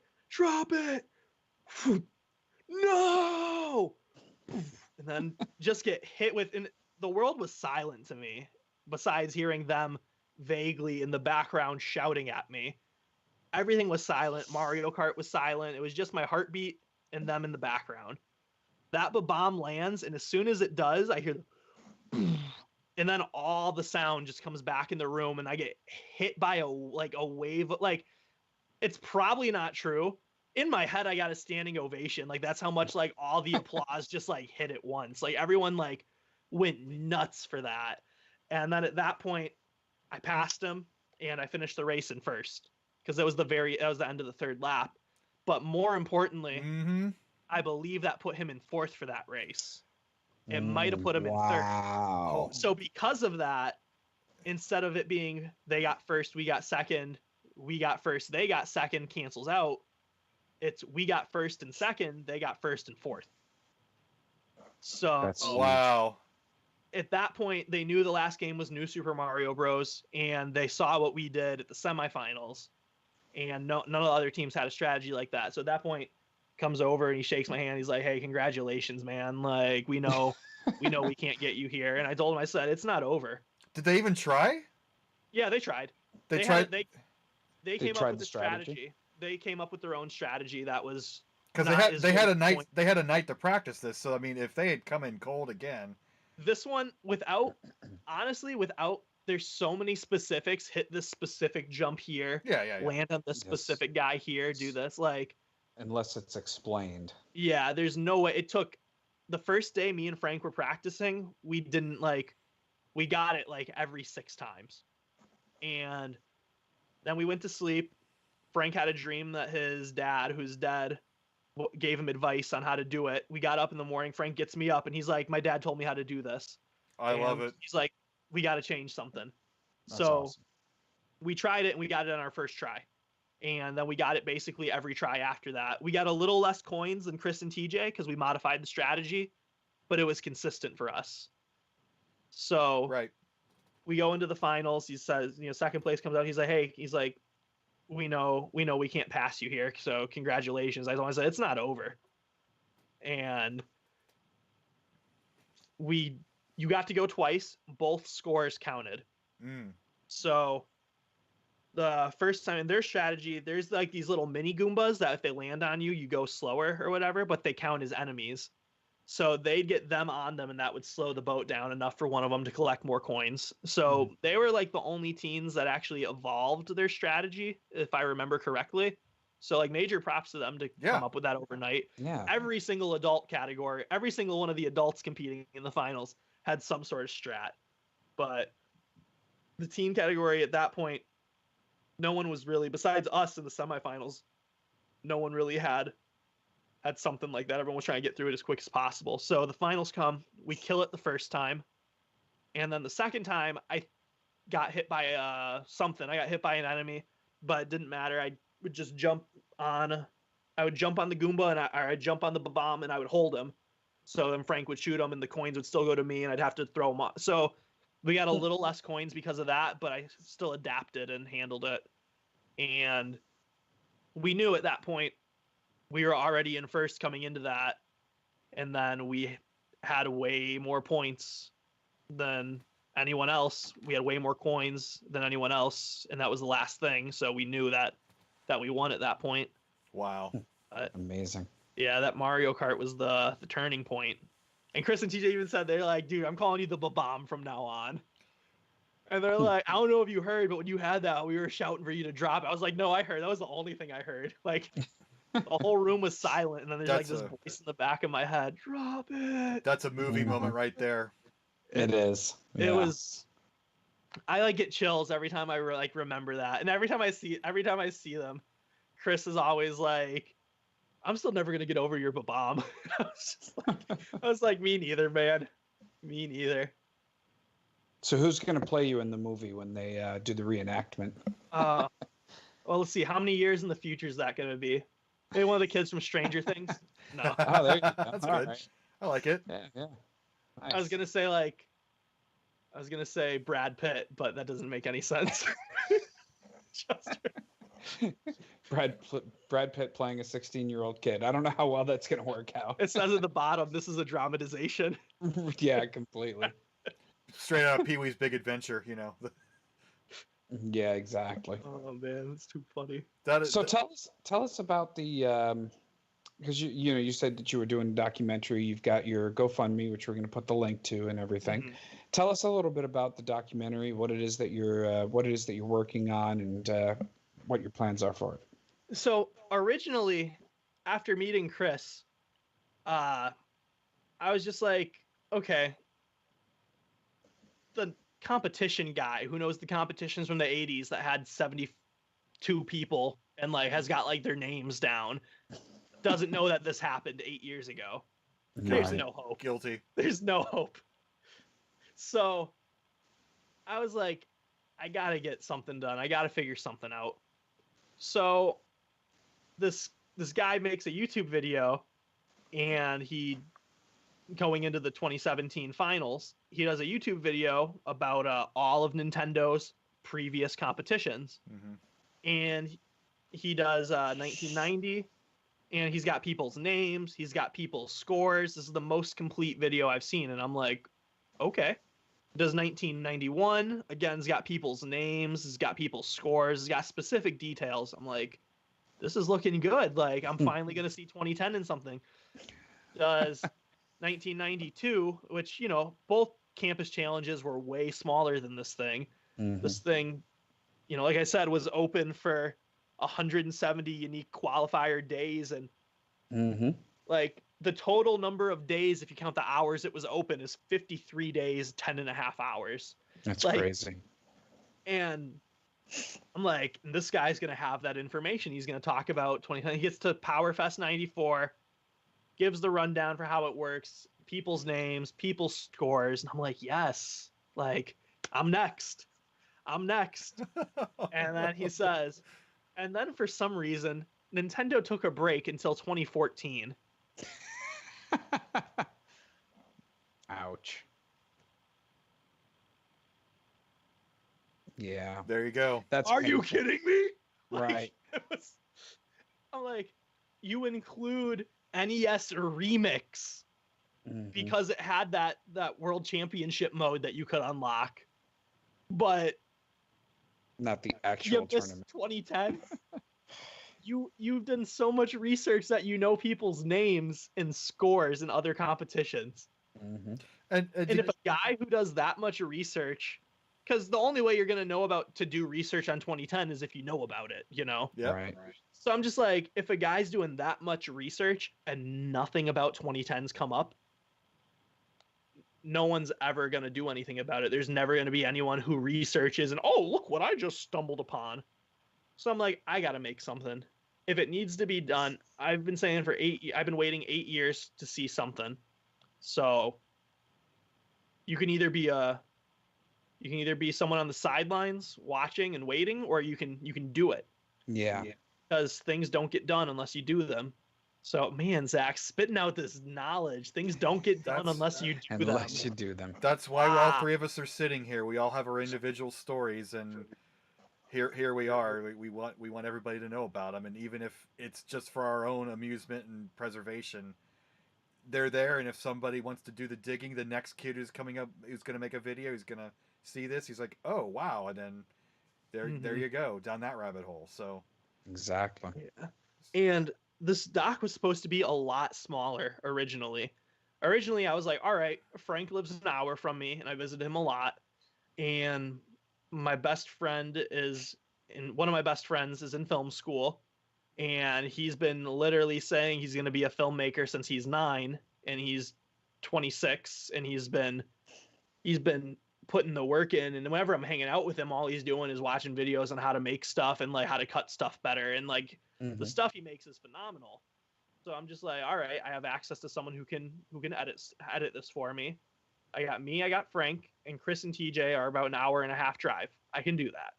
no, and then just get hit with, and the world was silent to me, besides hearing them vaguely in the background shouting at me. Everything was silent. Mario Kart was silent. It was just my heartbeat and them in the background. That bomb lands, and as soon as it does, I hear the and then all the sound just comes back in the room, and I get hit by a wave. Like, it's probably not true. In my head, I got a standing ovation. Like, that's how much like all the applause just like hit at once. Like, everyone like went nuts for that. And then at that point, I passed him and I finished the race in first because that was the end of the third lap. But more importantly, I believe that put him in fourth for that race. It might have put him in third. Wow. So because of that, instead of it being they got first, we got second, we got first, they got second, cancels out. It's we got first and second, they got first and fourth. So That's wow. At that point, they knew the last game was New Super Mario Bros. And they saw what we did at the semifinals. And none of the other teams had a strategy like that. So at that point, comes over and he shakes my hand. He's like, "Hey, congratulations, man. Like, we know we can't get you here." And I told him, I said, "It's not over." Did they even try? Yeah, they tried. They tried. They came up with the strategy. They came up with their own strategy that was because they had a night to practice this. So I mean, if they had come in cold again, this one without there's so many specifics. Hit this specific jump here. Yeah. Land on this specific guy here. Do this like. Unless it's explained. Yeah, there's no way. It took the first day me and Frank were practicing. We got it like every 6 times. And then we went to sleep. Frank had a dream that his dad, who's dead, gave him advice on how to do it. We got up in the morning. Frank gets me up and he's like, "My dad told me how to do this." I love it. He's like, "We got to change something." That's so awesome. We tried it and we got it on our first try. And then we got it basically every try after that. We got a little less coins than Chris and TJ because we modified the strategy, but it was consistent for us. So right. We go into the finals. He says, second place comes out. He's like, "Hey," he's like, we know we can't pass you here. So congratulations." I said, "It's not over." And you got to go twice. Both scores counted. So the first time in their strategy, there's like these little mini Goombas that if they land on you, you go slower or whatever, but they count as enemies. So they'd get them on them and that would slow the boat down enough for one of them to collect more coins. So they were like the only teams that actually evolved their strategy, if I remember correctly. So like major props to them to come up with that overnight. Yeah. Every single adult category, every single one of the adults competing in the finals had some sort of strat. But the teen category at that point, no one was really, besides us in the semifinals, no one really had something like that. Everyone was trying to get through it as quick as possible. So the finals come, we kill it the first time. And then the second time I got hit by something. I got hit by an enemy, but it didn't matter. I would just jump on the Goomba and I'd jump on the bomb and I would hold him. So then Frank would shoot him and the coins would still go to me and I'd have to throw them off. So we got a little less coins because of that, but I still adapted and handled it. And we knew at that point we were already in first coming into that. And then we had way more points than anyone else. We had way more coins than anyone else. And that was the last thing. So we knew that we won at that point. Wow. Amazing. Yeah, that Mario Kart was the turning point. And Chris and TJ even said, they're like, "Dude, I'm calling you the Bomb from now on." And they're like, I don't know if you heard, but when you had that, we were shouting for you to drop it. I was like, no, I heard. That was the only thing I heard. Like, the whole room was silent, and then there's like this voice in the back of my head, drop it. That's a movie moment right there. It is. Yeah. It was. I like get chills every time I remember that, and every time I see them, Chris is always like, I'm still never gonna get over your bomb. I was like, me neither, man. Me neither. So who's going to play you in the movie when they do the reenactment? Well, let's see. How many years in the future is that going to be? Maybe one of the kids from Stranger Things? No. Oh, there you go. That's All good. right. I like it. Yeah. Nice. I was going to say Brad Pitt, but that doesn't make any sense. Brad Pitt playing a 16-year-old kid. I don't know how well that's going to work out. It says at the bottom, this is a dramatization. Yeah, completely. Straight out of Pee-wee's Big Adventure, Yeah, exactly. Oh man, it's too funny. So tell us about the because you said that you were doing a documentary. You've got your GoFundMe, which we're going to put the link to and everything. Mm-hmm. Tell us a little bit about the documentary, what it is that you're working on, and what your plans are for it. So originally, after meeting Chris, I was just like, okay, the competition guy who knows the competitions from the 80s that had 72 people and like has got like their names down doesn't know that this happened 8 years ago. There's no hope. Guilty. There's no hope. So I was like, I gotta get something done. I gotta figure something out. So this guy makes a YouTube video, and he, going into the 2017 finals, he does a YouTube video about all of Nintendo's previous competitions. Mm-hmm. And he does 1990, and he's got people's names, he's got people's scores. This is the most complete video I've seen, and I'm like, okay. Does 1991, again, he's got people's names, he's got people's scores, he's got specific details. I'm like, this is looking good. Like, I'm finally going to see 2010 in something. Does 1992, which, both campus challenges were way smaller than this thing. Mm-hmm. This thing, like I said, was open for 170 unique qualifier days. And mm-hmm. like the total number of days, if you count the hours it was open, is 53 days, 10 and a half hours. That's crazy. And I'm like, this guy's going to have that information. He's going to talk about 2010. He gets to Powerfest 94, gives the rundown for how it works, people's names, people's scores. And I'm like, yes, like, I'm next. And then he says, and then for some reason, Nintendo took a break until 2014. Ouch. Yeah. There you go. Are you kidding me? Right. I'm like, you include NES Remix mm-hmm. because it had that World Championship mode that you could unlock, but not the actual tournament. 2010. You've done so much research that you know people's names and scores in other competitions. Mm-hmm. And if a guy who does that much research, because the only way you're going to know to do research on 2010 is if you know about it, Yeah. Right. So I'm just like, if a guy's doing that much research and nothing about 2010's come up, no one's ever going to do anything about it. There's never going to be anyone who researches and, oh, look what I just stumbled upon. So I'm like, I got to make something. If it needs to be done, I've been saying I've been waiting 8 years to see something. So you can either be someone on the sidelines watching and waiting, or you can do it. Yeah. Because things don't get done unless you do them. So, man, Zach, spitting out this knowledge. Things don't get done unless you do them. That's why all three of us are sitting here. We all have our individual stories, and here we are. We want everybody to know about them, and even if it's just for our own amusement and preservation, they're there. And if somebody wants to do the digging, the next kid who's coming up, who's going to make a video, who's going to see this, he's like, oh wow, and then there you go down that rabbit hole. So exactly. Yeah. And this doc was supposed to be a lot smaller originally. I was like, all right, Frank lives an hour from me, and I visited him a lot, and my best friend is one of my best friends is in film school, and he's been literally saying he's going to be a filmmaker since he's 9, and he's 26, and he's been putting the work in. And whenever I'm hanging out with him, all he's doing is watching videos on how to make stuff and like how to cut stuff better, and like the stuff he makes is phenomenal. So I'm just like, all right, I have access to someone who can edit this for me. I got Frank, and Chris and TJ are about an hour and a half drive. I can do that.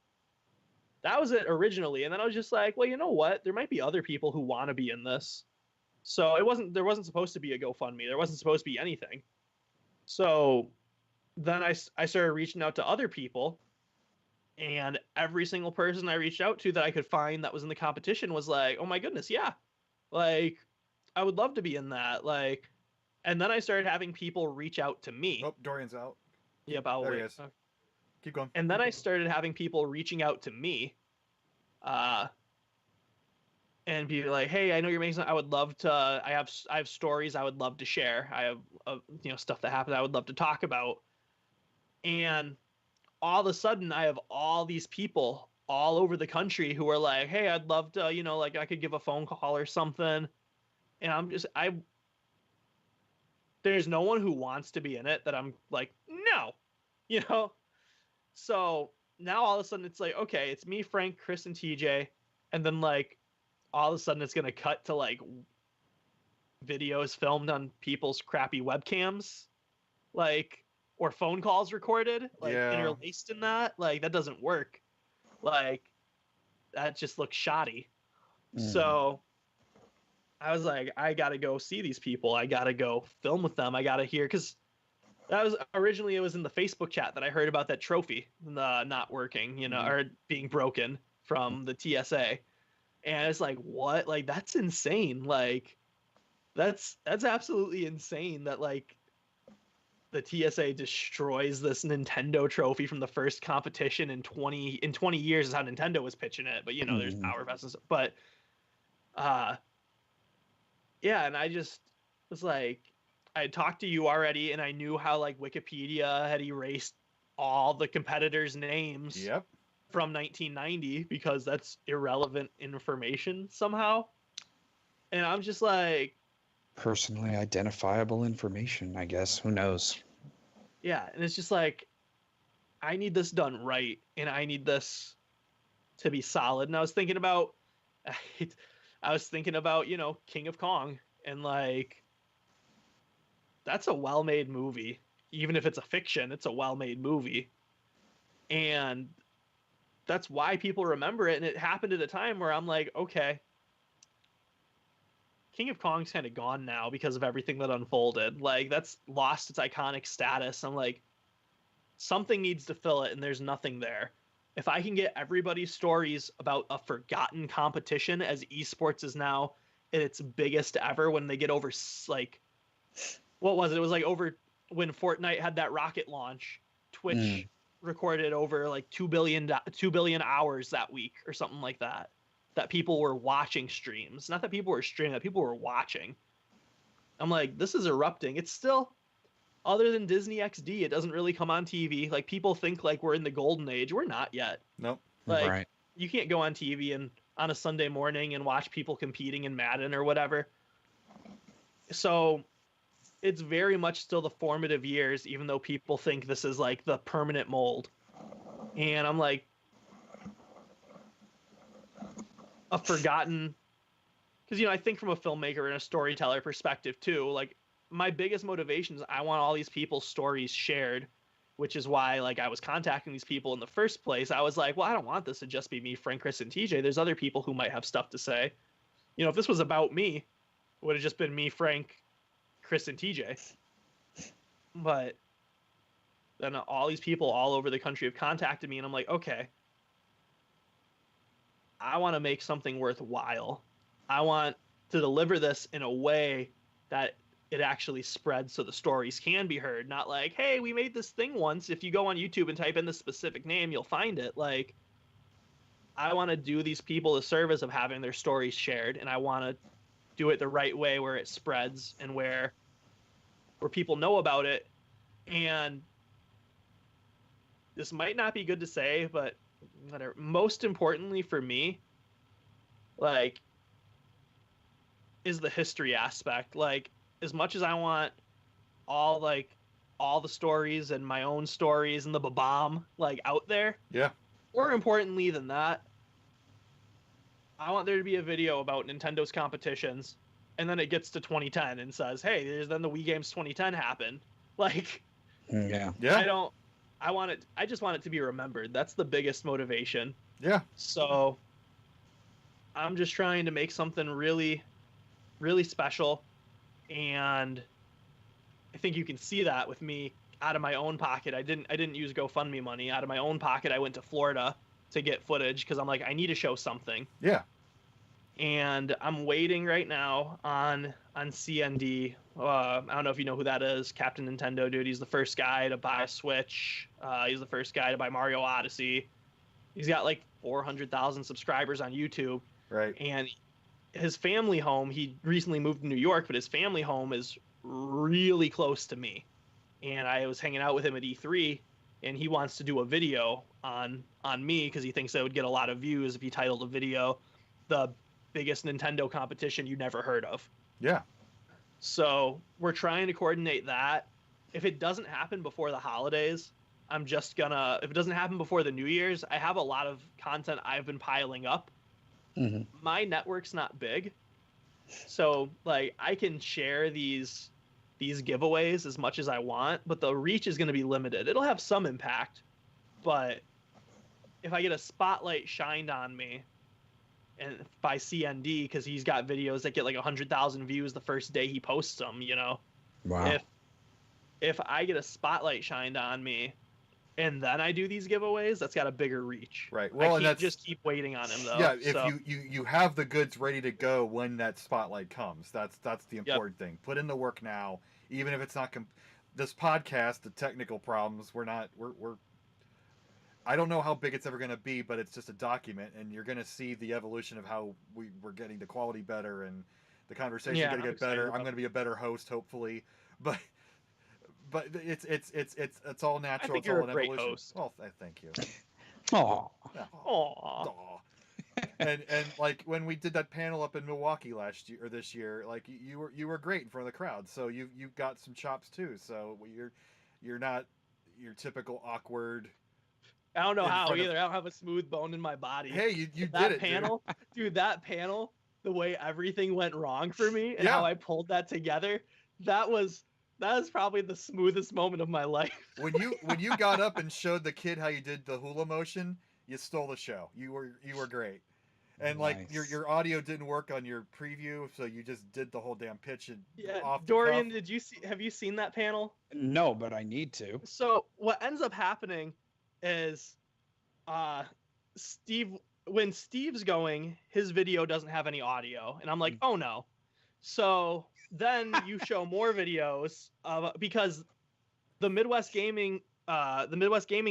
That was it originally, and then I was just like, well, you know what? There might be other people who want to be in this. So there wasn't supposed to be a GoFundMe. There wasn't supposed to be anything. So then I started reaching out to other people, and every single person I reached out to that I could find that was in the competition was like, oh my goodness, yeah, like I would love to be in that. Like, and then I started having people reach out to me. Oh, Dorian's out. Yep, I'll there wait. He is. Keep going. And then I started having people reaching out to me, and be like, hey, I know you're making something. I would love to. I have stories I would love to share. I have stuff that happened I would love to talk about. And all of a sudden, I have all these people all over the country who are like, hey, I'd love to, like I could give a phone call or something. And there's no one who wants to be in it that I'm like, no, So now all of a sudden it's like, okay, it's me, Frank, Chris, and TJ. And then like all of a sudden it's going to cut to like videos filmed on people's crappy webcams, like, or phone calls recorded, like interlaced in that. Like that doesn't work. Like that just looks shoddy. So I was like, I got to go see these people. I got to go film with them. I got to hear, because that was originally, it was in the Facebook chat that I heard about that trophy not working, or being broken from the TSA. And it's like, what? Like, that's insane. Like, that's absolutely insane that like the TSA destroys this Nintendo trophy from the first competition in 20 years is how Nintendo was pitching it. But there's Powerfest and stuff. But yeah, and I just was like, I had talked to you already, and I knew how like Wikipedia had erased all the competitors' names from 1990 because that's irrelevant information somehow. And I'm just like, personally identifiable information, I guess. Who knows? Yeah, and it's just like, I need this done right, and I need this to be solid. And I was thinking about, King of Kong, and like, that's a well-made movie. Even if it's a fiction, it's a well-made movie. And that's why people remember it. And it happened at a time where I'm like, okay, King of Kong's kind of gone now because of everything that unfolded. Like, that's lost its iconic status. I'm like, something needs to fill it, and there's nothing there. If I can get everybody's stories about a forgotten competition, as eSports is now at its biggest ever, when they get over, like, what was it? It was like over when Fortnite had that rocket launch. Twitch recorded over like 2 billion hours that week or something like that. That people were watching streams. Not that people were streaming, that people were watching. I'm like, this is erupting. It's still, other than Disney XD, it doesn't really come on TV. Like, people think like we're in the golden age. We're not yet. Nope. Like, right. You can't go on TV and on a Sunday morning and watch people competing in Madden or whatever. So it's very much still the formative years, even though people think this is like the permanent mold. And I'm like, a forgotten, because I think from a filmmaker and a storyteller perspective too, like, my biggest motivation is I want all these people's stories shared, which is why like I was contacting these people in the first place. I was like, well, I don't want this to just be me, Frank, Chris, and TJ. There's other people who might have stuff to say. If this was about me, it would have just been me, Frank, Chris, and TJ. But then all these people all over the country have contacted me, and I'm like, okay, I want to make something worthwhile. I want to deliver this in a way that it actually spreads so the stories can be heard. Not like, hey, we made this thing once. If you go on YouTube and type in this specific name, you'll find it. Like, I want to do these people the service of having their stories shared, and I want to do it the right way where it spreads and where people know about it. And this might not be good to say, but whatever. Most importantly for me, like, is the history aspect. Like, as much as I want all the stories and my own stories and the bomb like out there. Yeah. More importantly than that, I want there to be a video about Nintendo's competitions, and then it gets to 2010 and says, "Hey, there's then the Wii Games 2010 happened." Like, yeah. I just want it to be remembered. That's the biggest motivation. Yeah. So I'm just trying to make something really, really special, and I think you can see that with me out of my own pocket. I didn't use GoFundMe money. Out of my own pocket, I went to Florida to get footage because I'm like, I need to show something. Yeah. And I'm waiting right now on CND. I don't know if you know who that is. Captain Nintendo, dude. He's the first guy to buy a Switch. He's the first guy to buy Mario Odyssey. He's got like 400,000 subscribers on YouTube. Right. And his family home, he recently moved to New York, but his family home is really close to me. And I was hanging out with him at E3, and he wants to do a video on me because he thinks that would get a lot of views if he titled a video "The Biggest Nintendo Competition You Never Heard of." Yeah. So we're trying to coordinate that. If it doesn't happen before the holidays, I'm just gonna, if it doesn't happen before the New Year's, I have a lot of content I've been piling up. Mm-hmm. My network's not big, so like I can share these giveaways as much as I want, but the reach is going to be limited. It'll have some impact, but if I get a spotlight shined on me and by CND, because he's got videos that get like 100,000 views the first day he posts them, you know. Wow. If I get a spotlight shined on me and then I do these giveaways, that's got a bigger reach. Right. Well, and that's just keep waiting on him though. Yeah, if you have the goods ready to go when that spotlight comes. That's the important thing. Put in the work now, even if it's not this podcast, the technical problems, we're I don't know how big it's ever going to be, but it's just a document, and you're going to see the evolution of how we're getting the quality better and the conversation going to get better. I'm going to be a better host, hopefully, but it's all natural. I think it's you're all a an great evolution. host. Well, thank you. Aww. Aww. and like when we did that panel up in Milwaukee last year or this year, like you were great in front of the crowd. So you got some chops too. So you're not your typical awkward. I don't know how either. I don't have a smooth bone in my body. Hey, you did it, panel, dude. That panel, the way everything went wrong for me and how I pulled that together, that was probably the smoothest moment of my life. when you got up and showed the kid how you did the hula motion, you stole the show. You were great. And like your audio didn't work on your preview, so you just did the whole damn pitch and off the Dorian, cuff. have you seen that panel? No, but I need to. So what ends up happening is when Steve's going, his video doesn't have any audio, and I'm like, oh no. So then you show more videos because the Midwest Gaming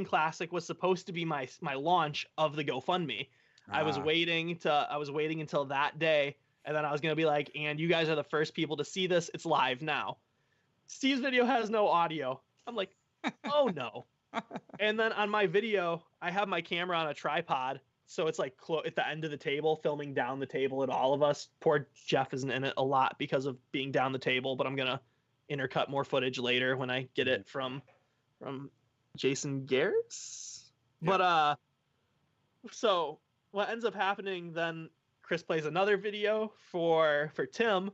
Classic was supposed to be my launch of the GoFundMe. I was waiting until that day, and then I was gonna be like, and you guys are the first people to see this. It's live now. Steve's video has no audio. I'm like, oh no. And then on my video, I have my camera on a tripod, so it's like at the end of the table, filming down the table at all of us. Poor Jeff isn't in it a lot because of being down the table, but I'm gonna intercut more footage later when I get it from Jason Garris. Yeah. But so what ends up happening then? Chris plays another video for Tim,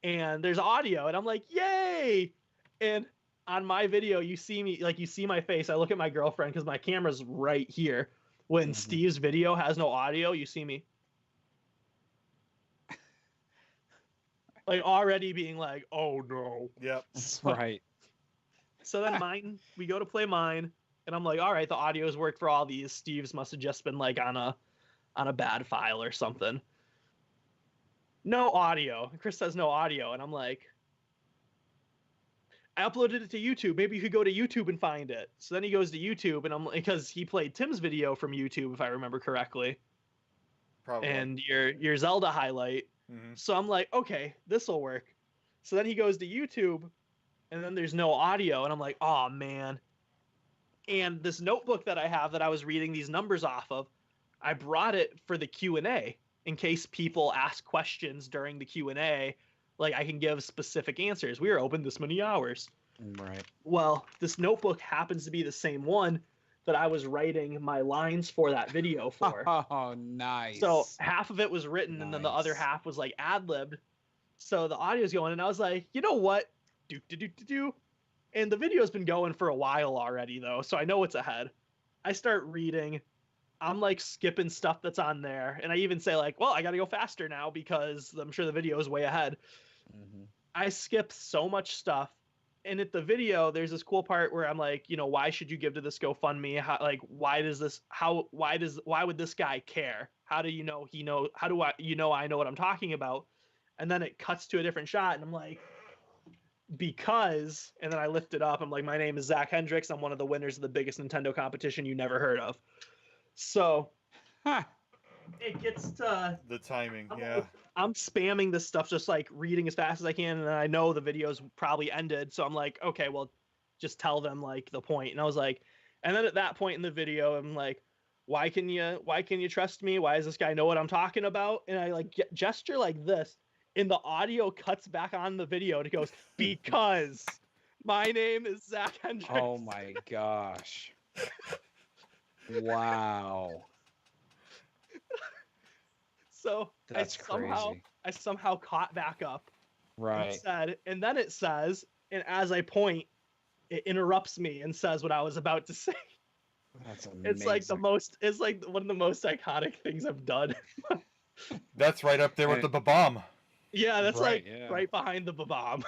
and there's audio, and I'm like, yay! And on my video, you see me, like, you see my face. I look at my girlfriend because my camera's right here. When Steve's video has no audio, you see me like already being like, oh no. Yep. That's right. So then we go to play mine, and I'm like, all right, the audio's worked for all these. Steve's must have just been like on a bad file or something. No audio. Chris says no audio, and I'm like, I uploaded it to YouTube. Maybe you could go to YouTube and find it. So then he goes to YouTube, and I'm like, because he played Tim's video from YouTube, if I remember correctly. Probably. And your Zelda highlight. Mm-hmm. So I'm like, okay, this will work. So then he goes to YouTube, and then there's no audio, and I'm like, oh man. And this notebook that I have that I was reading these numbers off of, I brought it for the Q&A in case people ask questions during the Q&A. Like, I can give specific answers. We were open this many hours. Right. Well, this notebook happens to be the same one that I was writing my lines for that video for. Oh, nice. So half of it was written, and then the other half was like ad-libbed. So the audio's going, and I was like, you know what? Do. And the video's been going for a while already, though, so I know it's ahead. I start reading. I'm like skipping stuff that's on there, and I even say like, well, I got to go faster now because I'm sure the video is way ahead. Mm-hmm. I skip so much stuff. And at the video, there's this cool part where I'm like, you know, why should you give to this GoFundMe? Why would this guy care? How do you know I know what I'm talking about? And then it cuts to a different shot, and I'm like, because, and then I lift it up. I'm like, my name is Zach Hendrix. I'm one of the winners of the biggest Nintendo competition you never heard of. So it gets to the timing. Yeah. I'm spamming this stuff, just like reading as fast as I can. And I know the video's probably ended. So I'm like, okay, well, just tell them like the point. And I was like, and then at that point in the video, I'm like, why can you trust me? Why does this guy know what I'm talking about? And I like gesture like this, and the audio cuts back on the video and it goes, because my name is Zach Hendrix. Oh my gosh. Wow. So that's crazy. I somehow caught back up. Right. And then it says, and as I point, it interrupts me and says what I was about to say. That's amazing. It's like one of the most iconic things I've done. That's right up there with the ba-bomb. Yeah, that's right behind the ba-bomb.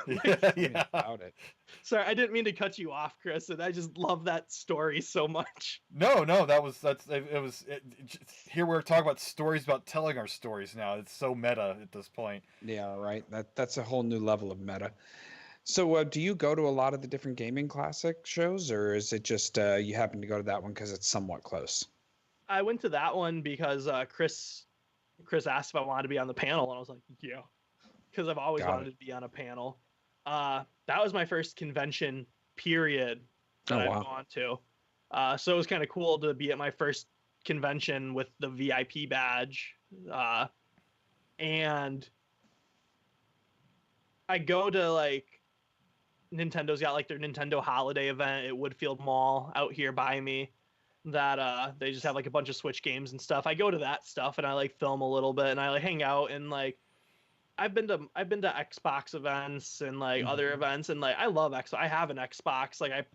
Yeah. About it. Sorry, I didn't mean to cut you off, Chris, and I just love that story so much. No, here we're talking about stories about telling our stories now. It's so meta at this point. Yeah, right. That's a whole new level of meta. So do you go to a lot of the different gaming classic shows, or is it just you happen to go to that one because it's somewhat close? I went to that one because Chris asked if I wanted to be on the panel, and I was like, yeah, because I've always wanted to be on a panel. That was my first convention period that I've gone to. So it was kind of cool to be at my first convention with the VIP badge. And I go to like, Nintendo's got like their Nintendo holiday event at Woodfield Mall out here by me that they just have like a bunch of Switch games and stuff. I go to that stuff and I like film a little bit and I like hang out, and like I've been to Xbox events and like other events, and like I love Xbox. I have an Xbox. Like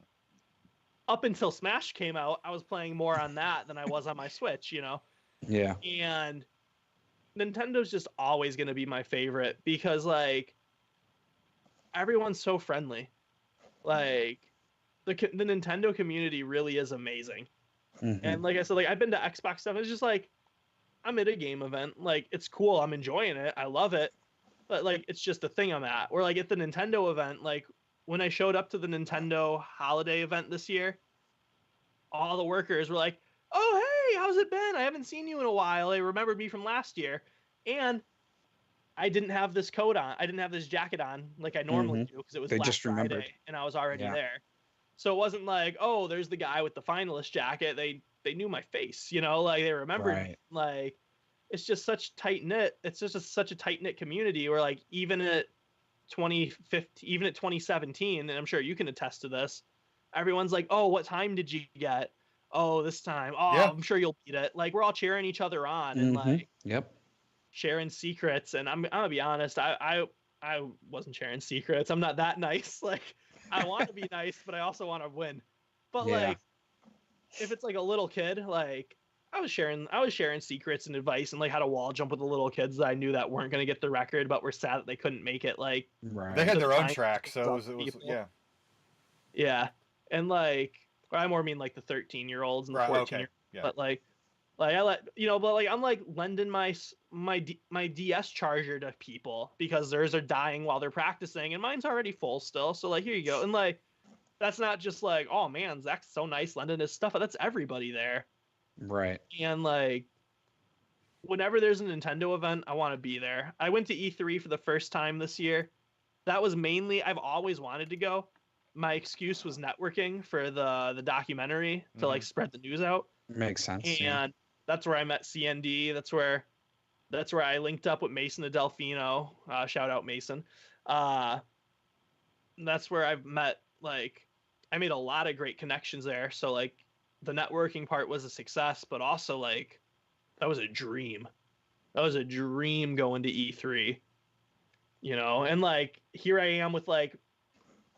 up until Smash came out, I was playing more on that than I was on my Switch, you know? Yeah. And Nintendo's just always going to be my favorite because like everyone's so friendly. Like the Nintendo community really is amazing. Mm-hmm. And like I said, like I've been to Xbox stuff. It's just like I'm at a game event. Like it's cool. I'm enjoying it. I love it. But like it's just a thing I'm at. Or like at the Nintendo event, like when I showed up to the Nintendo holiday event this year, all the workers were like, "Oh hey, how's it been? I haven't seen you in a while. They remembered me from last year." And I didn't have this coat on. I didn't have this jacket on like I normally do because it was Black Friday and I was already there. So it wasn't like, oh, there's the guy with the finalist jacket. They knew my face, you know, like they remembered me. Like it's just such tight knit. It's just such a tight knit community where like even at 2015, even at 2017, and I'm sure you can attest to this, everyone's like, oh, what time did you get? Oh, this time. Oh, yeah. I'm sure you'll beat it. Like we're all cheering each other on and like sharing secrets. And I'm gonna be honest, I wasn't sharing secrets. I'm not that nice. Like I want to be nice, but I also want to win. But like if it's like a little kid, like I was sharing secrets and advice and like how to wall jump with the little kids that I knew that weren't gonna get the record, but were sad that they couldn't make it. Like they had their own track, so it was yeah. And like I more mean like the 13-year-olds and the 14-year-olds. Yeah. But like I let but like I'm like lending my DS charger to people because theirs are dying while they're practicing and mine's already full still. So like here you go. And like that's not just like, oh man, Zach's so nice lending his stuff. That's everybody there. Right. And like whenever there's a Nintendo event, I want to be there. I went to E3 for the first time this year. That was mainly I've always wanted to go, my excuse was networking for the documentary to like spread the news out. Makes sense. And that's where I met CND. That's where I linked up with Mason Adelfino. Shout out Mason. That's where I've met, like, I made a lot of great connections there. So like the networking part was a success, but also like that was a dream. That was a dream going to E3, you know? And like here I am with like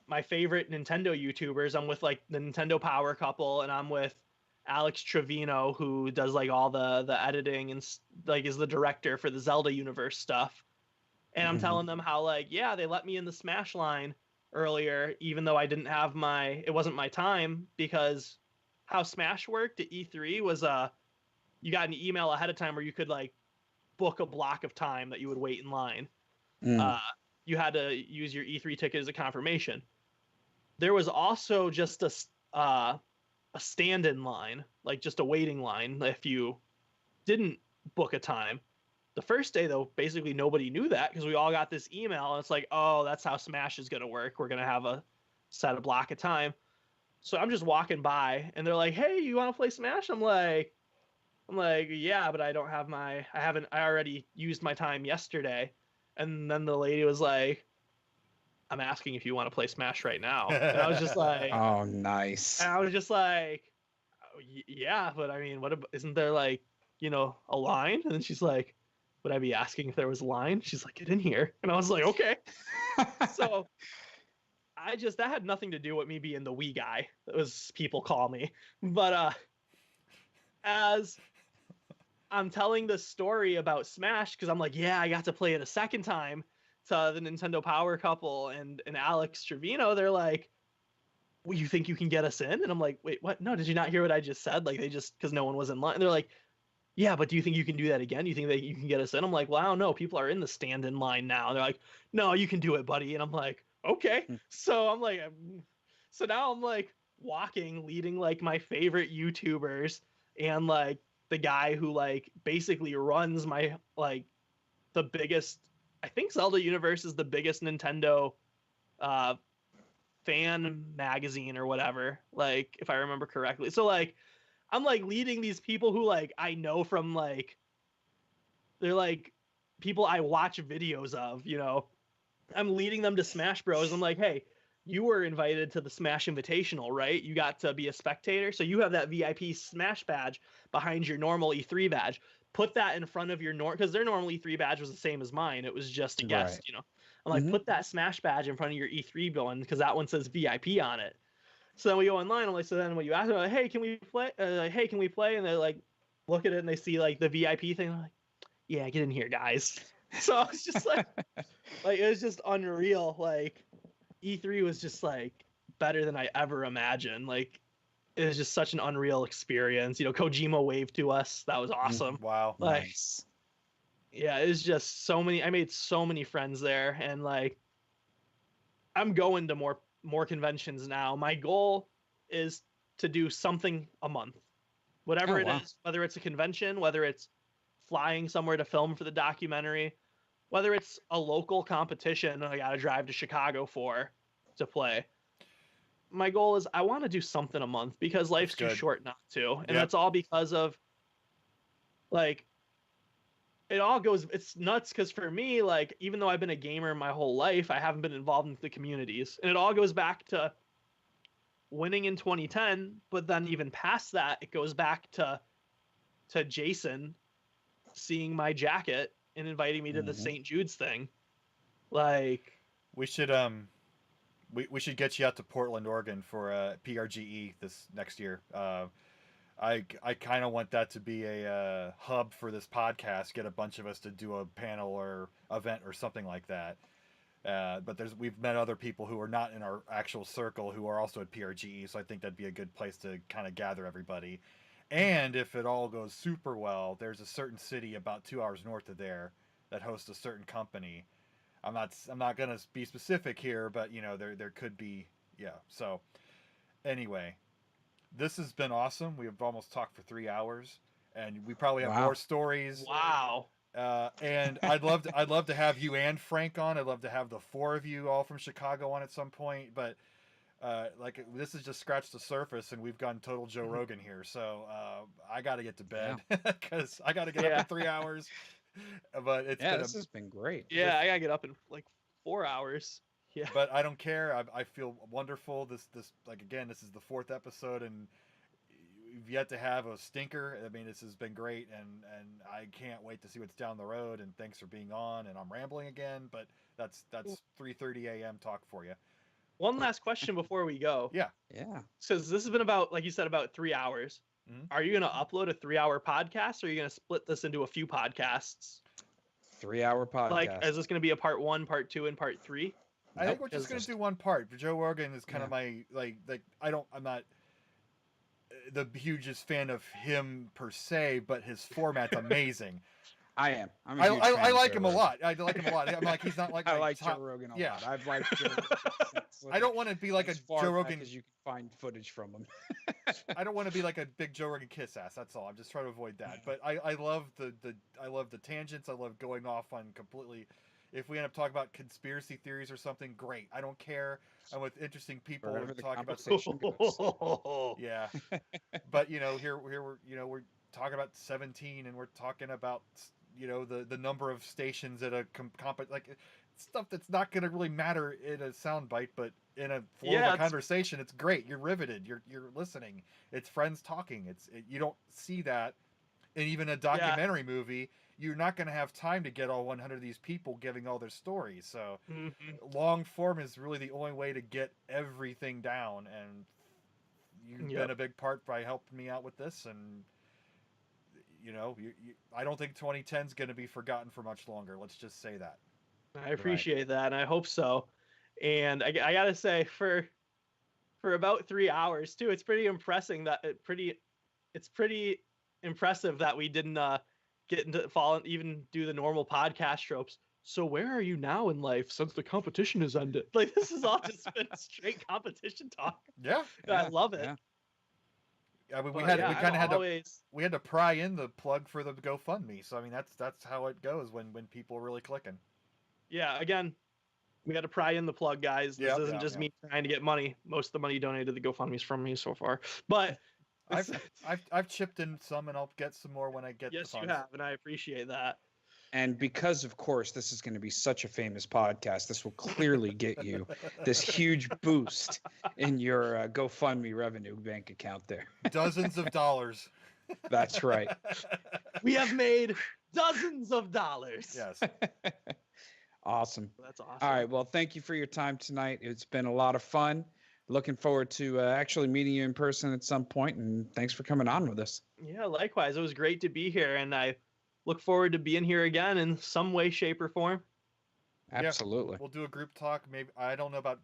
my favorite Nintendo YouTubers. I'm with like the Nintendo Power Couple, and I'm with Alex Trevino, who does like all the editing and like is the director for the Zelda universe stuff. And I'm telling them how like, yeah, they let me in the Smash line earlier, even though I didn't have it wasn't my time, because how Smash worked at E3 was you got an email ahead of time where you could like book a block of time that you would wait in line. You had to use your E3 ticket as a confirmation. There was also just a stand-in line, like just a waiting line if you didn't book a time. The first day, though, basically nobody knew that because we all got this email, and it's like, oh, that's how Smash is going to work. We're going to have a set a block of time. So I'm just walking by, and they're like, hey, you want to play Smash? I'm like, yeah, but I already used my time yesterday. And then the lady was like, I'm asking if you want to play Smash right now. And I was just like, oh, nice. And I was just like, oh, yeah, but I mean, isn't there like, you know, a line? And then she's like, would I be asking if there was a line? She's like, get in here. And I was like, okay. So that had nothing to do with me being the Wii guy. It was people call me. But as I'm telling the story about Smash, because I'm like, yeah, I got to play it a second time, to the Nintendo Power Couple and Alex Trevino, they're like, well, you think you can get us in? And I'm like, wait, what? No, did you not hear what I just said? Like, they just, because no one was in line. And they're like, yeah, but do you think you can do that again? Do you think that you can get us in? I'm like, well, I don't know. People are in the stand-in line now. And they're like, no, you can do it, buddy. And I'm like, okay. So I'm like, so now I'm like walking, leading like my favorite YouTubers and like the guy who like basically runs my like the biggest, I think Zelda Universe is the biggest Nintendo fan magazine or whatever, like if I remember correctly. So like I'm like leading these people who like I know from like, they're like people I watch videos of, you know. I'm leading them to Smash Bros. I'm like, hey, you were invited to the Smash Invitational, right? You got to be a spectator. So you have that VIP Smash badge behind your normal E3 badge. Put that in front of your because their normal E3 badge was the same as mine. It was just a guest, you know. I'm like, put that Smash badge in front of your E3 one because that one says VIP on it. So then we go online. I'm like, so then when you ask them, like, hey, can we play? Hey, can we play? And they like look at it and they see like the VIP thing. I'm like, yeah, get in here, guys. So it's just like it was just unreal. Like E3 was just like better than I ever imagined. Like it was just such an unreal experience. You know, Kojima waved to us. That was awesome. Wow. Like, nice. Yeah, it was just so many. I made so many friends there, and like I'm going to more conventions now. My goal is to do something a month, whatever it is, whether it's a convention, whether it's flying somewhere to film for the documentary, whether it's a local competition I got to drive to Chicago to play. My goal is I want to do something a month because life's too short not to. And that's all because of like, it's nuts because for me, like, even though I've been a gamer my whole life, I haven't been involved in the communities. And it all goes back to winning in 2010. But then even past that, it goes back to Jason seeing my jacket and inviting me to the St. Jude's thing. Like, we should we should get you out to Portland, Oregon for PRGE this next year. I kind of want that to be a hub for this podcast. Get a bunch of us to do a panel or event or something like that. But we've met other people who are not in our actual circle who are also at PRGE, so I think that'd be a good place to kind of gather everybody. And if it all goes super well, there's a certain city about 2 hours north of there that hosts a certain company. I'm not gonna be specific here, but you know there could be, yeah. So anyway. This has been awesome. We have almost talked for 3 hours, and we probably have more stories. Wow. And I'd love to have you and Frank on. I'd love to have the four of you all from Chicago on at some point. But like this has just scratched the surface, and we've gone total Joe Rogan here. So I got to get to bed because I got to get up in 3 hours. But it's this has been great. Yeah, I gotta get up in like 4 hours. Yeah. But I don't care. I feel wonderful. This like again, this is the 4th episode, and we've yet to have a stinker. I mean, this has been great, and I can't wait to see what's down the road. And thanks for being on. And I'm rambling again, but that's 3:30 a.m. talk for you. One last question before we go. Yeah. Because this has been about, like you said, about 3 hours. Mm-hmm. Are you going to upload a 3-hour podcast, or are you going to split this into a few podcasts? 3-hour podcast. Like, is this going to be a part 1, part 2, and part 3? I think we're just going to do one part. Joe Rogan is kind of my, like, I'm not the hugest fan of him per se, but his format's amazing. I am. I like him a lot. I like him a lot. I'm like, he's not like I like Joe Rogan a lot. I've liked Joe Rogan since, I don't want to be like a Joe Rogan because you can find footage from him. I don't want to be like a big Joe Rogan kiss ass. That's all. I'm just trying to avoid that. But I love the tangents. I love going off on completely. If we end up talking about conspiracy theories or something, great. I don't care. I'm with interesting people Wherever the talking about conversation goes. Yeah. But here we're talking about 17, and we're talking about the number of stations at a like stuff that's not going to really matter in a soundbite, but in a flow of a conversation, it's great. You're riveted. You're listening. It's friends talking. You don't see that in even a documentary movie. You're not going to have time to get all 100 of these people giving all their stories. So long form is really the only way to get everything down. And you've been a big part by helping me out with this. And I don't think 2010 is going to be forgotten for much longer. Let's just say that. I appreciate that, and I hope so. And I gotta say, for about 3 hours too, it's pretty impressive that we didn't get into even do the normal podcast tropes. So where are you now in life since the competition has ended? Like, this has all just been straight competition talk. Yeah. I love it. I mean, we had to pry in the plug for the GoFundMe. So I mean, that's how it goes when people are really clicking. Yeah, again, we had to pry in the plug, guys. This isn't just me trying to get money. Most of the money donated to the GoFundMe is from me so far. But I've chipped in some, and I'll get some more when I get the funds. Yes, you have, and I appreciate that. And because, of course, this is going to be such a famous podcast, this will clearly get you this huge boost in your GoFundMe revenue bank account there. Dozens of dollars. That's right. We have made dozens of dollars. Yes. Awesome. That's awesome. All right. Well, thank you for your time tonight. It's been a lot of fun. Looking forward to actually meeting you in person at some point, and thanks for coming on with us. Yeah, likewise. It was great to be here, and I look forward to being here again in some way, shape, or form. Absolutely. Yeah, we'll do a group talk. Maybe I don't know about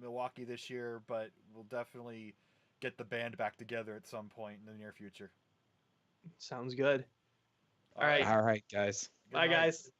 Milwaukee this year, but we'll definitely get the band back together at some point in the near future. Sounds good. All right. All right, guys. Bye, guys.